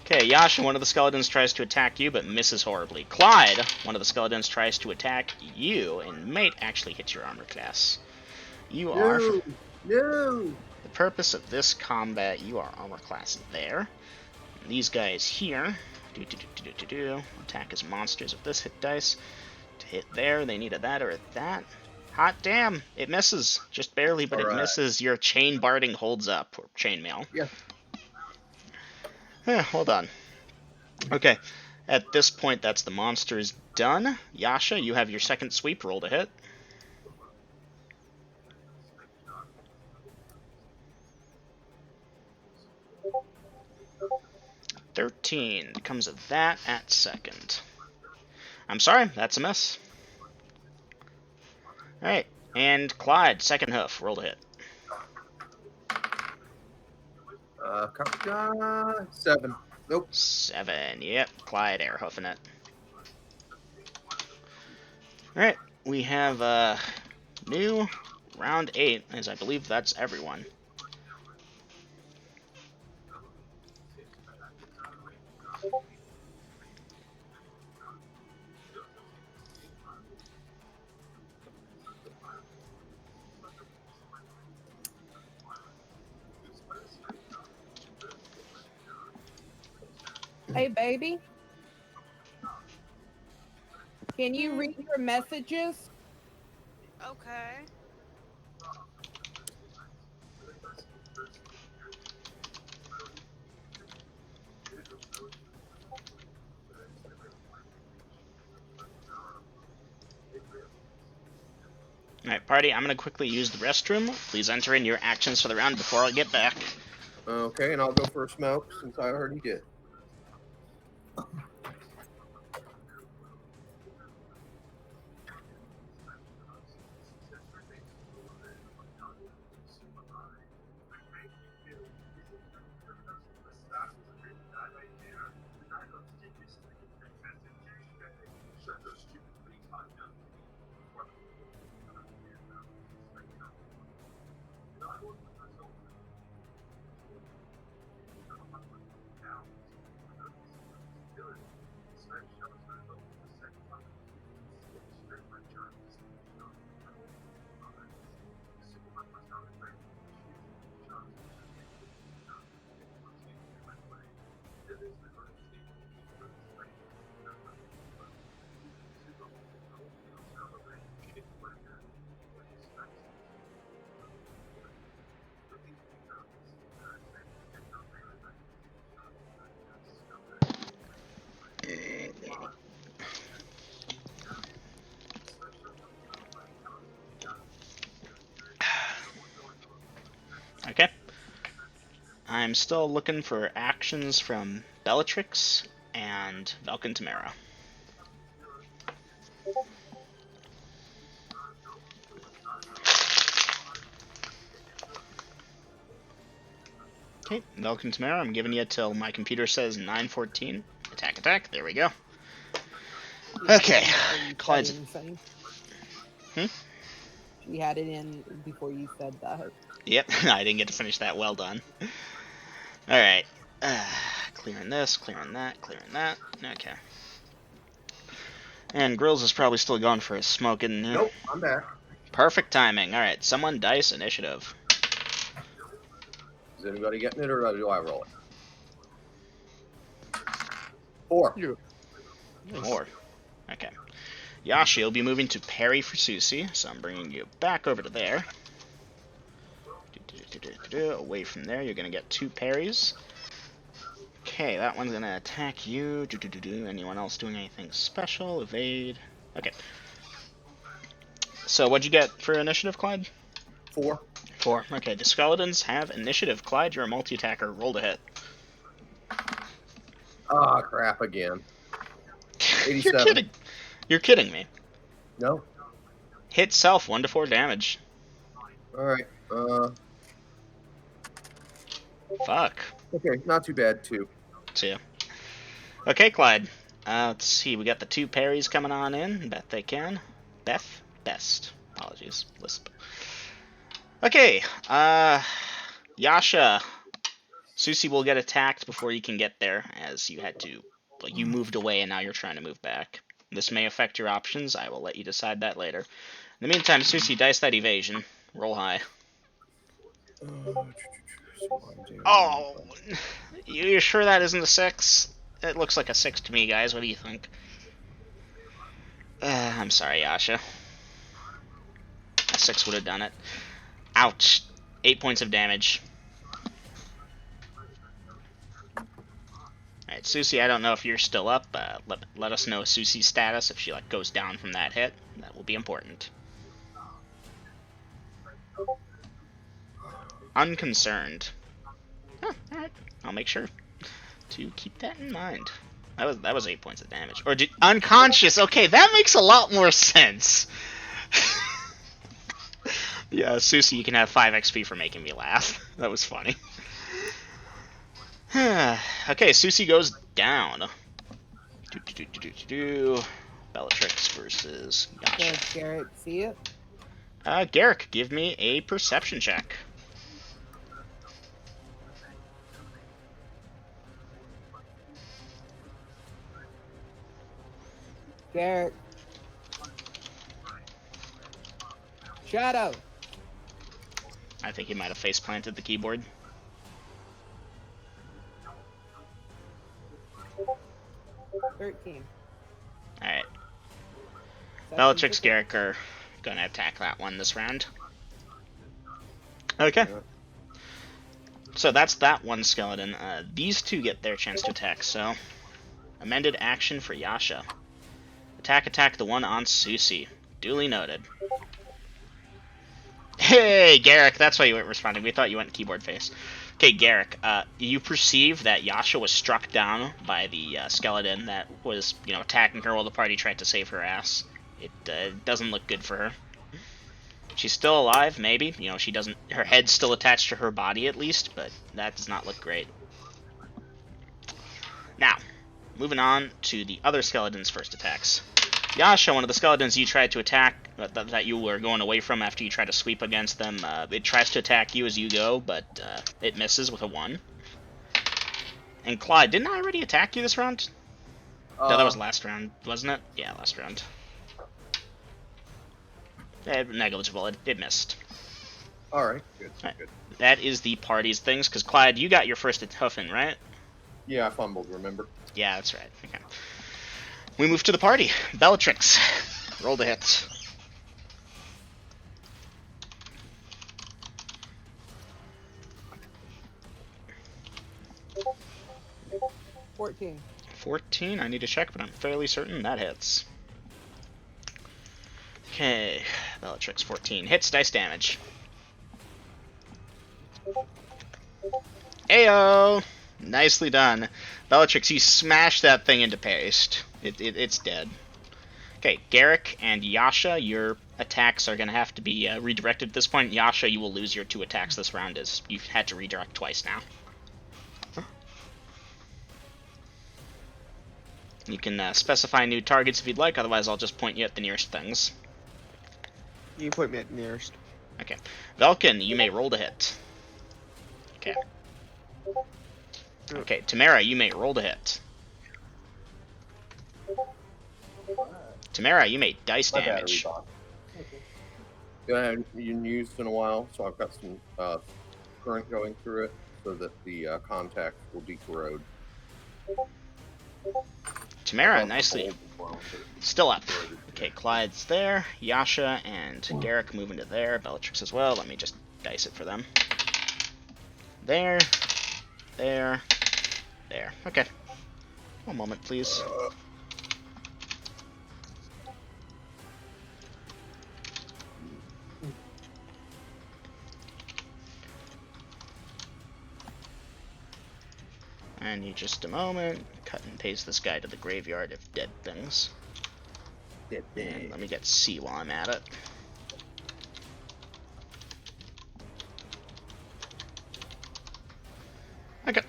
Okay, Yasha, one of the skeletons tries to attack you, but misses horribly. Clyde, one of the skeletons tries to attack you, and might actually hit your armor class. You are... No! The purpose of this combat, you are armor class there. And these guys here... Attack as monsters with this hit dice. To hit there, they need a that or a that. Hot damn! It misses. Just barely, but it misses. Your chain barding holds up. Or chainmail. Yeah. Hold on. Okay. At this point, that's the monsters done. Yasha, you have your second sweep. Roll to hit. $13 comes of that at second. I'm sorry, that's a miss. Alright, and Clyde, second hoof, roll to hit. 7. Nope. 7, yep, Clyde air hoofing it. Alright, we have new round 8, as I believe that's everyone. Hey, baby. Can you read your messages? Okay. Alright, party, I'm going to quickly use the restroom. Please enter in your actions for the round before I get back. Okay, and I'll go for a smoke since I already did. Okay. I'm still looking for actions from Bellatrix and Valken Tamara. Okay, Valken Tamara, I'm giving you till my computer says 9:14. Attack, attack. There we go. Okay, Clyde's. She had it in before you said that. Yep, I didn't get to finish that. Well done. Alright. Clearing this, clearing that, clearing that. Okay. And Grills is probably still going for his smoke, isn't he? Nope, I'm back. Perfect timing. Alright, someone dice initiative. Is anybody getting it, or do I roll it? 4. Nice. 4. Okay. Yashi will be moving to parry for Susie, so I'm bringing you back over to there. Away from there, you're going to get 2 parries. Okay, that one's going to attack you. Anyone else doing anything special? Evade. Okay. So what'd you get for initiative, Clyde? 4. 4. Okay, the skeletons have initiative. Clyde, you're a multi-attacker. Roll to hit. Ah, crap again. 87. You're kidding. You're kidding me. No. Hit self, 1 to 4 damage. Alright, Fuck. okay, not too bad, 2. 2. Okay, Clyde. Let's see, we got the 2 parries coming on in. Bet they can. Best. Apologies. Lisp. Okay, Yasha. Susie will get attacked before you can get there, as you had to, like, you moved away and now you're trying to move back. This may affect your options. I will let you decide that later. In the meantime, Susie, dice that evasion. Roll high. Oh, you're sure that isn't a 6? It looks like a 6 to me, guys. What do you think? I'm sorry, Yasha. A 6 would have done it. Ouch. 8 points of damage. Alright, Susie, I don't know if you're still up. Let us know Susie's status. If she goes down from that hit, that will be important. Unconcerned. Huh, alright. I'll make sure to keep that in mind. That was 8 points of damage. Or unconscious. Okay, that makes a lot more sense. Yeah, Susie, you can have 5 XP for making me laugh. That was funny. Okay, Susie goes down. Bellatrix versus Yasha. Does Garrett see it? Garrick, give me a perception check. Garrett. Shadow. I think he might have face planted the keyboard. 13. Alright. Bellatrix, Garrick are gonna attack that one this round. Okay. So that's that one skeleton. These 2 get their chance to attack, so... Amended action for Yasha. Attack the one on Susie. Duly noted. Hey, Garrick, that's why you weren't responding. We thought you went keyboard face. Okay, Garrick, you perceive that Yasha was struck down by the skeleton that was, attacking her while the party tried to save her ass. It doesn't look good for her. She's still alive, maybe. She doesn't. Her head's still attached to her body at least, but that does not look great. Now, moving on to the other skeleton's first attacks. Yasha, one of the skeletons you tried to attack, that you were going away from after you tried to sweep against them, it tries to attack you as you go, but it misses with a 1. And Clyde, didn't I already attack you this round? No, that was last round, wasn't it? Yeah, last round. Negligible, it missed. Alright, good, Right. good. That is the party's things, because Clyde, you got your first at Huffin, right? Yeah, I fumbled, remember? Yeah, that's right. Okay. We move to the party. Bellatrix. Roll the hits. 14. 14, I need to check, but I'm fairly certain that hits. Okay, Bellatrix 14. Hits, dice damage. Ayo! Nicely done. Bellatrix, you smash that thing into paste. It's dead. Okay, Garrick and Yasha, your attacks are going to have to be redirected at this point. Yasha, you will lose your 2 attacks this round as you've had to redirect twice now. You can specify new targets if you'd like, otherwise I'll just point you at the nearest things. You can point me at the nearest. Okay. Velkin, you may roll to hit. Okay. Okay, Tamara, you may roll to hit. Tamara, you may dice My damage. battery box. I haven't used in a while, so I've got some current going through it so that the contact will decorrode. Tamara, nicely. Still up. Okay, Clyde's there. Yasha and Garrick moving to there. Bellatrix as well. Let me just dice it for them. There. There. There. Okay. One moment, please. I need just a moment. Cut and paste this guy to the graveyard of dead things. And let me get C while I'm at it. Okay.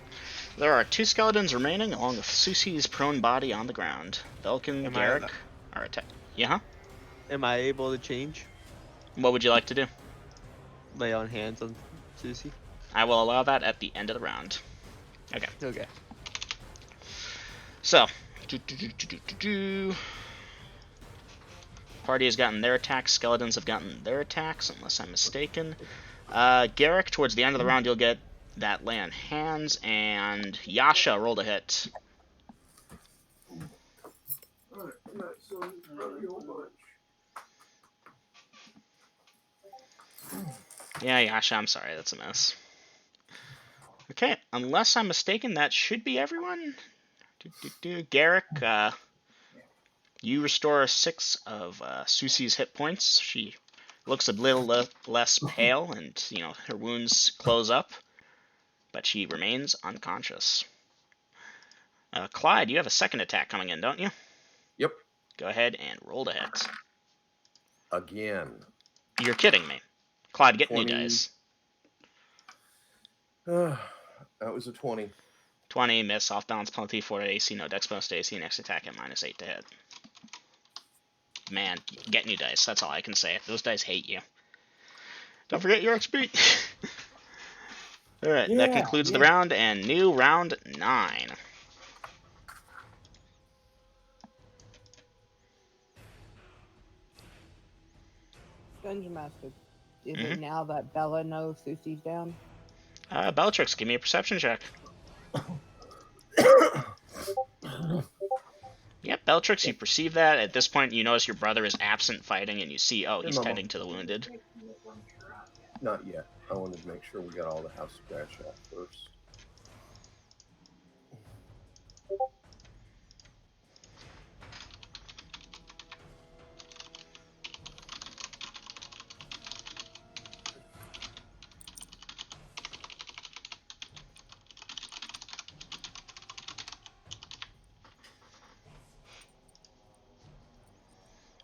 There are 2 skeletons remaining, along with Susie's prone body on the ground. Belkin, Garrick are attack. Yeah, huh? Am I able to change? What would you like to do? Lay on hands on Susie? I will allow that at the end of the round. Okay. Okay. So, party has gotten their attacks. Skeletons have gotten their attacks, unless I'm mistaken. Garrick, towards the end of the round, you'll get that lay on hands, and Yasha rolled a hit. Yeah, Yasha, I'm sorry, that's a mess. Okay, unless I'm mistaken, that should be everyone. Garrick, you restore 6 of Susie's hit points. She looks a little less pale, and her wounds close up, but she remains unconscious. Clyde, you have a second attack coming in, don't you? Yep. Go ahead and roll to hit. Again. You're kidding me. Clyde, get 20. new dice. That was a 20. 20, miss, off balance penalty, 4 to AC, no dex bonus to AC, next attack at -8 to hit. Man, get new dice, that's all I can say. Those dice hate you. Don't forget your XP! Alright, that concludes the round, and new round 9. Dungeon Master, is it now that Bella knows Susie's down? Bellatrix, give me a perception check. Yep, Bellatrix, you perceive that. At this point, you notice your brother is absent fighting, and you see, oh, he's tending to the wounded. Not yet. I wanted to make sure we got all the house scratch off first.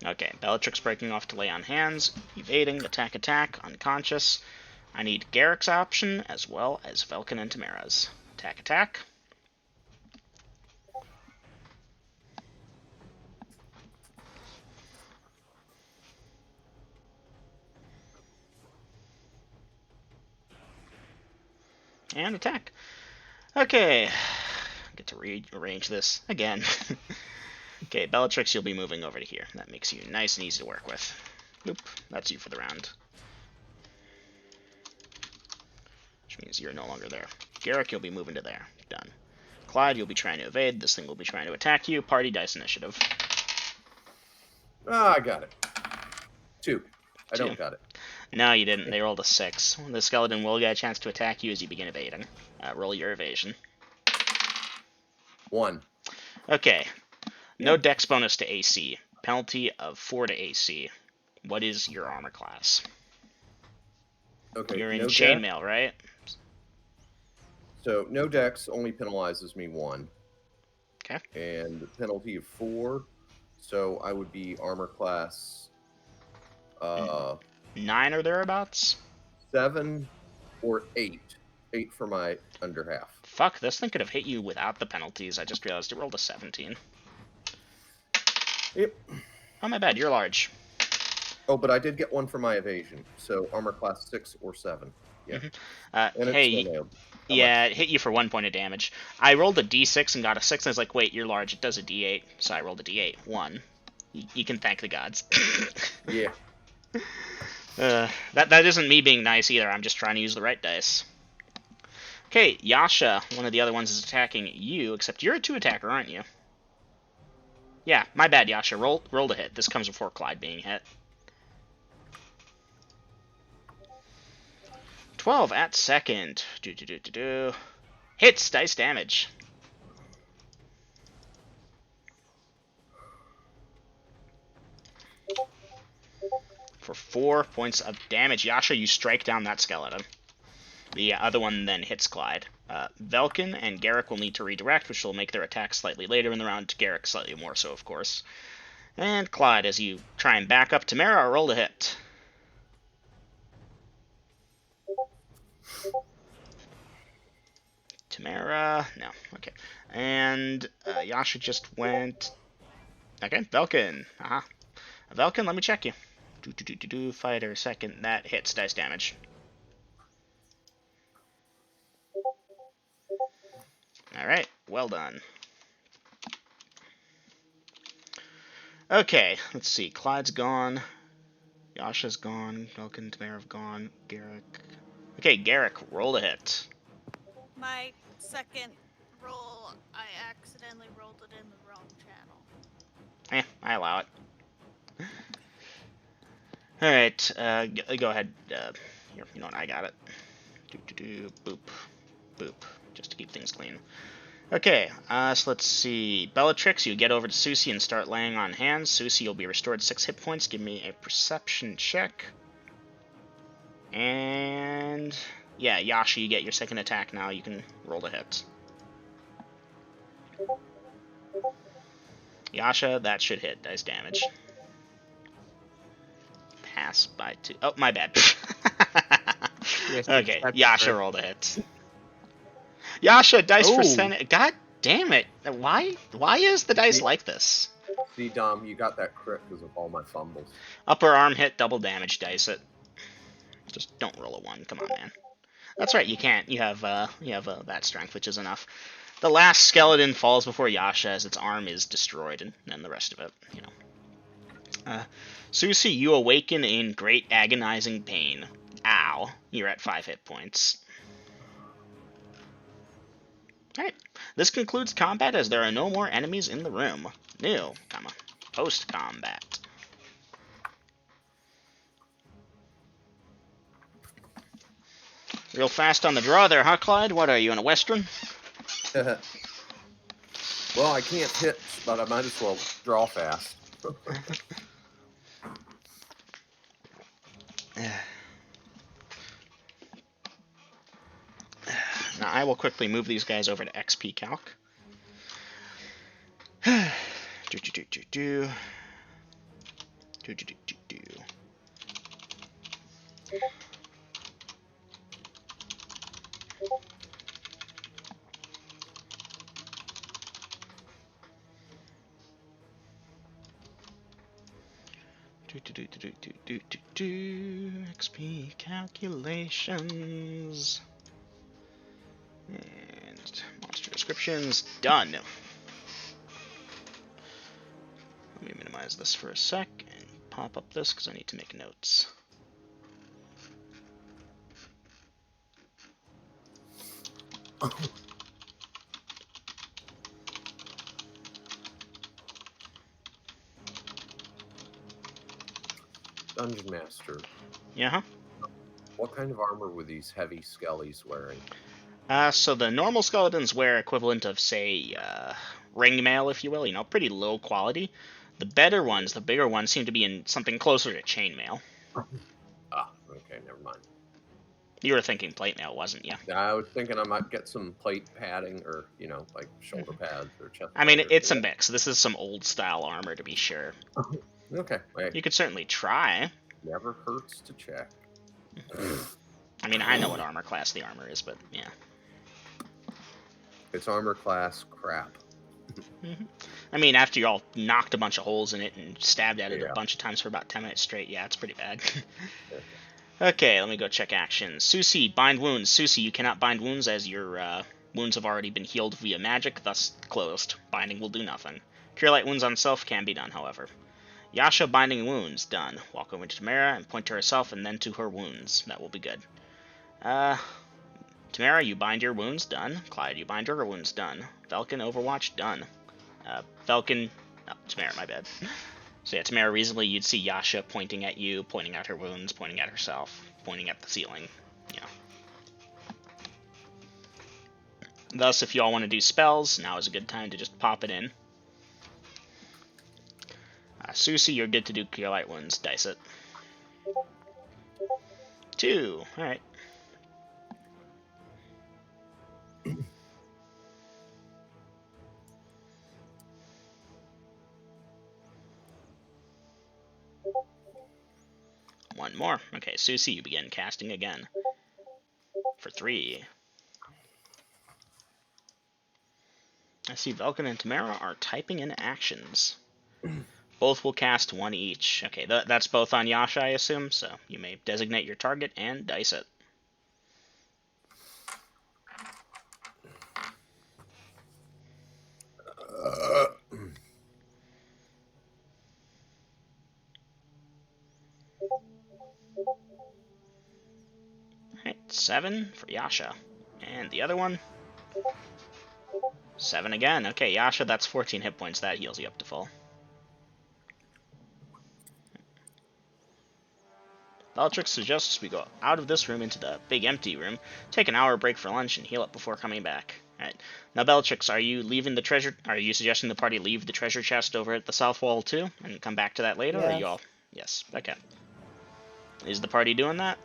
Okay, Bellatrix breaking off to lay on hands, evading, attack, attack, unconscious. I need Garrick's option as well as Velkin and Tamara's. Attack, attack. And attack. Okay, get to rearrange this again. Okay, Bellatrix, you'll be moving over to here. That makes you nice and easy to work with. Boop, that's you for the round. Which means you're no longer there. Garrick, you'll be moving to there. Done. Clyde, you'll be trying to evade. This thing will be trying to attack you. Party dice initiative. Ah, I got it. 2. I Two. don't got it. No, you didn't. They rolled a 6. The skeleton will get a chance to attack you as you begin evading. Roll your evasion. 1. Okay. No dex bonus to AC. Penalty of 4 to AC. What is your armor class? Okay. You're in no chainmail, right? So no dex only penalizes me 1. Okay. And penalty of 4. So I would be armor class 9 or thereabouts? 7 or 8. 8 for my under half. Fuck, this thing could have hit you without the penalties. I just realized it rolled a 17. Yep. Oh, my bad. You're large. Oh, but I did get 1 for my evasion. So armor class 6 or 7. Yeah. And it's Hey, still nailed. yeah, it hit you for 1 point of damage. I rolled a d6 and got a 6, and I was like, wait, you're large. It does a d8. So I rolled a d8. 1. You can thank the gods. Yeah. That isn't me being nice either. I'm just trying to use the right dice. Okay, Yasha, one of the other ones, is attacking you, except you're a 2 attacker, aren't you? Yeah, my bad, Yasha. Roll to hit. This comes before Clyde being hit. 12 at second. Hits, dice damage. For 4 points of damage. Yasha, you strike down that skeleton. The other one then hits Clyde. Velkin and Garrick will need to redirect, which will make their attack slightly later in the round. Garrick slightly more so, of course. And Clyde, as you try and back up Tamara, roll to hit. Tamara, no, okay. And Yasha just went. Okay, Velkin. Aha. Velkin, let me check you. Fighter, second. That hits, dice damage. Alright, well done. Okay, let's see. Clyde's gone. Yasha's gone. Velkin, Tamara have gone. Garrick. Okay, Garrick, roll to hit. My second roll, I accidentally rolled it in the wrong channel. I allow it. Alright, go ahead. Here, you know what, I got it. Boop. Boop. Just to keep things clean. Okay, so let's see. Bellatrix, you get over to Susie and start laying on hands. Susie, you'll be restored 6 hit points. Give me a perception check. And yeah, Yasha, you get your second attack now. You can roll to hit. Yasha, that should hit. Dice damage. Pass by 2. Oh, my bad. Okay, Yasha rolled a hit. Yasha, dice for Senate. God damn it. Why is the dice like this? See, Dom, you got that crit because of all my fumbles. Upper arm hit, double damage, dice it. Just don't roll a 1. Come on, man. That's right, you can't. You have that strength, which is enough. The last skeleton falls before Yasha as its arm is destroyed, and then the rest of it, you know. Susie, you awaken in great agonizing pain. Ow. You're at 5 hit points. Alright. This concludes combat as there are no more enemies in the room. New, post-combat. Real fast on the draw there, huh, Clyde? What are you, in a Western? Well, I can't hit, but I might as well draw fast. Now, I will quickly move these guys over to XP Calc. Do, do, do, do, do. XP calculations and monster descriptions done. Let me minimize this for a sec and pop up this because I need to make notes. Dungeon Master, Yeah, huh? what kind of armor were these heavy skellies wearing? So the normal skeletons wear equivalent of, say, ring mail, if you will. You know, pretty low quality. The better ones, the bigger ones, seem to be in something closer to chainmail. Ah, okay, never mind. You were thinking plate mail, wasn't you? I was thinking I might get some plate padding or, like shoulder pads or chest I mean, plate or it's a something. mix. This is some old style armor, to be sure. Okay, hey, You could certainly try. never hurts to check. I mean, I know what armor class the armor is, but yeah. It's armor class crap. I mean, after you all knocked a bunch of holes in it and stabbed at it a Yeah. bunch of times for about 10 minutes straight, yeah, it's pretty bad. Okay, let me go check actions. Susie, bind wounds. Susie, you cannot bind wounds as your wounds have already been healed via magic, thus closed. Binding will do nothing. Cure light wounds on self can be done, however. Yasha, binding wounds, done. Walk over to Tamara and point to herself and then to her wounds. That will be good. Tamara, you bind your wounds, done. Clyde, you bind your wounds, done. Velkin, Overwatch, done. Velkin, no, Tamara, my bad. So yeah, Tamara, reasonably you'd see Yasha pointing at you, pointing at her wounds, pointing at herself, pointing at the ceiling. Yeah. Thus, if you all want to do spells, now is a good time to just pop it in. Susie, you're good to do Cure Light wounds. Dice it. 2. Alright. One more. Okay, Susie, you begin casting again. For 3. I see Velkin and Tamara are typing in actions. Both will cast 1 each. Okay, that's both on Yasha, I assume, so you may designate your target and dice it. Alright, 7 for Yasha. And the other one? 7 again. Okay, Yasha, that's 14 hit points. That heals you up to full. Bellatrix suggests we go out of this room into the big empty room, take an hour break for lunch, and heal up before coming back. Alright. Now, Bellatrix, are you leaving the treasure... Are you suggesting the party leave the treasure chest over at the south wall, too? And come back to that later, or are you all... Yes, okay. Is the party doing that?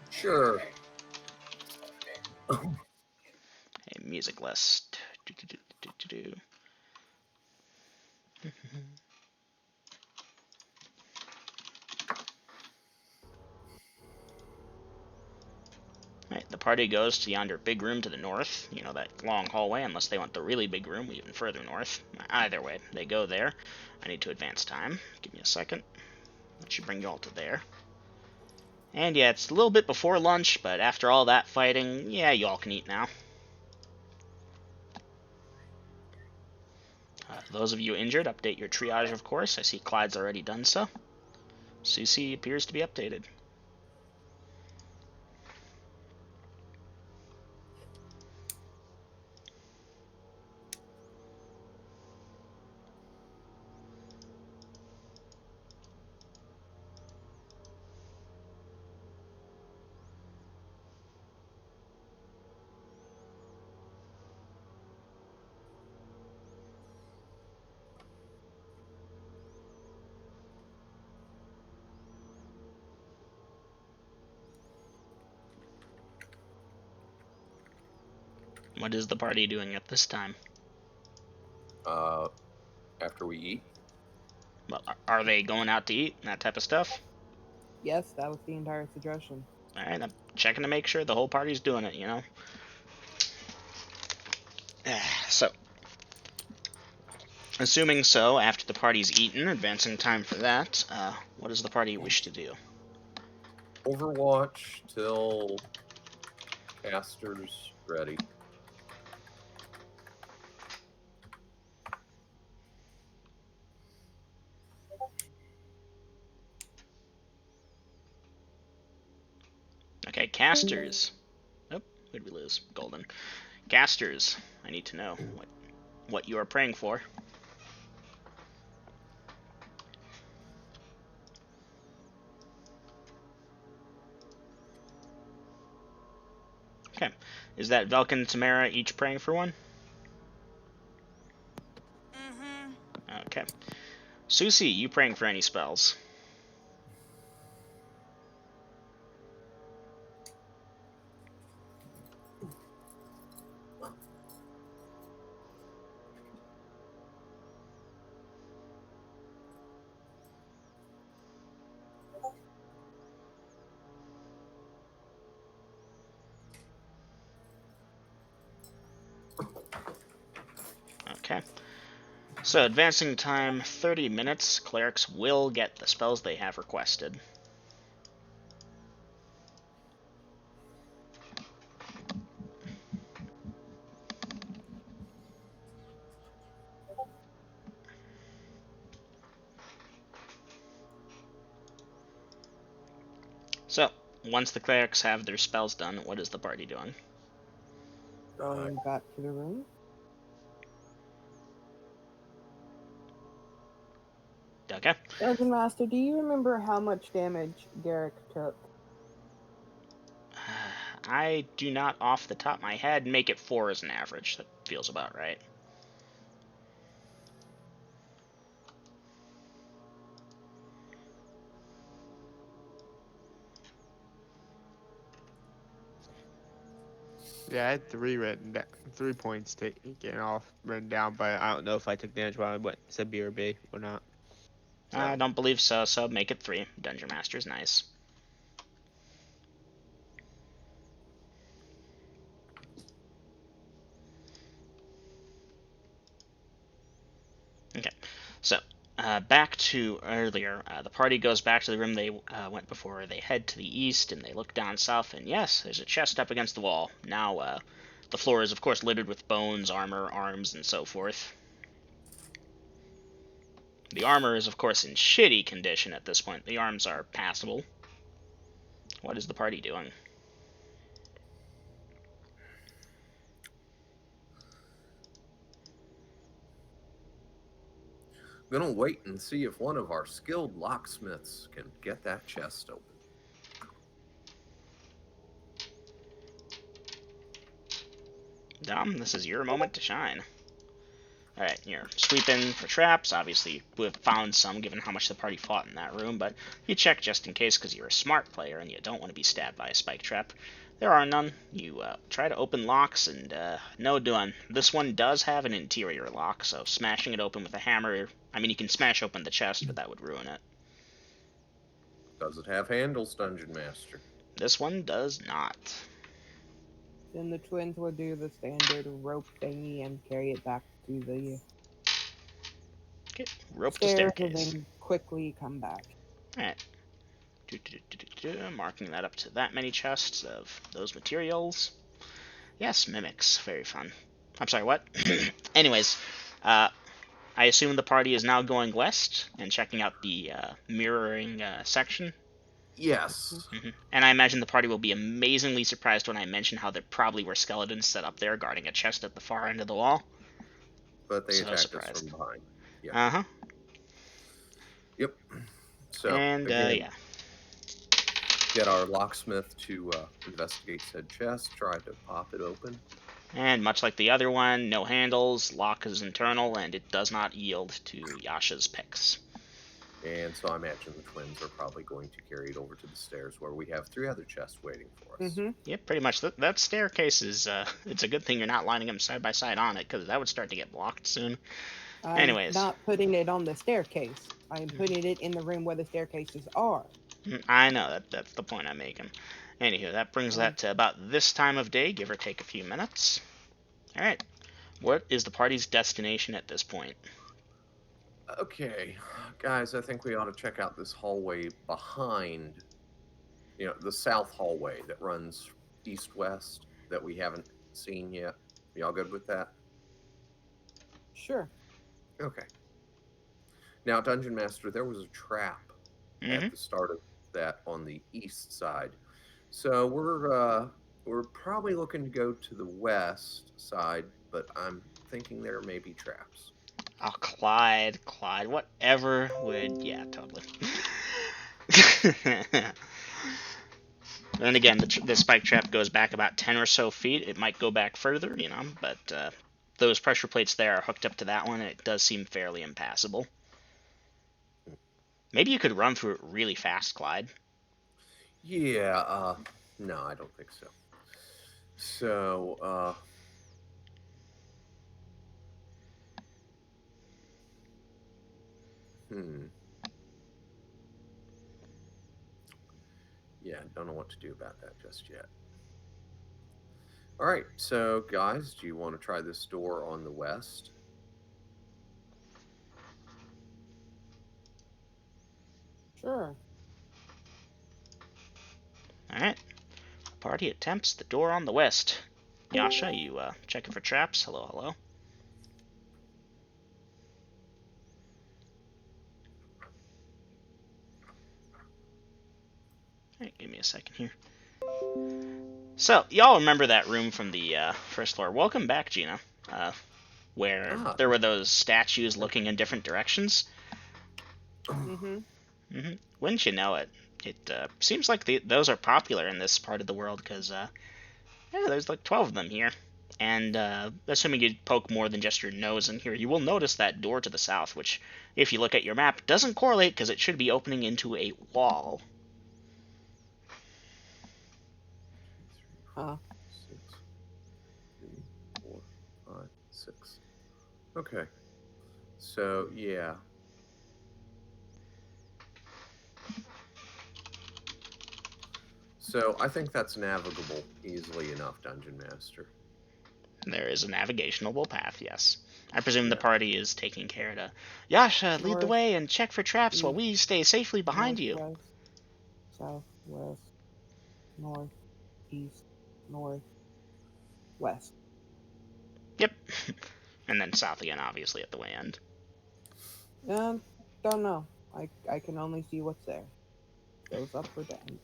Sure. Okay, music list. Right, the party goes to yonder big room to the north, you know, that long hallway, unless they want the really big room even further north. Either way, they go there. I need to advance time. Give me a second. That should bring you all to there. And yeah, it's a little bit before lunch, but after all that fighting, yeah, you all can eat now. Those of you injured, update your triage, of course. I see Clyde's already done so. Susie appears to be updated. What is the party doing at this time? After we eat? Well, are they going out to eat and that type of stuff? Yes, that was the entire suggestion. All right, I'm checking to make sure the whole party's doing it, you know? So, assuming so, after the party's eaten, advancing time for that, what does the party wish to do? Overwatch till caster's ready. Okay, casters. Oh, who did we lose? Golden. Casters, I need to know what you are praying for. Okay. Is that Velkin and Tamara each praying for one? Mm-hmm. Okay. Susie, you praying for any spells? Okay. So, advancing time 30 minutes, clerics will get the spells they have requested. So, once the clerics have their spells done, what is the party doing? Going back to the room. Okay. Dungeon Master, do you remember how much damage Garrick took? I do not, off the top of my head, make it 4 as an average. That feels about right. Yeah, I had 3 points taken off written down, but I don't know if I took damage while I went said B or B or not. So. I don't believe so, so make it 3. Dungeon Master's nice. Okay, so back to earlier. The party goes back to the room they went before. They head to the east and they look down south, and yes, there's a chest up against the wall. Now, the floor is, of course, littered with bones, armor, arms, and so forth. The armor is, of course, in shitty condition at this point. The arms are passable. What is the party doing? I'm gonna wait and see if one of our skilled locksmiths can get that chest open. Dom, this is your moment to shine. Alright, you're sweeping for traps. Obviously, you would have found some given how much the party fought in that room, but you check just in case because you're a smart player and you don't want to be stabbed by a spike trap. There are none. You try to open locks and no doing. This one does have an interior lock, so smashing it open with a hammer, I mean, you can smash open the chest, but that would ruin it. Does it have handles, Dungeon Master? This one does not. Then the twins will do the standard rope thingy and carry it back to the Okay, rope to stairs and staircase. then quickly come back. Alright. Marking that up to that many chests of those materials. Yes, mimics. Very fun. I'm sorry, what? Anyways, I assume the party is now going west and checking out the mirroring section. Yes. And I imagine the party will be amazingly surprised when I mention how there probably were skeletons set up there guarding a chest at the far end of the wall. But they So attacked surprised. us from behind. Yep. Uh-huh. Yep. So, And, again, yeah. get our locksmith to investigate said chest, try to pop it open. And much like the other one, no handles, lock is internal, and it does not yield to Yasha's picks. And so I imagine the twins are probably going to carry it over to the stairs where we have 3 other chests waiting for us. Yeah, pretty much. That staircase is, it's a good thing you're not lining them side by side on it, because that would start to get blocked soon. I'm Anyways. not putting it on the staircase. I'm putting it in the room where the staircases are. I know, that's the point I'm making. Anywho, that brings that to about this time of day, give or take a few minutes. Alright, what is the party's destination at this point? Okay, guys, I think we ought to check out this hallway behind, the south hallway that runs east-west that we haven't seen yet. Y'all good with that? Sure. Okay. Now, Dungeon Master, there was a trap Mm-hmm. at the start of that on the east side. So we're probably looking to go to the west side, but I'm thinking there may be traps. Oh, Clyde, whatever would... Yeah, totally. And again, the spike trap goes back about 10 or so feet. It might go back further, but those pressure plates there are hooked up to that one, and it does seem fairly impassable. Maybe you could run through it really fast, Clyde. Yeah, no, I don't think so. So, yeah, don't know what to do about that just yet. All right, so guys, do you want to try this door on the west? Sure. Alright. Party attempts the door on the west. Yasha, you checking for traps? Hello, hello. Alright, give me a second here. So, y'all remember that room from the first floor. Welcome back, Gina. Where there were those statues looking in different directions. Wouldn't you know it? It seems like those are popular in this part of the world, because there's like 12 of them here. And assuming you poke more than just your nose in here, you will notice that door to the south, which, if you look at your map, doesn't correlate because it should be opening into a wall. Huh. 6, 3, 4, 5, 6. Okay. So, yeah. So, I think that's navigable easily enough, Dungeon Master. There is a navigational path, yes. I presume the party is taking care to... Yasha, lead the way and check for traps while we stay safely behind you. Northwest, southwest, north, east, north, west. Yep. And then south again, obviously, at the way end. Don't know. I can only see what's there. Goes up or down.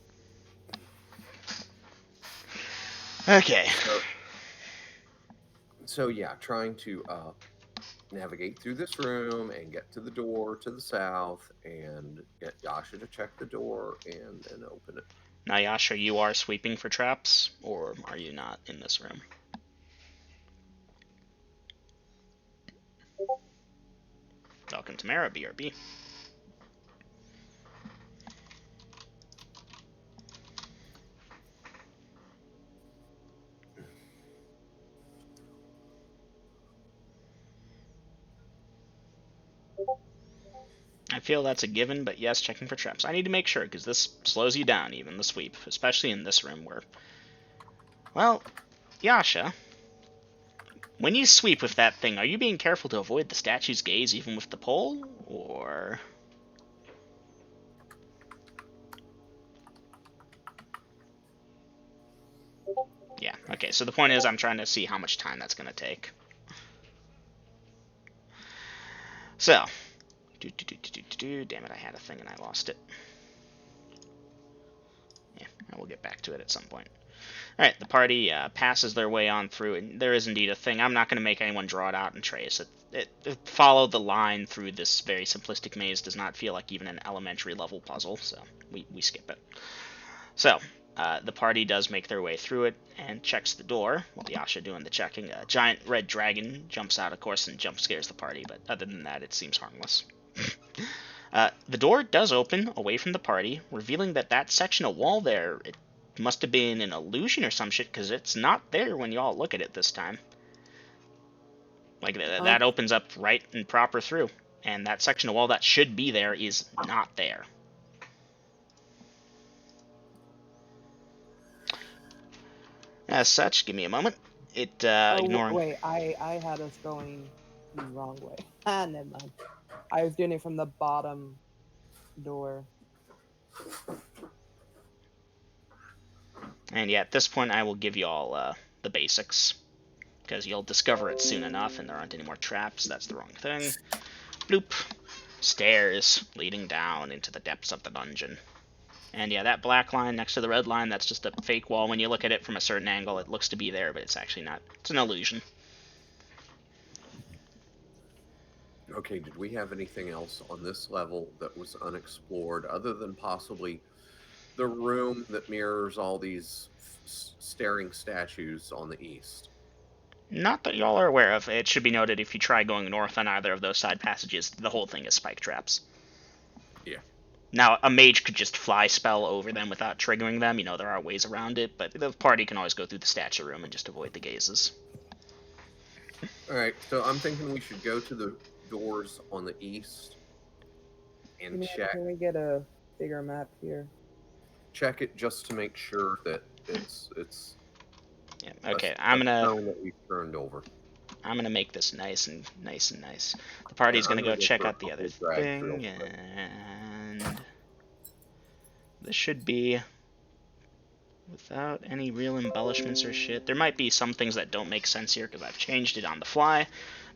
Okay. So yeah, trying to navigate through this room and get to the door to the south and get Yasha to check the door and then open it. Now, Yasha, you are sweeping for traps, or are you not in this room? Welcome to Mara, BRB. I feel that's a given, but yes, checking for traps. I need to make sure, because this slows you down, even the sweep, especially in this room where... Well, Yasha, when you sweep with that thing, are you being careful to avoid the statue's gaze even with the pole, or... Yeah, okay, so the point is I'm trying to see how much time that's going to take. So, damn it, I had a thing and I lost it. Yeah, we'll get back to it at some point. Alright, the party passes their way on through, and there is indeed a thing. I'm not going to make anyone draw it out and trace it. Follow the line through this very simplistic maze does not feel like even an elementary level puzzle, so we skip it. So, the party does make their way through it and checks the door, while Yasha doing the checking. A giant red dragon jumps out, of course, and jump scares the party, but other than that, it seems harmless. The door does open away from the party, revealing that section of wall there, it must have been an illusion or some shit, because it's not there when y'all look at it this time. Like, that opens up right and proper through. And that section of wall that should be there is not there. As such, give me a moment. Ignoring... Wait, I had us going the wrong way. Never mind. I was doing it from the bottom door. And yeah, at this point, I will give you all the basics. Because you'll discover it soon enough, and there aren't any more traps. That's the wrong thing. Bloop. Stairs leading down into the depths of the dungeon. And yeah, that black line next to the red line, that's just a fake wall. When you look at it from a certain angle, it looks to be there, but it's actually not. It's an illusion. Okay, did we have anything else on this level that was unexplored other than possibly the room that mirrors all these staring statues on the east? Not that y'all are aware of. It should be noted, if you try going north on either of those side passages, the whole thing is spike traps. Yeah. Now, a mage could just fly spell over them without triggering them. You know, there are ways around it, but the party can always go through the statue room and just avoid the gazes. Alright, so I'm thinking we should go to the doors on the east and check. Can we get a bigger map here? Check it just to make sure that it's Yeah, okay, a I'm gonna stone that we've turned over. I'm gonna make this nice and nice. The party's Yeah, gonna I'm go gonna check for a out the couple other of drags real thing, quick. and this should be without any real embellishments or shit. There might be some things that don't make sense here because I've changed it on the fly,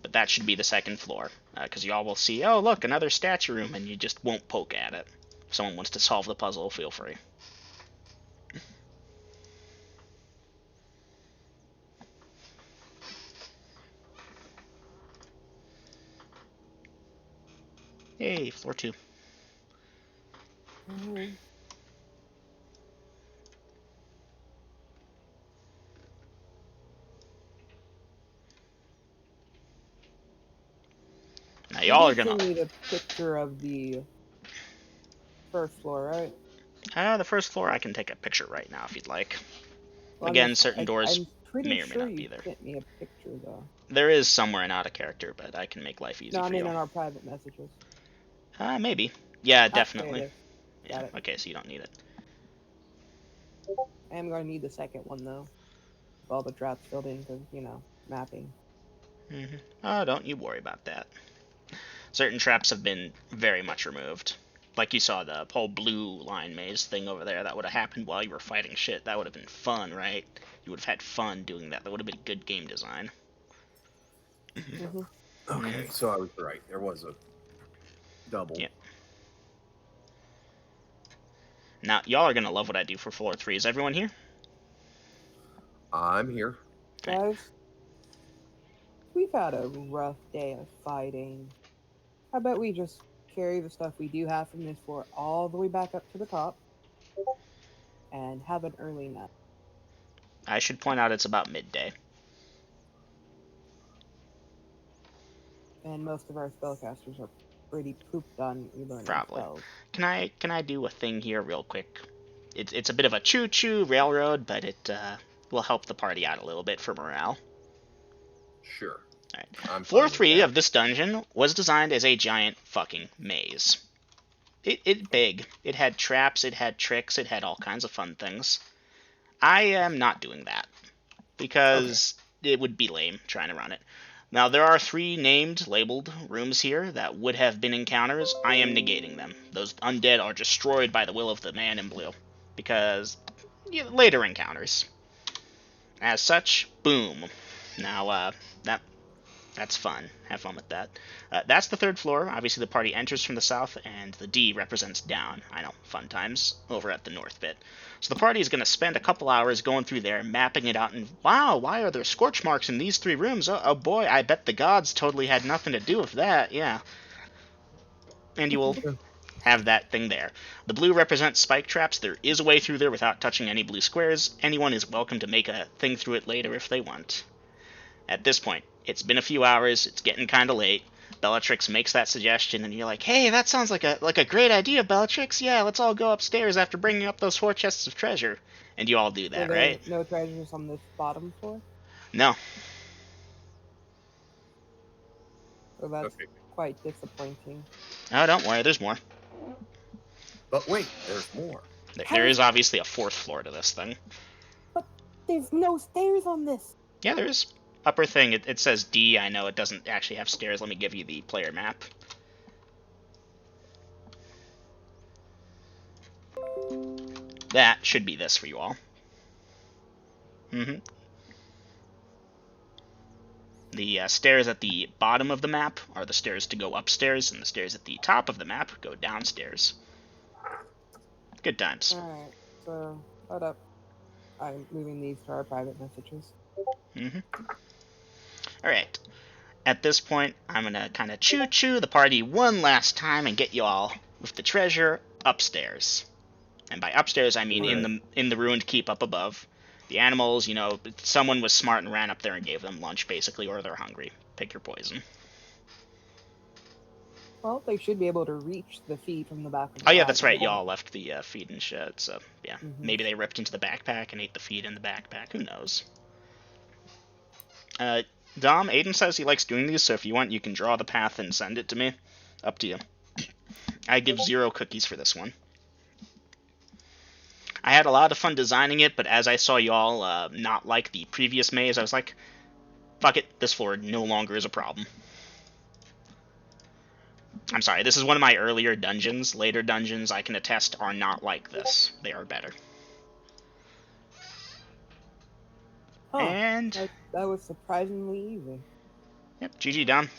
but that should be the second floor, because y'all will see, oh look, another statue room, and you just won't poke at it. If someone wants to solve the puzzle, feel free. Hey, floor 2. Now y'all are gonna... need a picture of the first floor, right? The first floor I can take a picture right now if you'd like. Well, Again, certain doors I'm pretty may or may sure not be you there. sent me a picture though. There is somewhere an out of character, but I can make life easy No, I for mean you. in our private messages. Maybe. Yeah, There definitely. it is. Yeah. Got it. Okay, so you don't need it. I am going to need the second one though. With all the traps filled in because, mapping. Oh, don't you worry about that. Certain traps have been very much removed. Like you saw the whole blue line maze thing over there. That would have happened while you were fighting shit. That would have been fun, right? You would have had fun doing that. That would have been good game design. Okay, so I was right. There was a double. Yeah. Now, y'all are going to love what I do for floor 3. Is everyone here? I'm here. Guys, we've had a rough day of fighting. I bet we just carry the stuff we do have from this floor all the way back up to the top and have an early nap. I should point out it's about midday. And most of our spellcasters are pretty pooped on relearning Probably. spells. Can I do a thing here real quick? It's a bit of a choo-choo railroad, but it will help the party out a little bit for morale. Sure. Alright. Floor 3 of this dungeon was designed as a giant fucking maze. It big. It had traps, it had tricks, it had all kinds of fun things. I am not doing that, because it would be lame trying to run it. Now, there are 3 named, labeled rooms here that would have been encounters. I am negating them. Those undead are destroyed by the will of the man in blue, because later encounters. As such, boom. Now, that's fun. Have fun with that. That's the 3rd floor. Obviously, the party enters from the south, and the D represents down. I know, fun times over at the north bit. So the party is going to spend a couple hours going through there, mapping it out, and wow, why are there scorch marks in these 3 rooms? Oh boy, I bet the gods totally had nothing to do with that, yeah. And you will have that thing there. The blue represents spike traps. There is a way through there without touching any blue squares. Anyone is welcome to make a thing through it later if they want. At this point, it's been a few hours, it's getting kind of late. Bellatrix makes that suggestion, and you're like, hey, that sounds like a great idea, Bellatrix. Yeah, let's all go upstairs after bringing up those 4 chests of treasure. And you all do that, right? No treasures on this bottom floor? No. So that's Okay. quite disappointing. Oh, don't worry, there's more. But wait, there's more. There is obviously a 4th floor to this thing. But there's no stairs on this. Yeah, there is. Upper thing, it says D. I know it doesn't actually have stairs. Let me give you the player map. That should be this for you all. The stairs at the bottom of the map are the stairs to go upstairs, and the stairs at the top of the map go downstairs. Good times. Alright, so, hold up. I'm moving these to our private messages. Alright. At this point, I'm going to kind of choo-choo the party one last time and get you all with the treasure upstairs. And by upstairs, I mean in the ruined keep up above. The animals, you know, someone was smart and ran up there and gave them lunch, basically, or they're hungry. Pick your poison. Well, they should be able to reach the feed from the back of the Oh, yeah, wagon. that's right. Y'all left the feed in shed, so, yeah. Maybe they ripped into the backpack and ate the feed in the backpack. Who knows? Dom, Aiden says he likes doing these, so if you want, you can draw the path and send it to me. Up to you. I give 0 cookies for this one. I had a lot of fun designing it, but as I saw y'all not like the previous maze, I was like, fuck it, this floor no longer is a problem. I'm sorry, this is one of my earlier dungeons. Later dungeons, I can attest, are not like this. They are better. Huh, And... that was surprisingly easy. Yep, GG, Dom.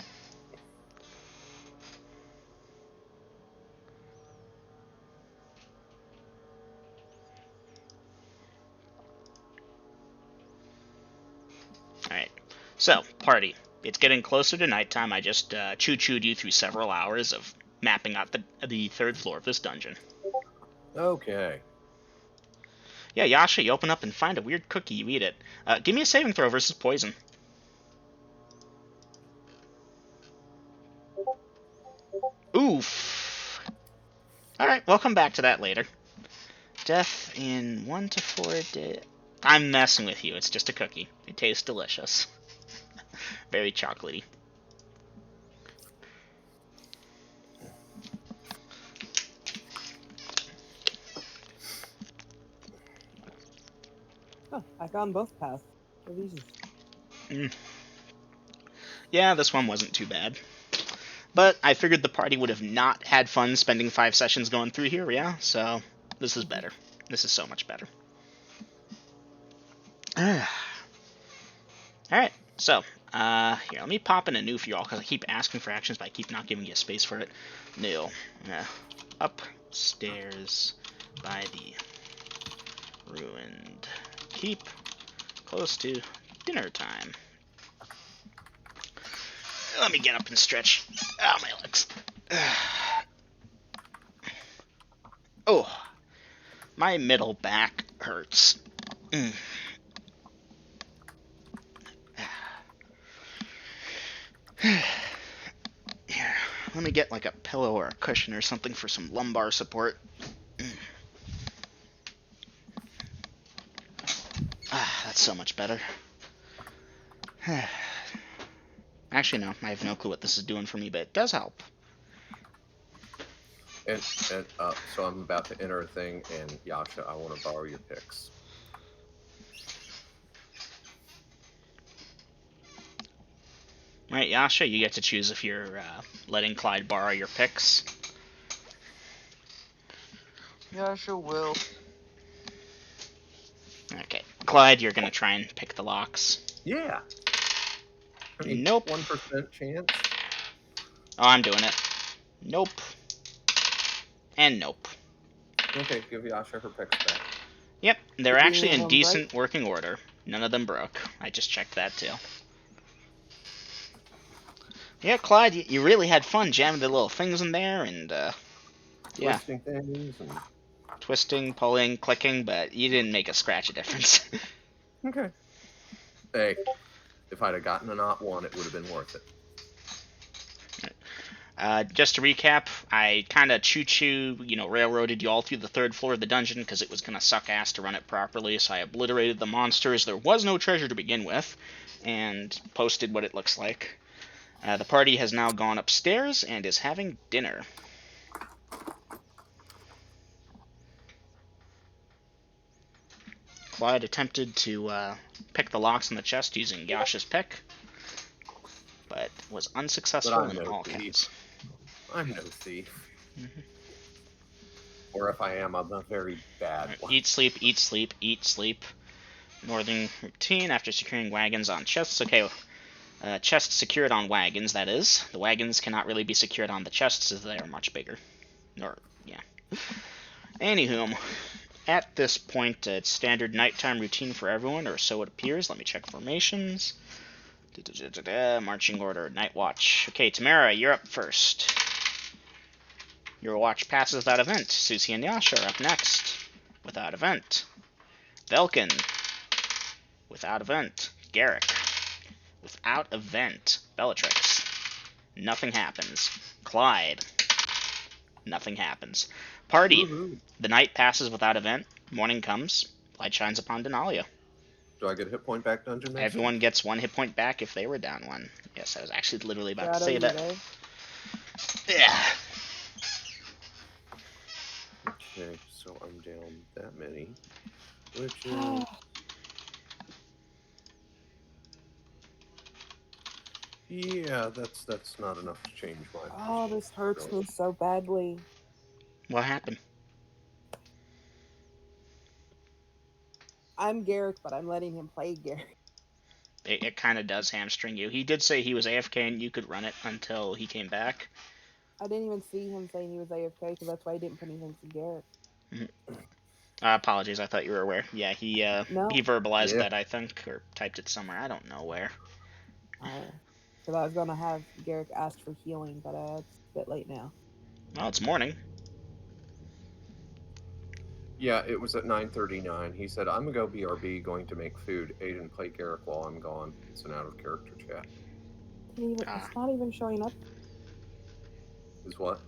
Alright, so, party. It's getting closer to nighttime. I just choo-chooed you through several hours of mapping out the 3rd floor of this dungeon. Okay. Yeah, Yasha, you open up and find a weird cookie, you eat it. Give me a saving throw versus poison. Oof. Alright, we'll come back to that later. Death in 1 to 4 days. I'm messing with you, it's just a cookie. It tastes delicious. Very chocolatey. Oh, I found both paths. They're easy. Yeah, this one wasn't too bad. But I figured the party would have not had fun spending 5 sessions going through here, yeah? So, this is better. This is so much better. Alright, so, here, let me pop in a new for y'all, because I keep asking for actions, but I keep not giving you space for it. New. Upstairs by the ruined keep, close to dinner time. Let me get up and stretch. Oh, my legs. Oh, my middle back hurts. Here, let me get like a pillow or a cushion or something for some lumbar support. That's so much better. Actually, no, I have no clue what this is doing for me, but it does help. And so I'm about to enter a thing, and Yasha, I want to borrow your picks. Alright, Yasha, you get to choose if you're letting Clyde borrow your picks. Yasha will. Okay, Clyde, you're gonna try and pick the locks. Yeah. I mean, Nope. 1% chance. Oh, I'm doing it. Nope. And nope. Okay, give Yasha her picks back. Yep, they're Did actually any of in them decent break? working order. None of them broke. I just checked that too. Yeah, Clyde, you really had fun jamming the little things in there and, yeah. Twisting things and... Twisting, pulling, clicking, but you didn't make a scratch of difference. Okay. Hey, if I'd have gotten a not one, it would have been worth it. Just to recap, I kind of choo-choo, railroaded you all through the 3rd floor of the dungeon because it was going to suck ass to run it properly, so I obliterated the monsters. There was no treasure to begin with, and posted what it looks like. The party has now gone upstairs and is having dinner. Clyde attempted to pick the locks in the chest using Yasha's pick, but was unsuccessful But I'm in no all thief. counts. I'm no thief. Mm-hmm. Or if I am, I'm a very bad one. Eat, sleep, eat, sleep, eat, sleep. Northern routine after securing wagons on chests. Okay, chests secured on wagons, that is. The wagons cannot really be secured on the chests as they are much bigger. Or, yeah. Anywho, at this point, it's standard nighttime routine for everyone, or so it appears. Let me check formations. Marching order, night watch. Okay, Tamara, you're up first. Your watch passes without event. Susie and Yasha are up next. Without event. Velkin. Without event. Garrick. Without event. Bellatrix. Nothing happens. Clyde. Nothing happens. Party. Woohoo. The night passes without event. Morning comes. Light shines upon Denalia. Do I get a hit point back dungeon master? Everyone gets 1 hit point back if they were down 1. Yes, I was actually literally about to Shadow, say you that. there? Yeah. Okay, so I'm down that many. Which is... Yeah, that's not enough to change my... Oh, this hurts me so badly. What happened? I'm Garrick, but I'm letting him play Garrick. It kind of does hamstring you. He did say he was AFK and you could run it until he came back. I didn't even see him saying he was AFK, because that's why I didn't put anything to Garrick. Apologies, I thought you were aware. Yeah, he No. he verbalized Yeah. that, I think, or typed it somewhere. I don't know where. Because I was going to have Garrick ask for healing, but it's a bit late now. Well, it's morning. Yeah, it was at 9:39. He said, I'm going to go BRB, going to make food. Aiden, play Garrick while I'm gone. It's an out-of-character chat. It's not even showing up. Is what?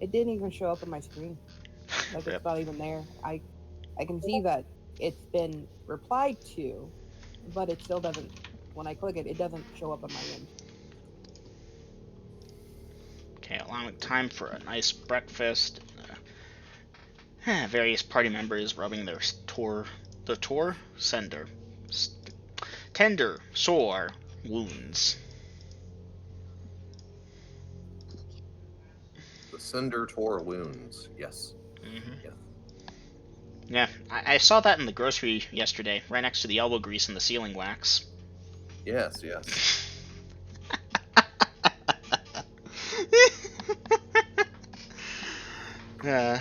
It didn't even show up on my screen. Like, Yep. it's not even there. I can see that it's been replied to, but it still doesn't... When I click it, it doesn't show up on my end. Okay, allowing time for a nice breakfast. Various party members rubbing their tender, sore wounds. The Cinder Tor wounds. Yes. Mm-hmm. Yeah. Yeah, I saw that in the grocery yesterday, right next to the elbow grease and the sealing wax. Yes, yes. Alright.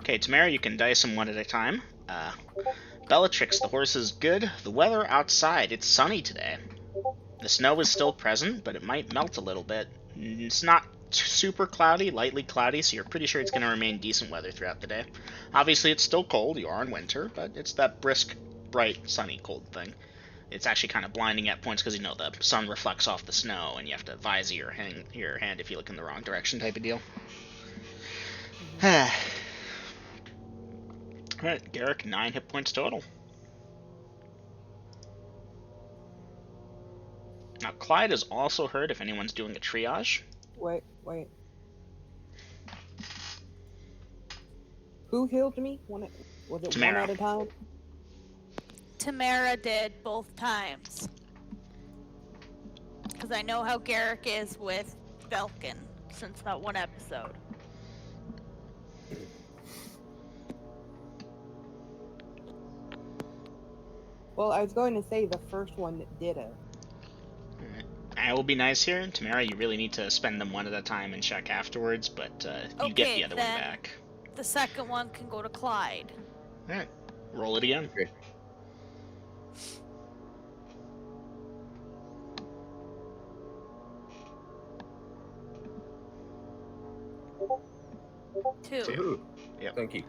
Okay, Tamara, you can dice them 1 at a time. Bellatrix, the horse is good. The weather outside, it's sunny today. The snow is still present, but it might melt a little bit. It's not super cloudy, lightly cloudy, so you're pretty sure it's going to remain decent weather throughout the day. Obviously, it's still cold. You are in winter, but it's that brisk, bright, sunny, cold thing. It's actually kind of blinding at points because, you know, the sun reflects off the snow, and you have to visor your hand if you look in the wrong direction type of deal. Alright, Garrick, 9 hit points total. Now, Clyde is also hurt if anyone's doing a triage. Wait. Who healed me? Was it Tamara. 1 at a time? Tamara did both times. Because I know how Garrick is with Velkin since that one episode. Well, I was going to say the first one did it. I will be nice here. Tamara, you really need to spend them 1 at a time and check afterwards, but you get the other one back. The second one can go to Clyde. Alright, roll it again. Okay. Two. Ooh, Yep. thank you.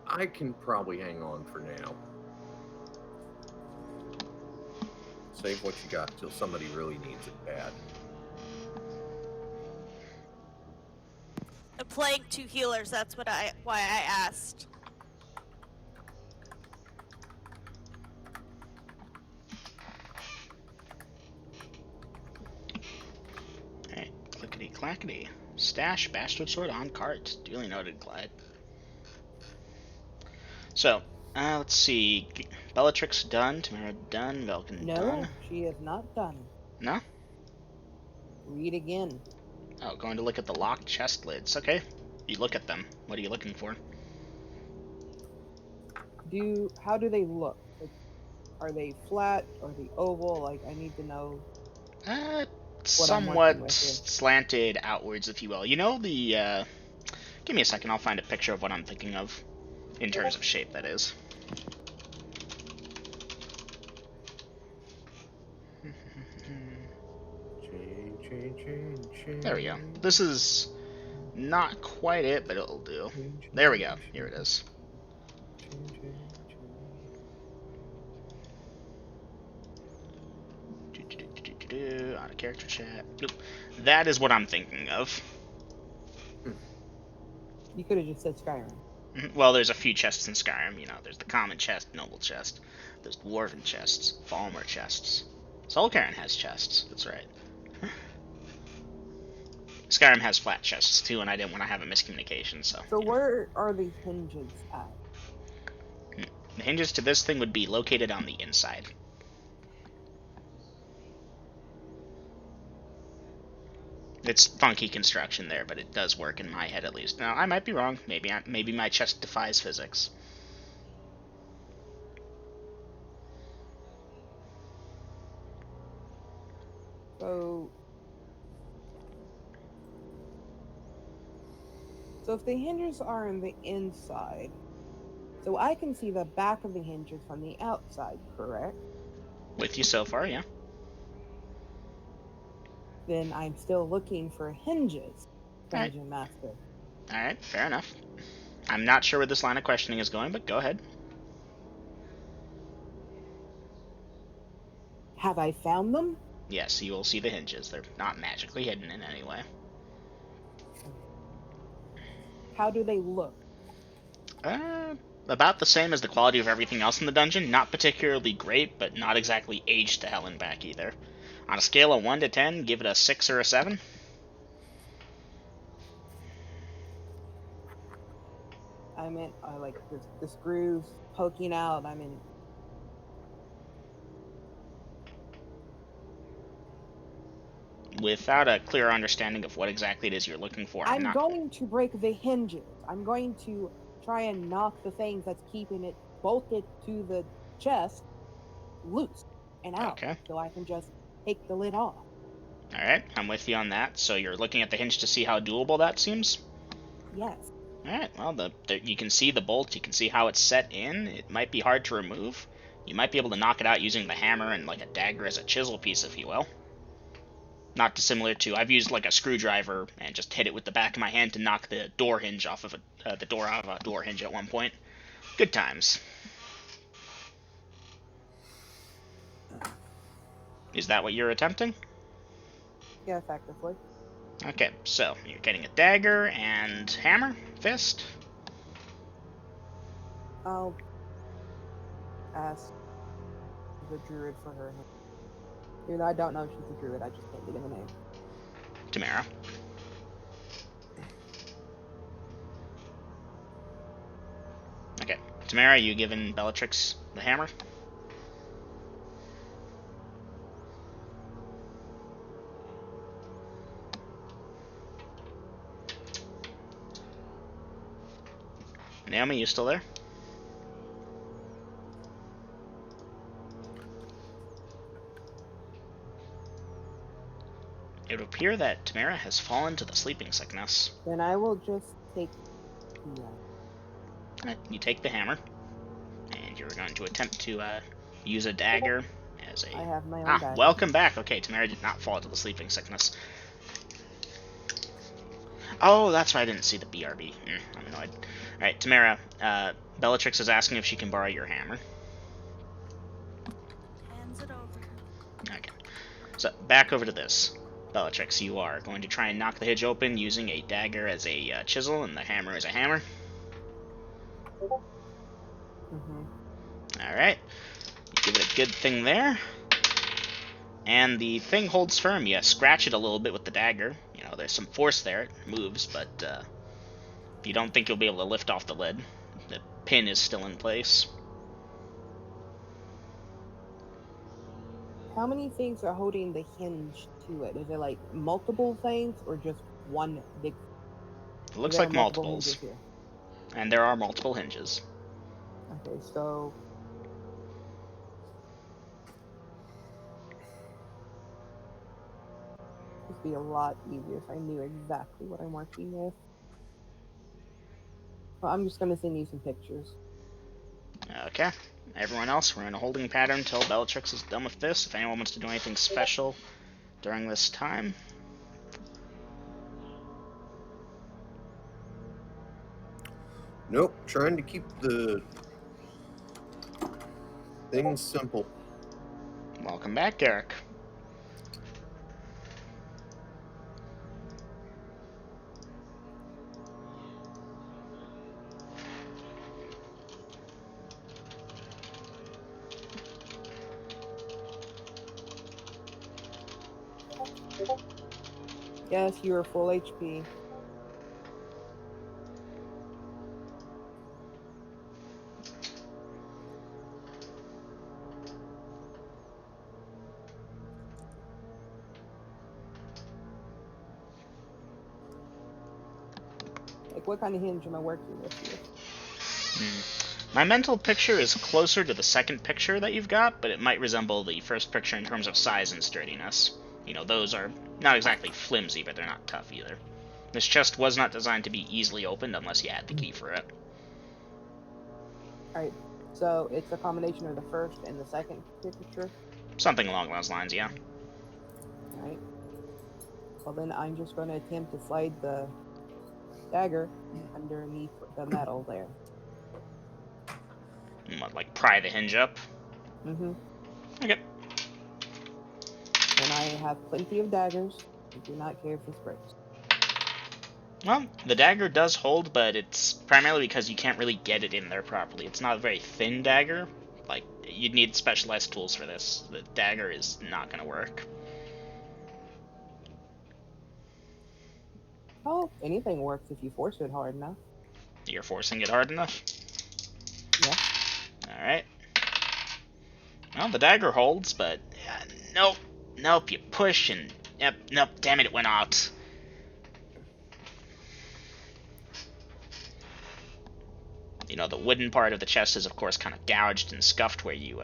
I can probably hang on for now. Save what you got till somebody really needs it bad. I'm playing 2 healers. That's why I asked. Alright, clickety clackety. Stash bastard sword on cart. Duly noted, Clyde. So, let's see. Bellatrix done, Tamara done, Velkin No, done. she is not done. No? Read again. Oh, going to look at the locked chest lids. Okay. You look at them. What are you looking for? How do they look? Like, are they flat? Are they oval? Like, I need to know what I'm working Somewhat with here. slanted outwards, if you will. You know the, give me a second, I'll find a picture of what I'm thinking of. In terms of shape, that is. There we go. This is not quite it, but it'll do. There we go. Here it is. Out of character chat. Nope. That is what I'm thinking of. You could have just said Skyrim. Well, there's a few chests in Skyrim. You know, there's the common chest, noble chest. There's dwarven chests, Falmer chests. Solcairn has chests. That's right. Skyrim has flat chests too, and I didn't want to have a miscommunication, so. So where are the hinges at? The hinges to this thing would be located on the inside. It's funky construction there, but it does work in my head at least. Now, I might be wrong. Maybe my chest defies physics. So if the hinges are on the inside, so I can see the back of the hinges from the outside, correct? With you so far, yeah. Then I'm still looking for hinges, Dungeon Master. Alright, fair enough. I'm not sure where this line of questioning is going, but go ahead. Have I found them? Yes, you will see the hinges. They're not magically hidden in any way. How do they look? About the same as the quality of everything else in the dungeon. Not particularly great, but not exactly aged to hell and back either. On a scale of 1 to 10, give it a 6 or a 7. I mean, I like the screws poking out. I mean, Without a clear understanding of what exactly it is you're looking for, I'm going to break the hinges. I'm going to try and knock the things that's keeping it bolted to the chest loose and out. Okay. So I can just take the lid off. Alright, I'm with you on that. So you're looking at the hinge to see how doable that seems? Yes. Alright, well, you can see the bolt, you can see how it's set in. It might be hard to remove. You might be able to knock it out using the hammer and like a dagger as a chisel piece, if you will. Not dissimilar to, I've used like a screwdriver and just hit it with the back of my hand to knock the door hinge off of the door out of a door hinge at one point. Good times. Is that what you're attempting? Yeah, effectively. Okay, so you're getting a dagger and hammer, fist. I'll ask the druid for her hand. Even though I don't know if she's a druid, I just can't think of the name. Tamara. Okay, Tamara, you giving Bellatrix the hammer? Naomi, you still there? It would appear that Tamara has fallen to the sleeping sickness. Then I will just take You take the hammer, and you're going to attempt to use a dagger as a... I have my own dagger. Welcome back. Okay, Tamara did not fall to the sleeping sickness. Oh, that's why I didn't see the BRB. I'm annoyed. Alright, Tamara, Bellatrix is asking if she can borrow your hammer. Hands it over. Okay. So, back over to this. Bellatrix, you are going to try and knock the hinge open using a dagger as a chisel and the hammer as a hammer. Alright. You give it a good thing there. And the thing holds firm. You scratch it a little bit with the dagger. You know, there's some force there. It moves, but you don't think you'll be able to lift off the lid. The pin is still in place. How many things are holding the hinge to it? Is it like multiple things or just one big? It looks There are like multiple multiples. hinges here. And there are multiple hinges. Okay, so this would be a lot easier if I knew exactly what I'm working with. Well, I'm just gonna send you some pictures. Okay. Everyone else, we're in a holding pattern until Bellatrix is done with this. If anyone wants to do anything special during this time. Nope, trying to keep the things simple. Welcome back, Eric. Yes, you are full HP. Like, what kind of hinge am I working with here? My mental picture is closer to the second picture that you've got, but it might resemble the first picture in terms of size and sturdiness. You know, those are not exactly flimsy, but they're not tough either. This chest was not designed to be easily opened unless you had the key for it. Alright, so it's a combination of the first and the second picture? Something along those lines, yeah. Alright. Well, then I'm just going to attempt to slide the dagger underneath the metal there. What, like pry the hinge up? Mm-hmm. Okay. And I have plenty of daggers. I do not care if this breaks. Well, the dagger does hold, but it's primarily because you can't really get it in there properly. It's not a very thin dagger. Like, you'd need specialized tools for this. The dagger is not going to work. Oh, anything works if you force it hard enough. You're forcing it hard enough? Yeah. Alright. Well, the dagger holds, but... Nope, you push and... Yep, nope, damn it went out. You know, the wooden part of the chest is, of course, kind of gouged and scuffed where you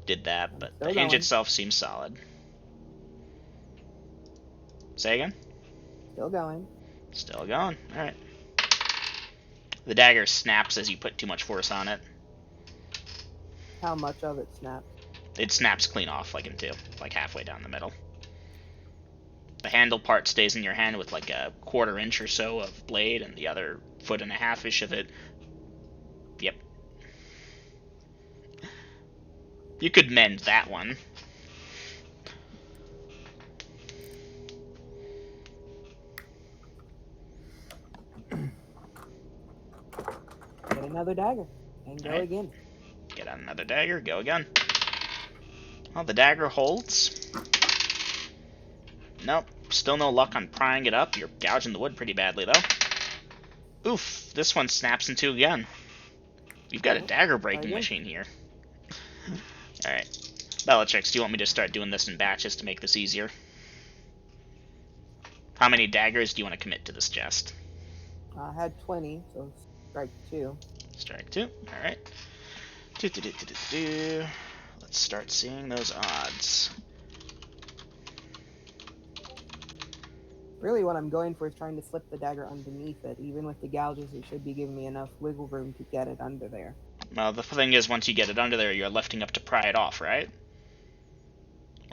did that, but the hinge itself seems solid. Say again? Still going. Still going. Alright. The dagger snaps as you put too much force on it. How much of it snaps? It snaps clean off, like in two. Like halfway down the middle. The handle part stays in your hand with like a 1/4 inch or so of blade, and the other 1.5-ish of it. Yep. You could mend that one. Get another dagger. And go again. Get out another dagger, go again. Well, the dagger holds. Nope, still no luck on prying it up. You're gouging the wood pretty badly, though. Oof, this one snaps in two again. You've got a dagger breaking machine here. Alright. Bellatrix, do you want me to start doing this in batches to make this easier? How many daggers do you want to commit to this chest? I had 20, so strike 2. Strike 2, alright. Let's start seeing those odds. Really what I'm going for is trying to slip the dagger underneath it. Even with the gouges, it should be giving me enough wiggle room to get it under there. Well, the thing is, once you get it under there, you're lifting up to pry it off, right?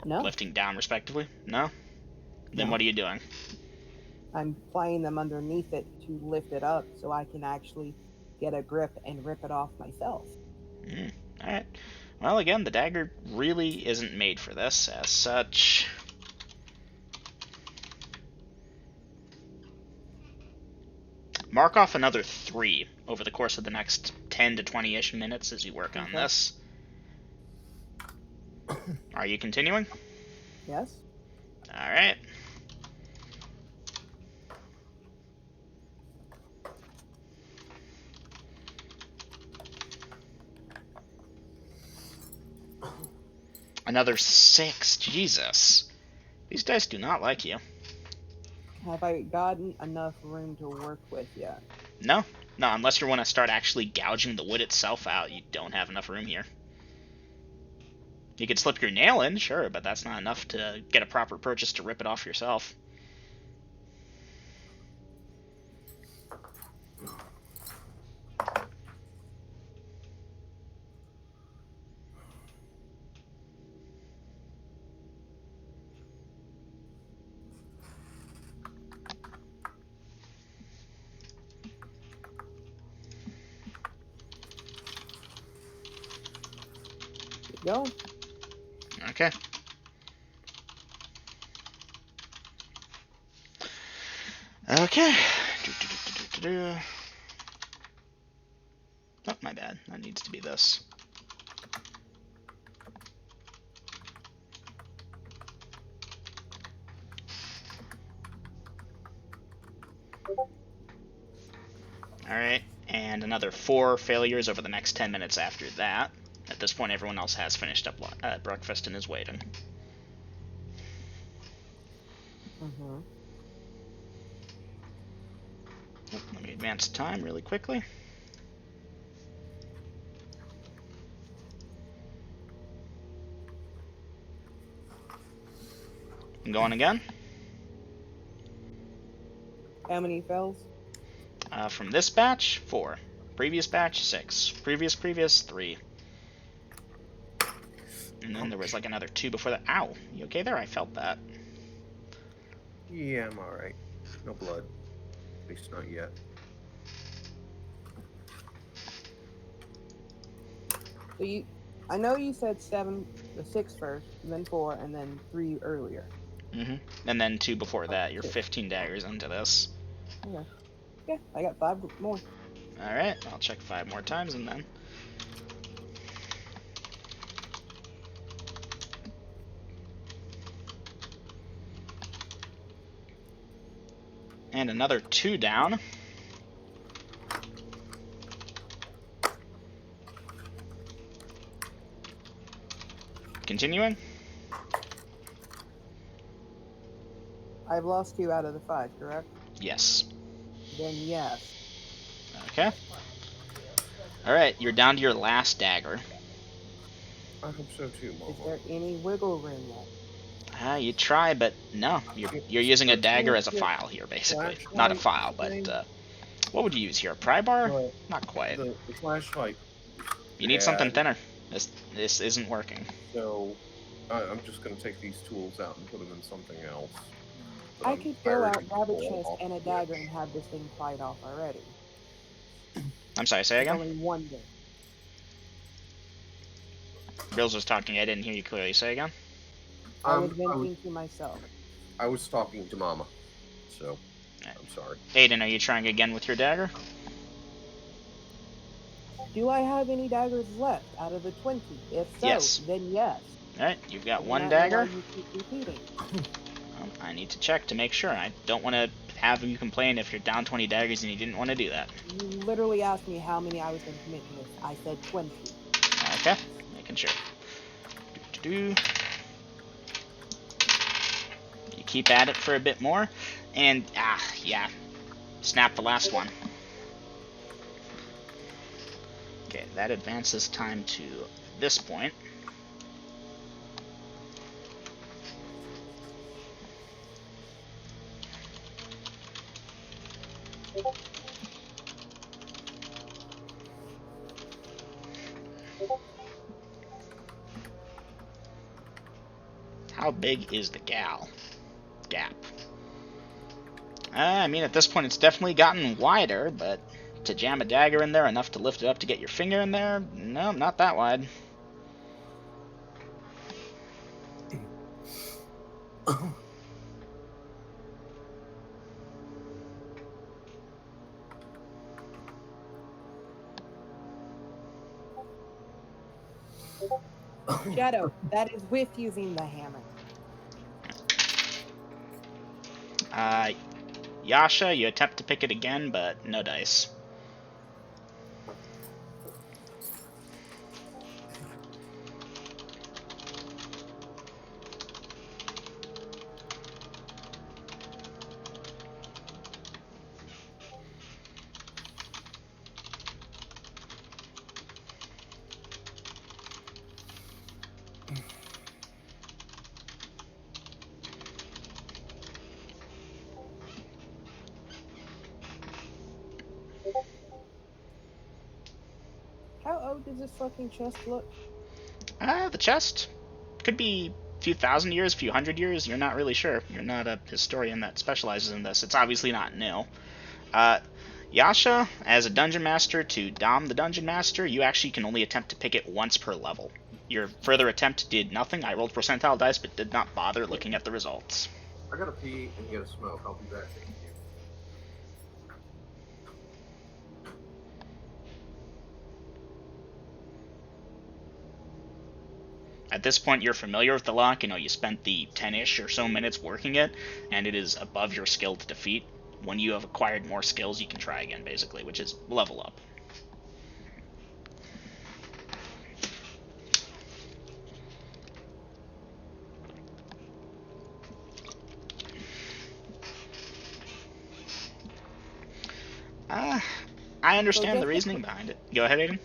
Or no. lifting down, respectively? No? Then No. what are you doing? I'm playing them underneath it to lift it up so I can actually get a grip and rip it off myself. Alright. Well, again, the dagger really isn't made for this as such. Mark off another 3 over the course of the next 10 to 20-ish minutes as you work on this. Are you continuing? Yes. Alright. Another 6. Jesus. These dice do not like you. Have I gotten enough room to work with yet? No. No, unless you want to start actually gouging the wood itself out, you don't have enough room here. You could slip your nail in, sure, but that's not enough to get a proper purchase to rip it off yourself. Keep going. Okay. Okay. Oh, my bad. That needs to be this. Alright, and another 4 failures over the next 10 minutes after that. At this point, everyone else has finished up breakfast and is waiting. Let me advance time really quickly. I'm going again. How many fails? From this batch, 4. Previous batch, 6. Previous, 3. And then there was like another 2 before that. Ow! You okay there? I felt that. Yeah, I'm alright. No blood. At least not yet. So I know you said 6 first, and then 4, and then 3 earlier. And then 2 before that. You're 15 daggers into this. Okay. Yeah, I got 5 more. Alright, I'll check 5 more times and then. And another 2 down. Continuing. I've lost 2 out of the 5, correct? Yes. Then yes. Okay. Alright, you're down to your last dagger. I hope so too, Is Mama. there any wiggle room left? You try, but no. You're using a dagger as a file here, basically. Not a file, but what would you use here? A pry bar? Not quite. The flashlight. You need something thinner. This isn't working. So I'm just going to take these tools out and put them in something else. I could go out, grab a chest and a dagger and have this thing fight off already. I'm sorry, say again? Only one day. Bills was talking, I didn't hear you clearly. Say again? I was venting to myself. I was talking to Mama, so I'm sorry. Aiden, are you trying again with your dagger? Do I have any daggers left out of the 20? If so, Yes. then yes. Alright, you've got And one I know dagger. why you keep repeating. I need to check to make sure. I don't want to have you complain if you're down 20 daggers and you didn't want to do that. You literally asked me how many I was going to commit to this. I said 20. Okay, making sure. You keep at it for a bit more, and yeah, snap the last one. Okay, that advances time to this point. How big is the gap? I mean, at this point, it's definitely gotten wider, but to jam a dagger in there enough to lift it up to get your finger in there? No, not that wide. Shadow, that is with using the hammer. Yasha, you attempt to pick it again, but no dice. How old does this fucking chest look? The chest could be a few thousand years, a few hundred years. You're not really sure. You're not a historian that specializes in this. It's obviously not new. Yasha, as a dungeon master to Dom the dungeon master, you actually can only attempt to pick it once per level. Your further attempt did nothing. I rolled percentile dice, but did not bother looking at the results. I gotta pee and get a smoke. I'll be back. Thank you. At this point, you're familiar with the lock. You know, you spent the 10-ish or so minutes working it, and it is above your skill to defeat. When you have acquired more skills, you can try again, basically, which is level up. I understand the reasoning behind it. Go ahead, Aiden.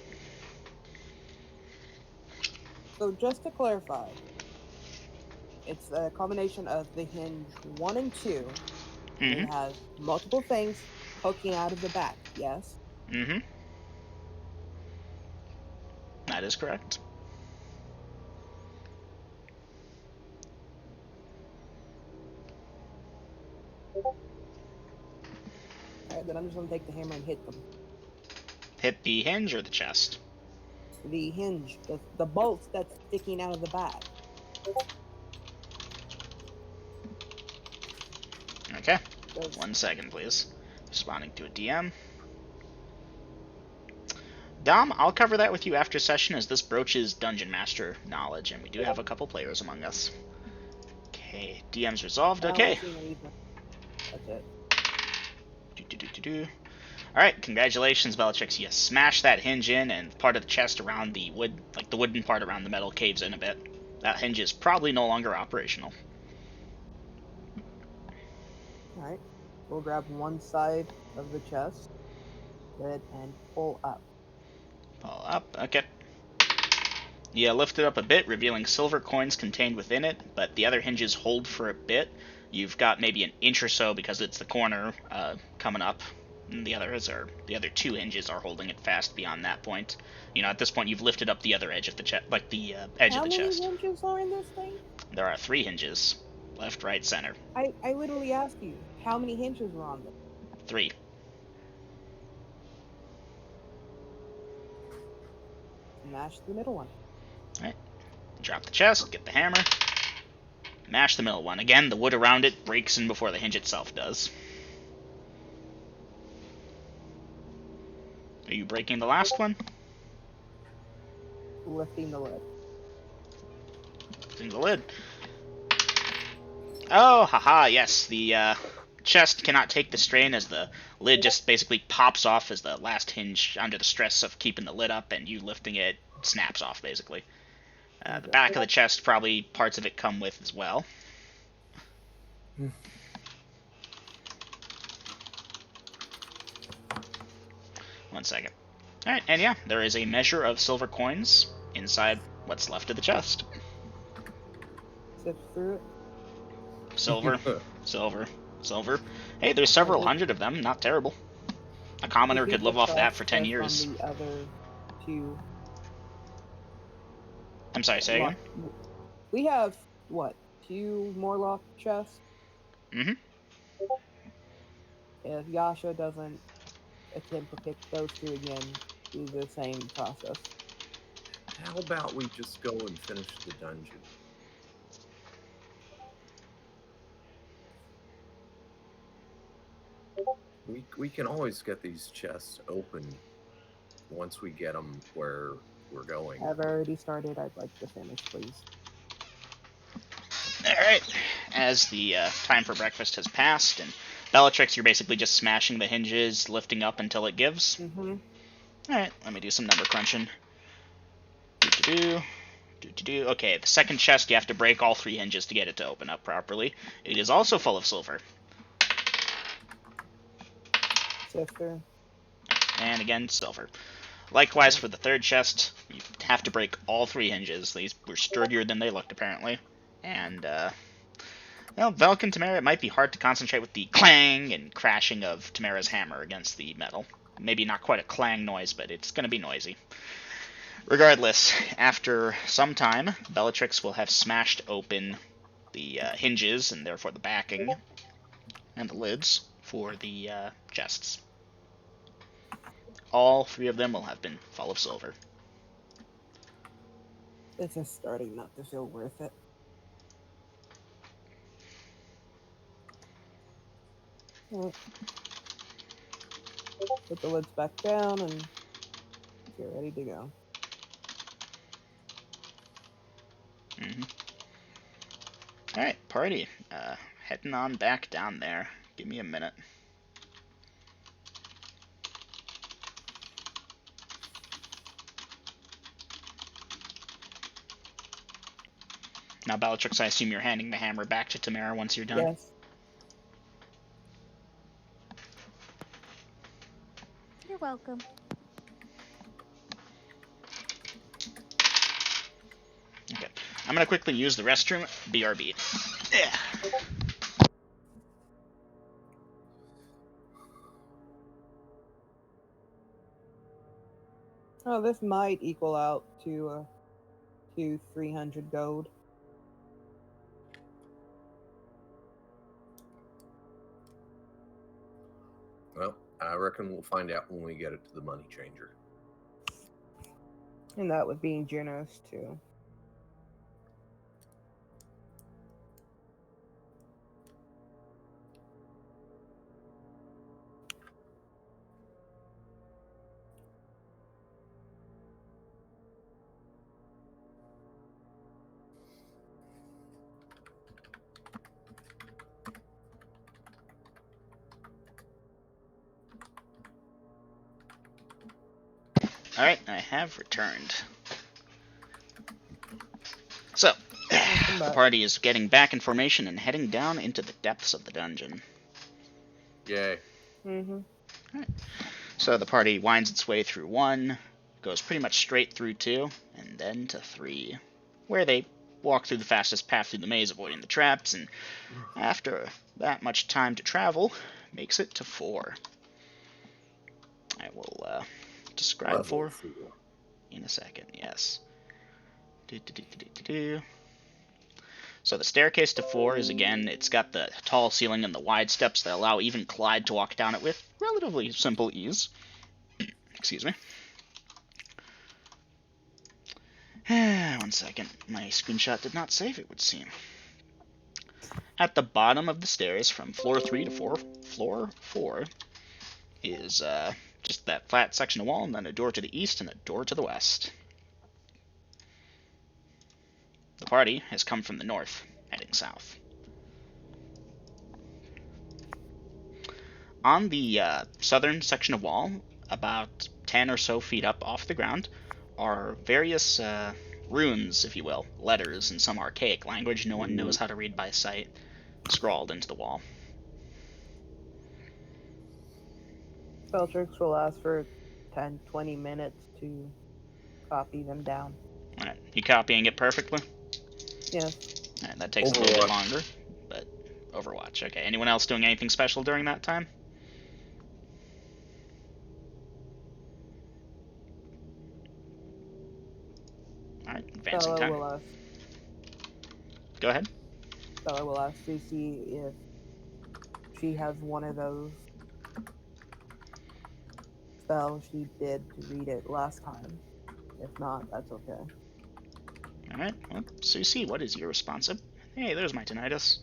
So just to clarify, it's a combination of the hinge 1 and 2. Mm-hmm. It has multiple things poking out of the back, yes? Mm-hmm. That is correct. Alright, then I'm just gonna take the hammer and hit them. Hit the hinge or the chest? The hinge, the bolts that's sticking out of the back. Okay. 1 second, please. Responding to a DM. Dom, I'll cover that with you after session, as this broaches Dungeon Master knowledge, and we do have a couple players among us. Okay, DM's resolved. Okay. That's it. Alright, congratulations, Bellatrix. You smash that hinge in, and part of the chest around the wood, like the wooden part around the metal, caves in a bit. That hinge is probably no longer operational. Alright. We'll grab one side of the chest, lid, and pull up. Pull up, okay. You lift it up a bit, revealing silver coins contained within it, but the other hinges hold for a bit. You've got maybe an inch or so because it's the corner coming up. And the other 2 hinges are holding it fast beyond that point. You know, at this point, you've lifted up the other edge of the chest, like the edge of the chest. How many hinges are in this thing? There are 3 hinges, left, right, center. I literally asked you, how many hinges were on this? 3. Smash the middle one. Alright. Drop the chest, get the hammer, mash the middle one. Again, the wood around it breaks in before the hinge itself does. Are you breaking the last one? Lifting the lid. Lifting the lid. Oh, haha, yes. The chest cannot take the strain as the lid just basically pops off as the last hinge, under the stress of keeping the lid up, and you lifting it snaps off, basically. The back of the chest, probably parts of it come with as well. 1 second. Alright, and yeah, there is a measure of silver coins inside what's left of the chest. Sift through it. Silver, silver, silver. Hey, there's several hundred of them, not terrible. A commoner could live off that for 10 years. On the other 2. I'm sorry, say again? We have, what, 2 more locked chests? Mm-hmm. if Yasha doesn't attempt to pick those two again, do the same process. How about we just go and finish the dungeon? We can always get these chests opened once we get them where we're going. I've already started. I'd like to finish, please. Alright, as the time for breakfast has passed, and Bellatrix, you're basically just smashing the hinges, lifting up until it gives. Mm-hmm. Alright, let me do some number crunching. Okay, the second chest, you have to break all 3 hinges to get it to open up properly. It is also full of silver. Sister. And again, silver. Likewise, for the third chest, you have to break all 3 hinges. These were sturdier than they looked, apparently. And, well, Velk and Tamara, it might be hard to concentrate with the clang and crashing of Tamara's hammer against the metal. Maybe not quite a clang noise, but it's going to be noisy. Regardless, after some time, Bellatrix will have smashed open the hinges, and therefore the backing, and the lids for the chests. All 3 of them will have been full of silver. This is starting not to feel worth it. Well, put the lids back down and get ready to go. Alright, party. Heading on back down there. Give me a minute. Now, Bellatrix, I assume you're handing the hammer back to Tamara once you're done? Yes. You're welcome. Okay. I'm gonna quickly use the restroom. BRB. Yeah. Oh, this might equal out to 300 gold. Well, I reckon we'll find out when we get it to the money changer. And that was being generous, too. Alright, I have returned. So, the party is getting back in formation and heading down into the depths of the dungeon. Yay. Mm-hmm. Alright. So the party winds its way through 1, goes pretty much straight through 2, and then to 3, where they walk through the fastest path through the maze, avoiding the traps, and after that much time to travel, makes it to 4. I will describe 4 in a second, yes. So the staircase to 4 is, again, it's got the tall ceiling and the wide steps that allow even Clyde to walk down it with relatively simple ease. Excuse me. 1 second. My screenshot did not save, it would seem. At the bottom of the stairs, from floor 3 to floor 4, is just that flat section of wall, and then a door to the east and a door to the west. The party has come from the north, heading south. On the southern section of wall, about 10 or so feet up off the ground, are various runes, if you will, letters in some archaic language no one knows how to read by sight, scrawled into the wall. Bellatrix will ask for 10-20 minutes to copy them down. Alright, you copying it perfectly? Yes. Alright, that takes a little bit longer, but Overwatch. Okay, anyone else doing anything special during that time? Alright, advancing Bella time. will ask. Go ahead. Bella will ask to see if she has one of those spell she did to read it last time. If not, that's okay. Alright, well, Susie, what is your response? Hey, there's my tinnitus.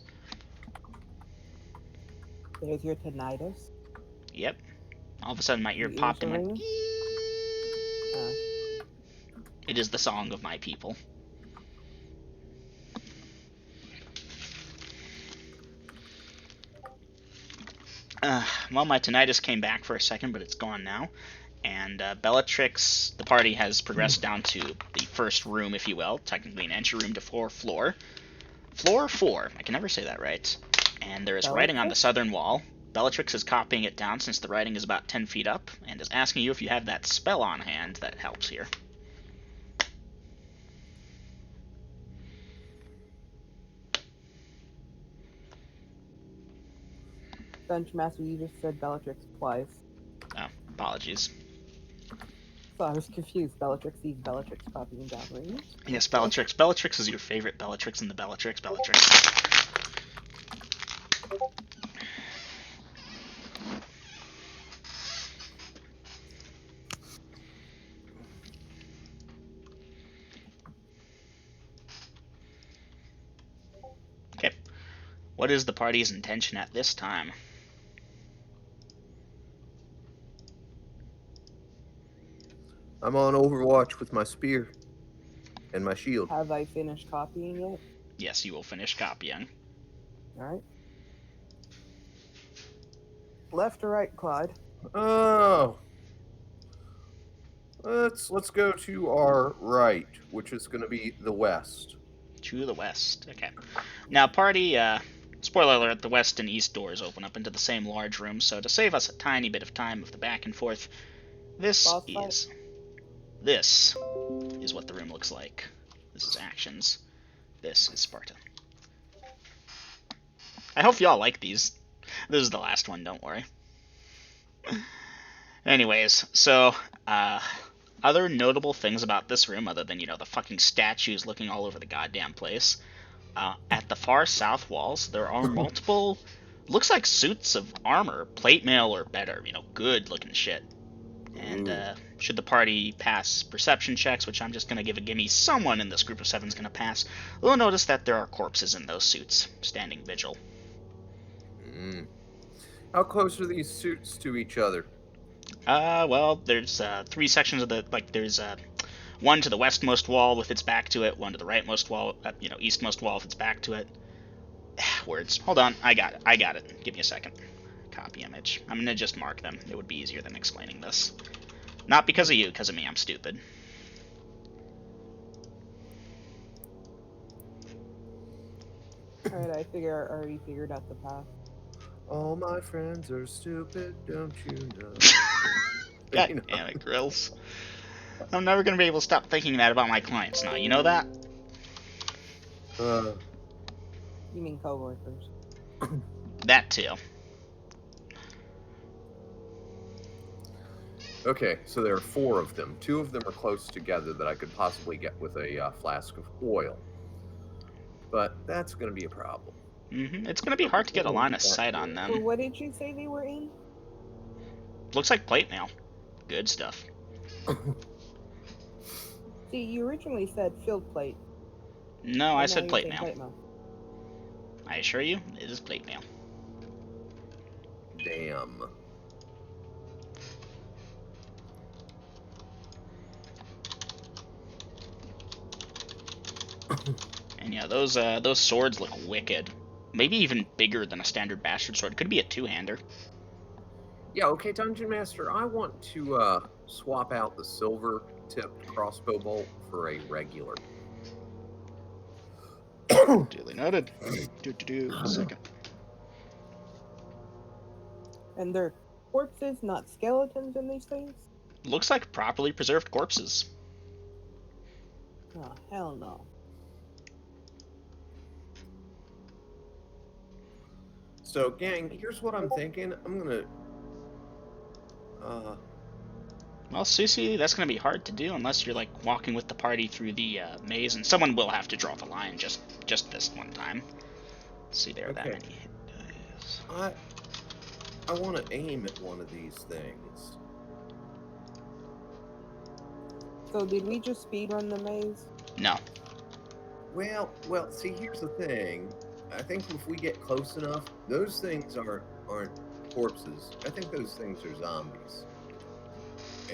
There's your tinnitus. Yep. All of a sudden my ear Your ears popped are and went, ringing? It is the song of my people. Well, my tinnitus came back for a second, but it's gone now. And Bellatrix, the party has progressed down to the first room, if you will, technically an entry room to floor 4. I can never say that right. And there is writing on the southern wall. Bellatrix is copying it down since the writing is about 10 feet up, and is asking you if you have that spell on hand that helps here. Benchmaster, you just said Bellatrix twice. Oh, apologies. So I was confused. Bellatrix sees Bellatrix copying down rings. Yes, Bellatrix. Bellatrix is your favorite Bellatrix in the Bellatrix. Okay. What is the party's intention at this time? I'm on Overwatch with my spear and my shield. Have I finished copying yet? Yes, you will finish copying. Alright. Left or right, Clyde? Oh. Let's go to our right, which is going to be the west. To the west. Okay. Now, party, spoiler alert, the west and east doors open up into the same large room, so to save us a tiny bit of time of the back and forth, this is what the room looks like. This is actions. This is Sparta. I hope y'all like these. This is the last one, don't worry. Anyways, so, other notable things about this room, other than, the fucking statues looking all over the goddamn place, at the far south walls, there are multiple, looks like suits of armor, plate mail or better, good looking shit. And, should the party pass perception checks, which I'm just gonna give a gimme, someone in this group of 7's gonna pass, they'll notice that there are corpses in those suits, standing vigil. How close are these suits to each other? Well, there's 3 sections of there's one to the westmost wall with its back to it, one to the rightmost wall, eastmost wall with its back to it. Words. Hold on, I got it. Give me a second. Copy image. I'm gonna just mark them. It would be easier than explaining this. Not because of you, because of me, I'm stupid. Alright, I already figured out the path. All my friends are stupid, don't you know? God damn it, Grills. I'm never gonna be able to stop thinking that about my clients now, you know that? You mean coworkers? That too. Okay, so there are 4 of them. 2 of them are close together that I could possibly get with a flask of oil. But that's going to be a problem. It's gonna be hard to get a line of sight on them. Well, what did you say they were in? Looks like plate mail. Good stuff. See, you originally said filled plate. No, I said you're plate saying mail. plate mail. I assure you, it is plate mail. Damn. And yeah, those swords look wicked. Maybe even bigger than a standard bastard sword. Could be a 2-hander. Yeah, okay, Dungeon Master, I want to swap out the silver-tipped crossbow bolt for a regular. Duly noted. A second. And they're corpses, not skeletons in these things? Looks like properly preserved corpses. Oh, hell no. So, gang, here's what I'm thinking. I'm gonna... Well, Susie, that's going to be hard to do unless you're, walking with the party through the maze, and someone will have to draw the line just this one time. Let's see, there are that Okay. many hit dice. I want to aim at one of these things. So did we just speed run the maze? No. Well, see, here's the thing. I think if we get close enough, those things aren't corpses. I think those things are zombies.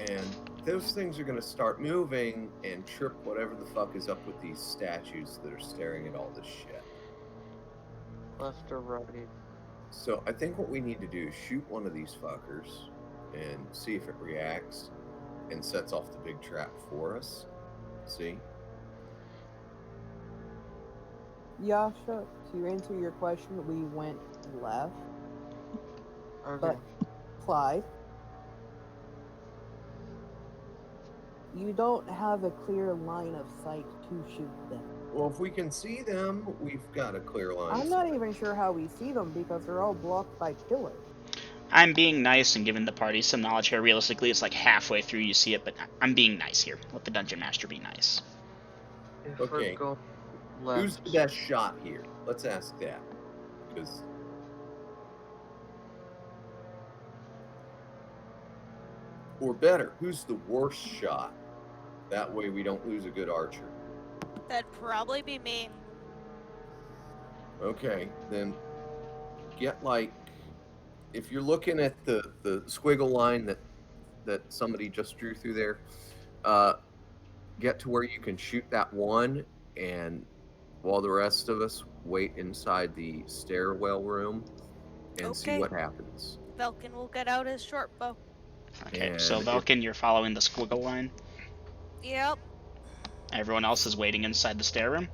And those things are going to start moving and trip whatever the fuck is up with these statues that are staring at all this shit. Left or right? So I think what we need to do is shoot one of these fuckers and see if it reacts and sets off the big trap for us. See? Yeah, sure. To answer your question, we went left. Okay. But, Clyde, you don't have a clear line of sight to shoot them. Well, if we can see them, we've got a clear line. I'm not even sure how we see them because they're all blocked by pillars. I'm being nice and giving the party some knowledge here. Realistically, it's like halfway through you see it, but I'm being nice here. Let the Dungeon Master be nice. If Okay. we're going left, Who's the best shot here? Let's ask that. Because or better, who's the worst shot? That way we don't lose a good archer. That'd probably be me. Okay, then get like, if you're looking at the squiggle line that somebody just drew through there, get to where you can shoot that one, and while the rest of us wait inside the stairwell room and see Okay. what happens. Velkin will get out his short bow. Okay, so And Velkin, you're following the squiggle line. Yep. Everyone else is waiting inside the stair room.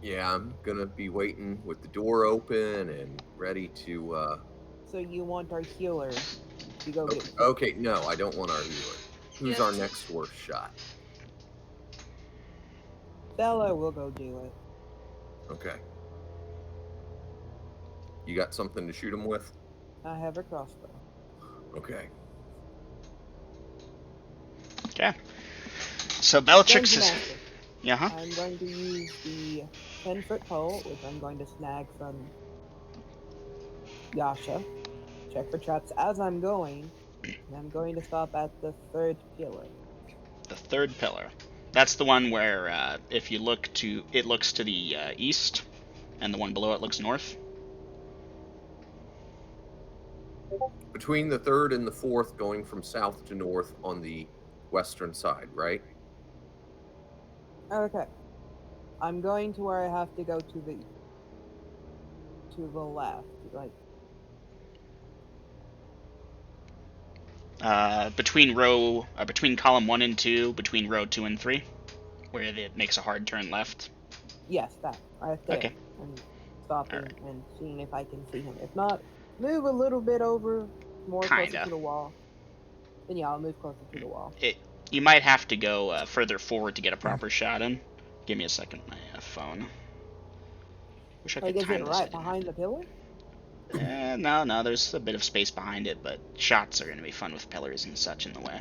Yeah, I'm gonna be waiting with the door open and ready to. So you want our healer to go get... Okay, no, I don't want our healer. Who's Yes. our next worst shot? Bella will go do it. Okay. You got something to shoot him with? I have a crossbow. Okay. Okay. So Bellatrix Dungeon is. Master, Yeah, huh? I'm going to use the 10-foot pole, which I'm going to snag from Yasha. Check for traps as I'm going. And I'm going to stop at the 3rd pillar. The 3rd pillar. That's the one where, if you look to, it looks to the east, and the one below it looks north. Between the 3rd and the 4th, going from south to north on the western side, right? Okay. I'm going to where I have to go to the left. Like, Between column 1 and 2, between row 2 and 3, where it makes a hard turn left. yes, that. Right there. Okay. And stopping Alright. and seeing if I can see him. If not, move a little bit over, more closer Kinda. to the wall. Then yeah, I'll move closer to the wall. You might have to go further forward to get a proper shot in. Give me a second, my phone. Wish I Like, could is time it this. right behind the pillar? No, there's a bit of space behind it, but shots are going to be fun with pillars and such in the way.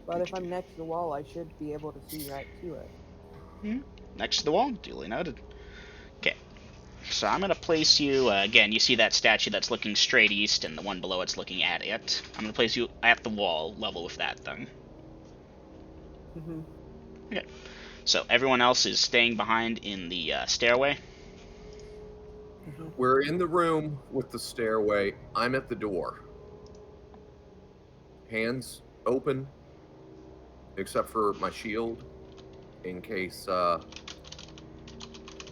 But if I'm next to the wall, I should be able to see right to it. Next to the wall, duly noted. Okay, so I'm going to place you, again, you see that statue that's looking straight east, and the one below it's looking at it. I'm going to place you at the wall, level with that thing. Mm-hmm. Okay, so everyone else is staying behind in the stairway. Mm-hmm. We're in the room with the stairway. I'm at the door. Hands open, except for my shield, in case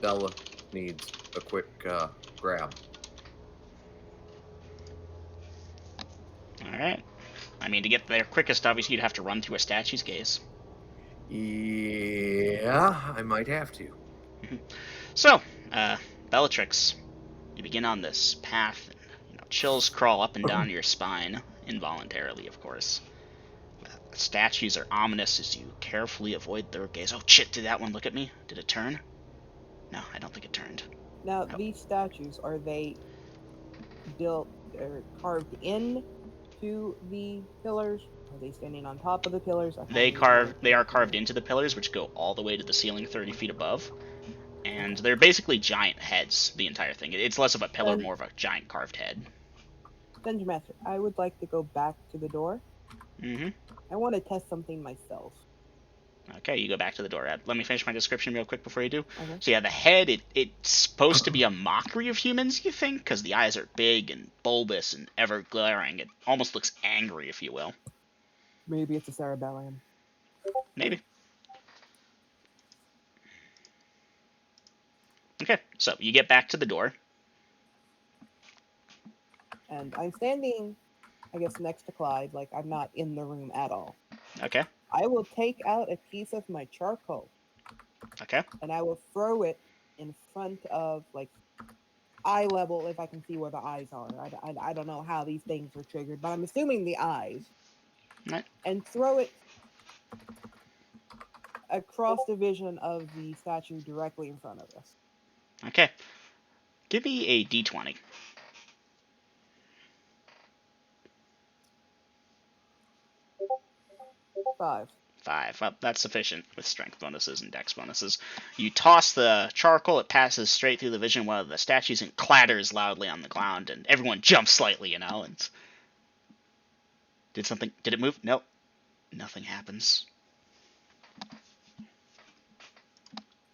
Bella needs a quick grab. Alright. I mean, to get there quickest, obviously, you'd have to run through a statue's gaze. Yeah, I might have to. So, Bellatrix, you begin on this path, and chills crawl up and down your spine, involuntarily, of course. The statues are ominous as you carefully avoid their gaze. Oh shit, did that one look at me? Did it turn? No, I don't think it turned. Now, Nope. these statues, are they built or carved in to the pillars? Are they standing on top of the pillars? They are carved into the pillars, which go all the way to the ceiling 30 feet above. And they're basically giant heads, the entire thing. It's less of a pillar, more of a giant carved head. Dungeon Master, I would like to go back to the door. Mm-hmm. I want to test something myself. Okay, you go back to the door. Let me finish my description real quick before you do. Okay. So yeah, the head, it's supposed to be a mockery of humans, you think? Because the eyes are big and bulbous and ever glaring. It almost looks angry, if you will. Maybe it's a cerebellum. Maybe. Okay, so you get back to the door. And I'm standing, I guess, next to Clyde, like I'm not in the room at all. Okay, I will take out a piece of my charcoal okay. and I will throw it in front of, like, eye level if I can see where the eyes are. I don't know how these things are triggered, but I'm assuming the eyes. Right. And throw it across the vision of the statue directly in front of us. Okay. Give me a d20. 5. 5. Well, that's sufficient with strength bonuses and dex bonuses. You toss the charcoal, it passes straight through the vision while the statues and clatters loudly on the ground, and everyone jumps slightly, you know, and... Did it move? Nope. Nothing happens.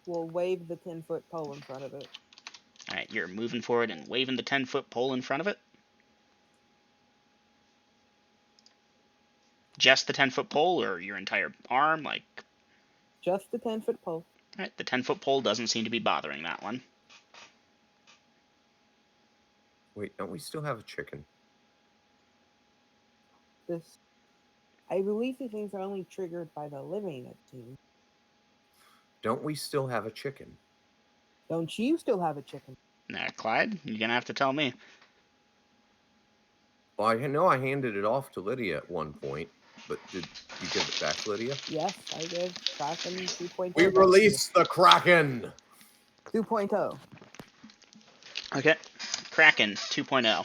We'll wave the 10-foot pole in front of it. Alright, you're moving forward and waving the 10-foot pole in front of it. Just the 10-foot pole, or your entire arm? Like, Just the 10-foot pole. alright, the 10-foot pole doesn't seem to be bothering that one. Wait, don't we still have a chicken? This, I believe these things are only triggered by the living, it seems. Don't we still have a chicken? Don't you still have a chicken? Now, Clyde, you're gonna have to tell me. Well, I know I handed it off to Lydia at one point, but did you give it back, Lydia? Yes, I did. Kraken 2.0. We release the Kraken! 2.0. Okay. Kraken 2.0.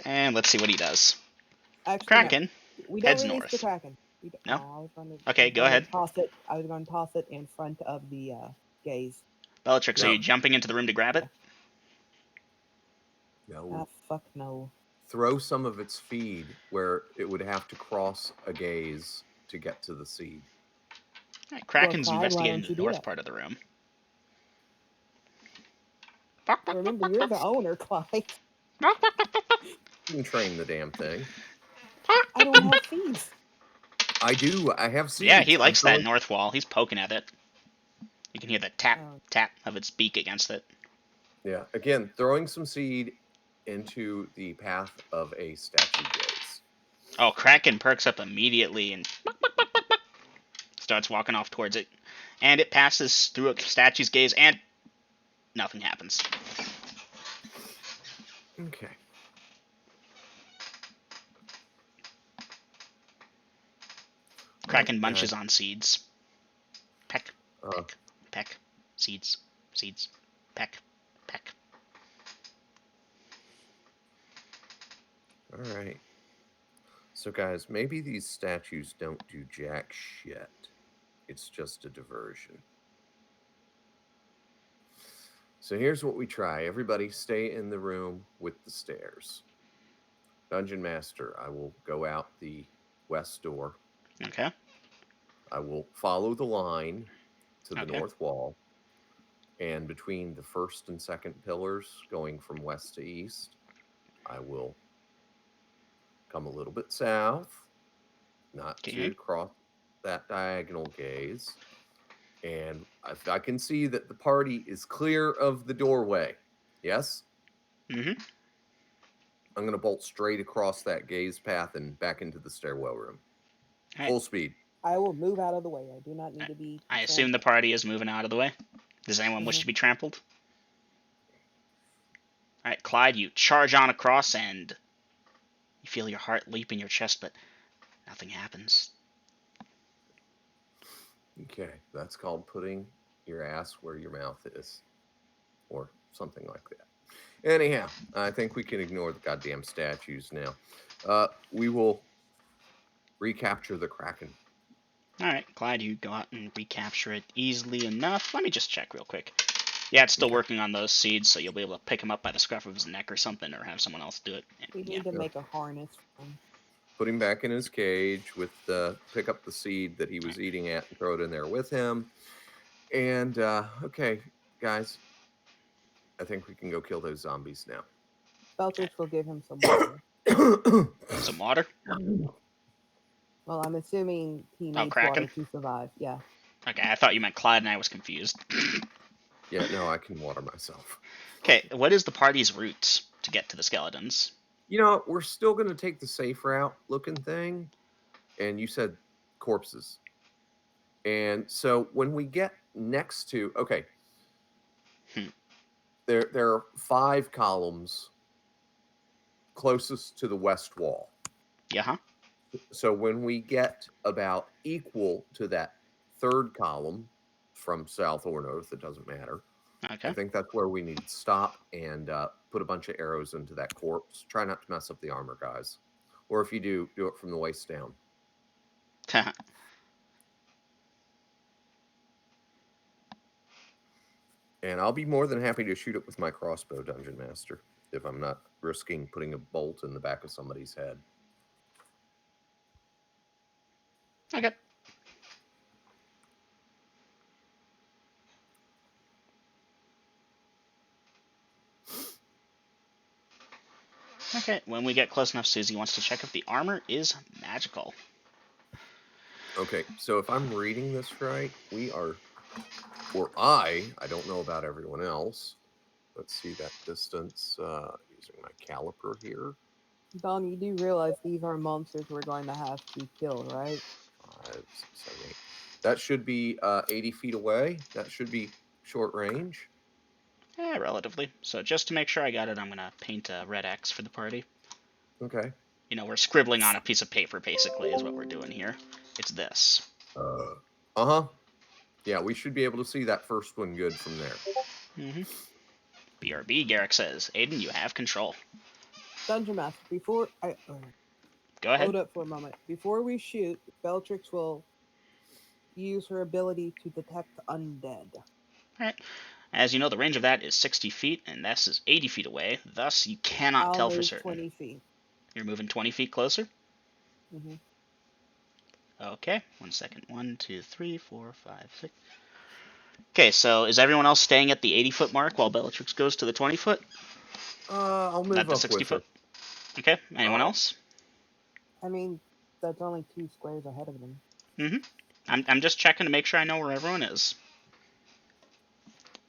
And let's see what he does. Actually, Kraken no. We don't heads release north. the Kraken. No? I was gonna, Okay, go ahead. I was going to toss it in front of the gaze. Bellatrix, No. are you jumping into the room to grab it? No. Ah, fuck no. Throw some of its feed where it would have to cross a gaze to get to the seed. Right, Kraken's Clyde, why investigating don't the you do north that? part of the room. Remember, you're the owner, Clyde. You can train the damn thing. I don't have seeds. I do. I have seeds. Yeah, he likes I'm that throwing- north wall. He's poking at it. You can hear the tap, Oh. tap of its beak against it. Yeah. Again, throwing some seed into the path of a statue gaze. Oh, Kraken perks up immediately and starts walking off towards it. And it passes through a statue's gaze and nothing happens. Okay. Kraken munches on seeds. Peck, Uh, peck, peck. Seeds, seeds, peck, peck. All right. So, guys, maybe these statues don't do jack shit. It's just a diversion. So here's what we try. Everybody stay in the room with the stairs. Dungeon Master, I will go out the west door. Okay. I will follow the line to the Okay. north wall. And between the first and second pillars, going from west to east, I will come a little bit south, not Okay. to cross that diagonal gaze. And if I can see that the party is clear of the doorway, yes? Mm-hmm. I'm going to bolt straight across that gaze path and back into the stairwell room. Right. Full speed. I will move out of the way. I do not need to be. I assume the party is moving out of the way. Does anyone wish to be trampled? Alright, Clyde, you charge on across and you feel your heart leap in your chest, but nothing happens. Okay, that's called putting your ass where your mouth is. Or something like that. Anyhow, I think we can ignore the goddamn statues now. We will recapture the Kraken. Alright, Clyde, you go out and recapture it easily enough. Let me just check real quick. Yeah, it's still Okay. working on those seeds, so you'll be able to pick him up by the scruff of his neck or something, or have someone else do it. We Yeah. need to make a harness for him. put him back in his cage with pick up the seed that he was eating at and throw it in there with him. And okay, guys, I think we can go kill those zombies now. Beltrix will give him some water. Some water? Well, I'm assuming he Oh, needs Kraken? water to survive. Yeah. Okay, I thought you meant Clyde and I was confused. Yeah, no, I can water myself. Okay, what is the party's route to get to the skeletons? You know, we're still going to take the safe route looking thing. And you said corpses. And so when we get next to, okay, there are 5 columns closest to the west wall. Yeah, huh? So when we get about equal to that 3rd column from south or north, it doesn't matter. Okay. I think that's where we need to stop and put a bunch of arrows into that corpse. Try not to mess up the armor, guys. Or if you do it from the waist down. And I'll be more than happy to shoot it with my crossbow, Dungeon Master, if I'm not risking putting a bolt in the back of somebody's head. Okay. Okay, when we get close enough, Susie wants to check if the armor is magical. Okay, so if I'm reading this right, we are, or I don't know about everyone else. Let's see that distance using my caliper here. Don, you do realize these are monsters we're going to have to kill, right? 5, 6, 7, 8. That should be 80 feet away. That should be short range. Yeah, relatively. So just to make sure I got it, I'm going to paint a red X for the party. Okay. You know, we're scribbling on a piece of paper, basically, is what we're doing here. It's this. Uh-huh. Yeah, we should be able to see that first one good from there. Mm-hmm. BRB, Garrick says. Aiden, you have control. Dungeon Master, before I... Go ahead. Hold up for a moment. Before we shoot, Beltrix will use her ability to detect undead. Alright. As you know, the range of that is 60 feet, and this is 80 feet away. Thus, you cannot tell for move certain. 20 feet. You're moving 20 feet closer? Mm-hmm. Okay, 1 second. 1, 2, 3, 4, 5, 6. Okay, so is everyone else staying at the 80-foot mark while Bellatrix goes to the 20-foot? I'll move Not the up 60 with foot. her. Okay, anyone else? I mean, that's only 2 squares ahead of them. Mm-hmm. I'm just checking to make sure I know where everyone is.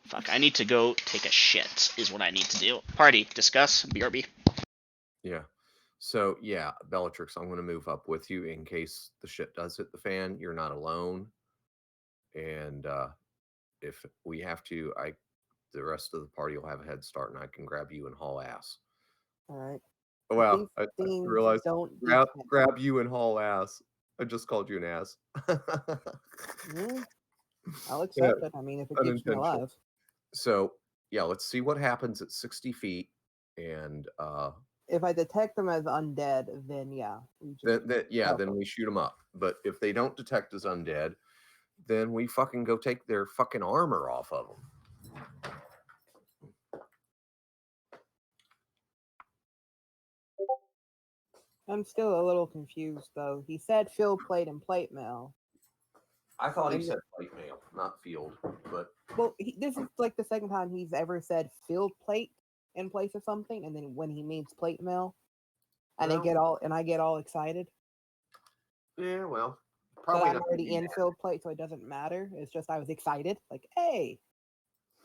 Fuck, I need to go take a shit, is what I need to do. Party, discuss, BRB. Yeah. So, yeah, Bellatrix, I'm going to move up with you in case the shit does hit the fan. You're not alone. And if we have to, the rest of the party will have a head start, and I can grab you and haul ass. All right. Oh, wow. I Things realized don't grab you and haul ass. I just called you an ass. I'll accept it. I mean, if it keeps me alive. So, yeah, let's see what happens at 60 feet. And if I detect them as undead, then yeah. Then we shoot them up. But if they don't detect as undead, then we fucking go take their fucking armor off of them. I'm still a little confused, though. He said field plate and plate mail. I thought he said plate mail, not field. But well, this is like the second time he's ever said field plate in place of something, and then when he means plate mail, and I get all excited. Yeah, well, probably but I'm already in field plate, so it doesn't matter. It's just I was excited, like, hey,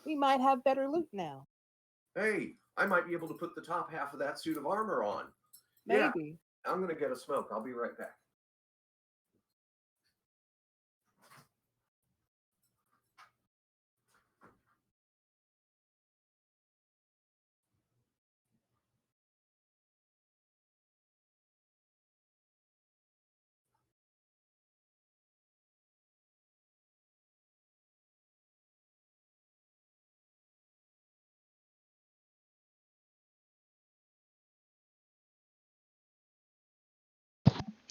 we might have better loot now. Hey, I might be able to put the top half of that suit of armor on. Maybe. Yeah, I'm gonna get a smoke. I'll be right back.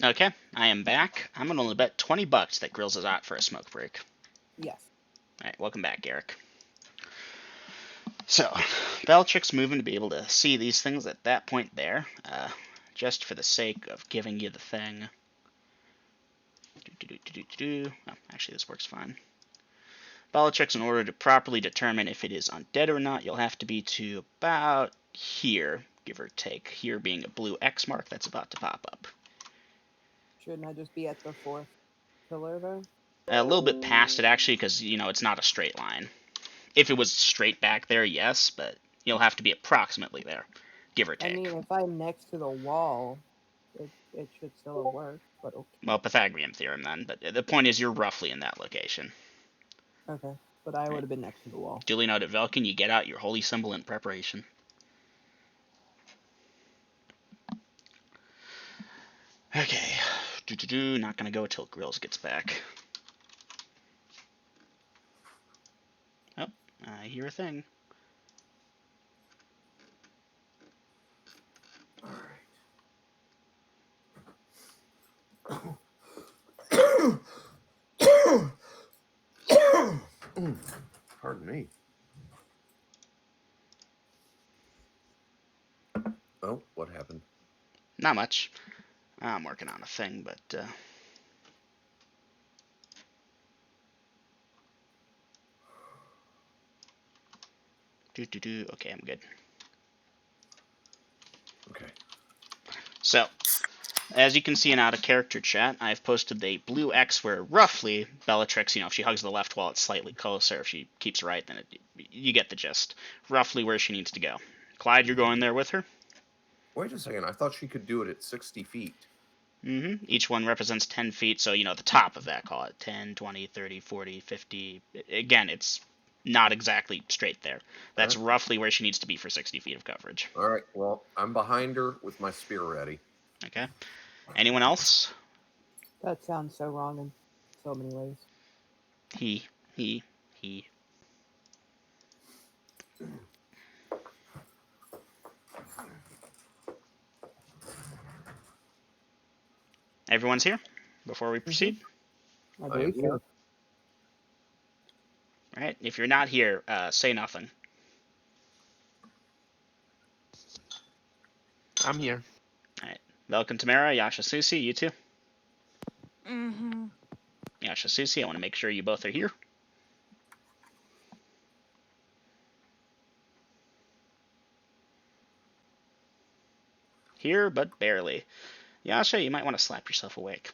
Okay, I am back. I'm gonna only bet $20 that Grills is out for a smoke break. Yes. Alright, welcome back, Garrick. So, Bellatrix moving to be able to see these things at that point there. just for the sake of giving you the thing. Oh, actually, this works fine. Bellatrix, in order to properly determine if it is undead or not, you'll have to be to about here, give or take. Here being a blue X mark that's about to pop up. Shouldn't I just be at the 4th pillar, though? A little bit past it, actually, because, you know, it's not a straight line. If it was straight back there, yes, but you'll have to be approximately there, give or take. I mean, if I'm next to the wall, it should still work, but okay. Well, Pythagorean theorem then, but the point is you're roughly in that location. Okay, but I would have been next to the wall. Duly noted, Velkin, you get out your holy symbol in preparation. Okay. Not gonna go till Grills gets back. Oh, I hear a thing. Pardon me. Oh, what happened? Not much. I'm working on a thing, but okay, I'm good. Okay. So, as you can see in out-of-character chat, I've posted a blue X where roughly Bellatrix, you know, if she hugs the left wall, it's slightly closer. If she keeps right, then you get the gist. Roughly where she needs to go. Clyde, you're going there with her? Wait a second. I thought she could do it at 60 feet. Each one represents 10 feet, so, you know, the top of that, call it 10, 20, 30, 40, 50. Again, it's not exactly straight there. That's roughly where she needs to be for 60 feet of coverage. All right. Well, I'm behind her with my spear ready. Okay. Anyone else? That sounds so wrong in so many ways. He. Everyone's here before we proceed? I believe so. Alright, if you're not here, say nothing. I'm here. Alright. Velkin, Tamara, Yasha, Susie, you two? Mm-hmm. Yasha, Susie, I want to make sure you both are here. Here, but barely. Yasha, you might want to slap yourself awake.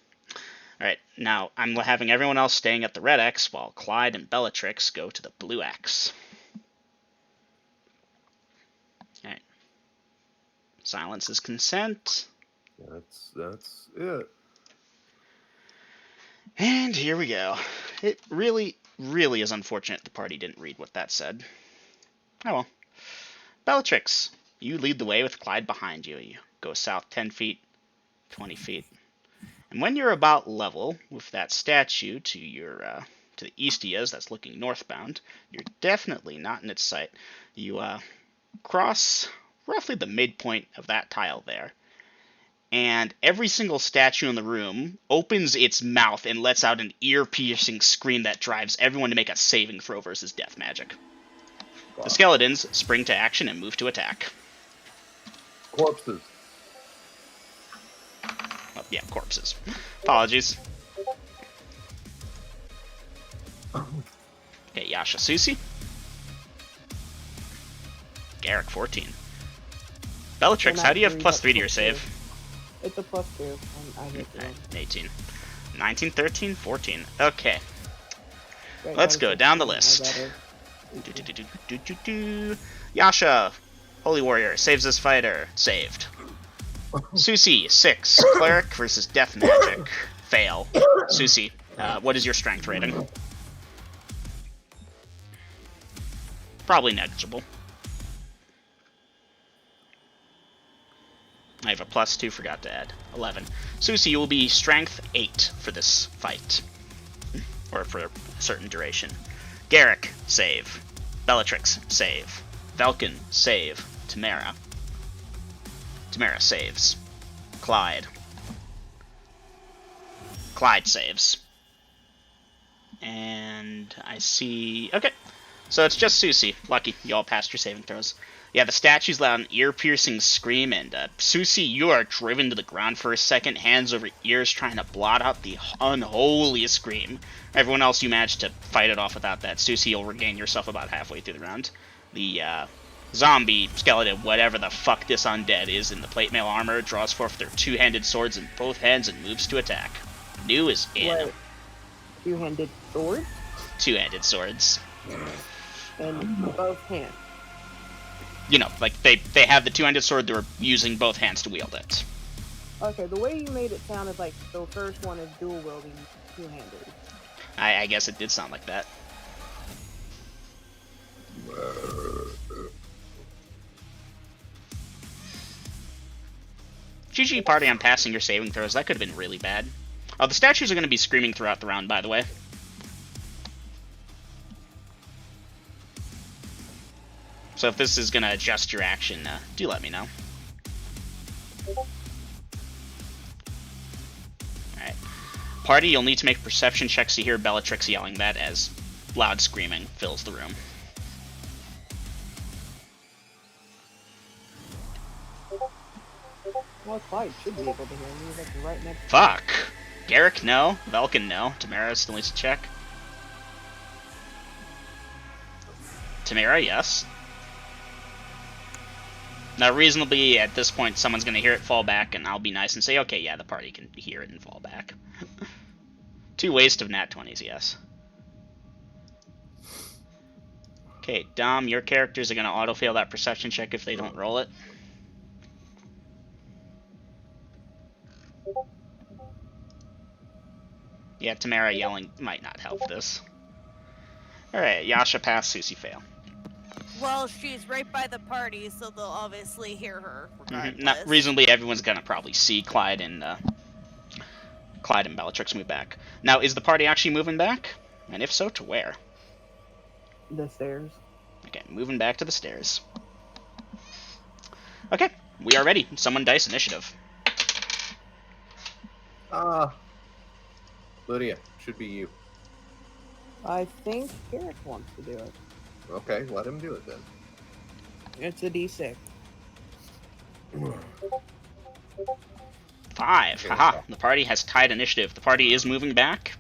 Alright, now I'm having everyone else staying at the red X while Clyde and Bellatrix go to the blue X. Alright. Silence is consent. That's it. And here we go. It really, really is unfortunate the party didn't read what that said. Oh well. Bellatrix, you lead the way with Clyde behind you. You go south 10 feet, 20 feet. And when you're about level with that statue to your to the east of you, that's looking northbound, you're definitely not in its sight. You cross roughly the midpoint of that tile there. And every single statue in the room opens its mouth and lets out an ear-piercing scream that drives everyone to make a saving throw versus death magic. The skeletons spring to action and move to attack. Corpses. Oh, yeah, corpses. Apologies. Okay, Yasha, Susie. Garrick, 14. Bellatrix, how do you have +3 to your save? It's a +2. I hit you. 18. 19, 13, 14. Okay. Wait, Let's that go was down the 16. list. Yasha, Holy Warrior, saves this fighter. Saved. Susie, 6. Cleric versus Death Magic. Fail. Susie, what is your strength rating? Probably negligible. I have a +2, forgot to add. 11. Susie, you will be strength 8 for this fight. Or for a certain duration. Garrick, save. Bellatrix, save. Velkin, save. Tamara. Tamara saves. Clyde. Clyde saves. And I see... Okay. So it's just Susie. Lucky. You all passed your saving throws. Yeah, the statues let out an ear-piercing scream, and Susie, you are driven to the ground for a second, hands over ears, trying to blot out the unholy scream. Everyone else, you manage to fight it off without that. Susie, you'll regain yourself about halfway through the round. The zombie, skeleton, whatever the fuck this undead is in the plate mail armor, draws forth their two-handed swords in both hands and moves to attack. New is in. Wait. Two-handed sword? Two-handed swords. In both hands. You know, like, they have the two-handed sword, they're using both hands to wield it. Okay, the way you made it sounded like the first one is dual-wielding two-handed. I guess it did sound like that. GG party on passing your saving throws. That could have been really bad. Oh, the statues are going to be screaming throughout the round, by the way. So if this is going to adjust your action, do let me know. Alright. Party, you'll need to make perception checks to hear Bellatrix yelling that as loud screaming fills the room. Well, Clyde should be able to hear me. That's right next to Fuck! Garrick, no. Velkin, no. Tamara still needs to check. Tamara, yes. Now, reasonably, at this point, someone's going to hear it fall back, and I'll be nice and say, okay, yeah, the party can hear it and fall back. 2 waste of nat 20s, yes. Okay, Dom, your characters are going to auto-fail that perception check if they don't roll it. Yeah, Tamara yelling might not help this. Alright, Yasha pass, Susie fail. Well, she's right by the party, so they'll obviously hear her regardless. Not reasonably, everyone's gonna probably see Clyde and Bellatrix move back. Now, is the party actually moving back? And if so, to where? the stairs. Okay, moving back to the stairs. Okay, we are ready. Someone dice initiative. Lydia, should be you. I think Garrick wants to do it. Okay, let him do it then. It's a D6. 5. Haha, the party has tied initiative. The party is moving back.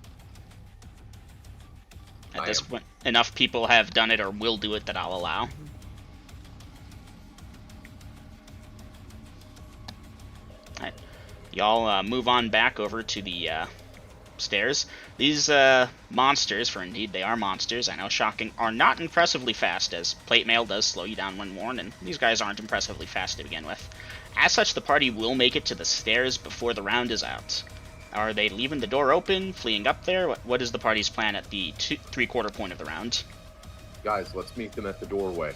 At this point, enough people have done it or will do it that I'll allow. Alright. Y'all move on back over to the stairs. These monsters, for indeed they are monsters, I know, shocking, are not impressively fast, as plate mail does slow you down when worn, and these guys aren't impressively fast to begin with. As such, the party will make it to the stairs before the round is out. Are they leaving the door open, fleeing up there? What is the party's plan at the three-quarter point of the round? Guys, let's meet them at the doorway.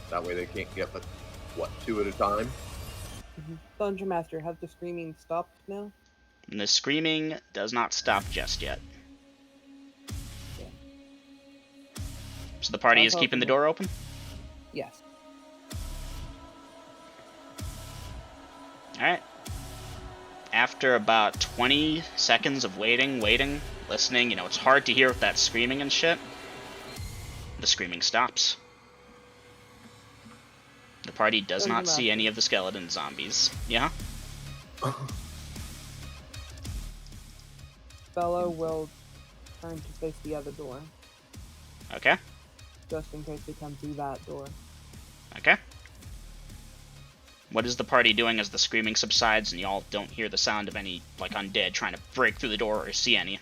That way they can't get but, what, 2 at a time? Dungeon Master, has the screaming stopped now? And the screaming does not stop just yet. Yeah. So the party is keeping the door open? Yes. Alright. After about 20 seconds of waiting, listening, you know, it's hard to hear with that screaming and shit. The screaming stops. The party does not see any of the skeleton zombies. Yeah? Bella will turn to face the other door, Okay. just in case they come through that door. Okay. What is the party doing as the screaming subsides and y'all don't hear the sound of any, like, undead trying to break through the door or see any?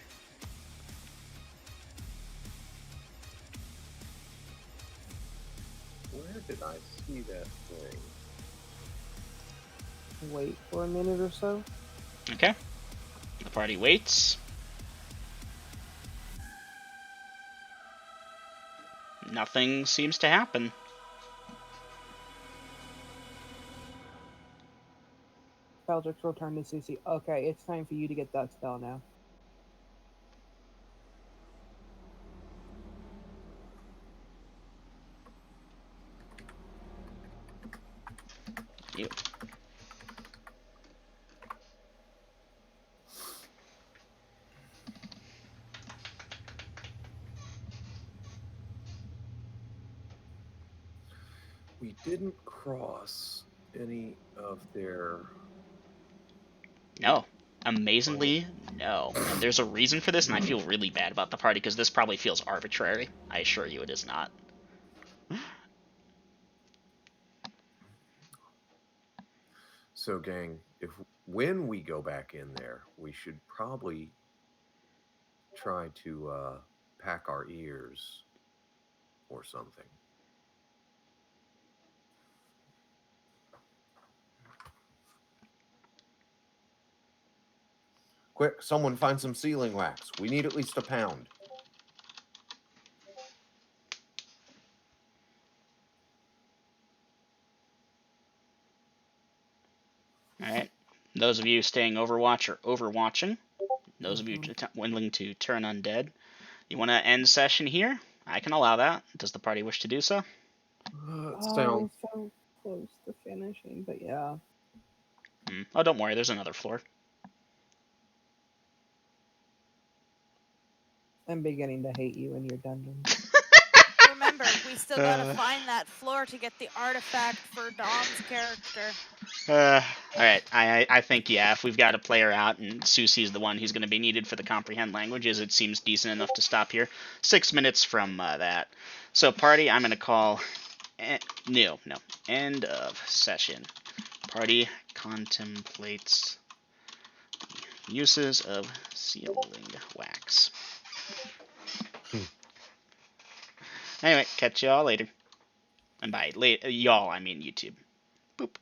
Where did I see that thing? Wait for a minute or so. Okay. The party waits. Nothing seems to happen. Bellatrix will turn to Susie. Okay, it's time for you to get that spell now. You. didn't cross any of their. No. Amazingly, no. And there's a reason for this, and I feel really bad about the party because this probably feels arbitrary. I assure you it is not. So, gang, when we go back in there, we should probably try to pack our ears or something. Quick, someone find some sealing wax. We need at least a pound. Alright. Those of you staying Overwatch or overwatching, those of you willing to turn undead, you want to end session here? I can allow that. Does the party wish to do so? Oh, so close to finishing, but yeah. Oh, don't worry. There's another floor. I'm beginning to hate you and your dungeon. Remember, we still gotta find that floor to get the artifact for Dom's character. Alright, I think, yeah, if we've got a player out and Susie's the one who's going to be needed for the comprehend languages, it seems decent enough to stop here. 6 minutes from that. So, party, I'm going to call... No. End of session. Party contemplates uses of sealing wax. Anyway, catch y'all later. And by y'all, I mean YouTube. Boop.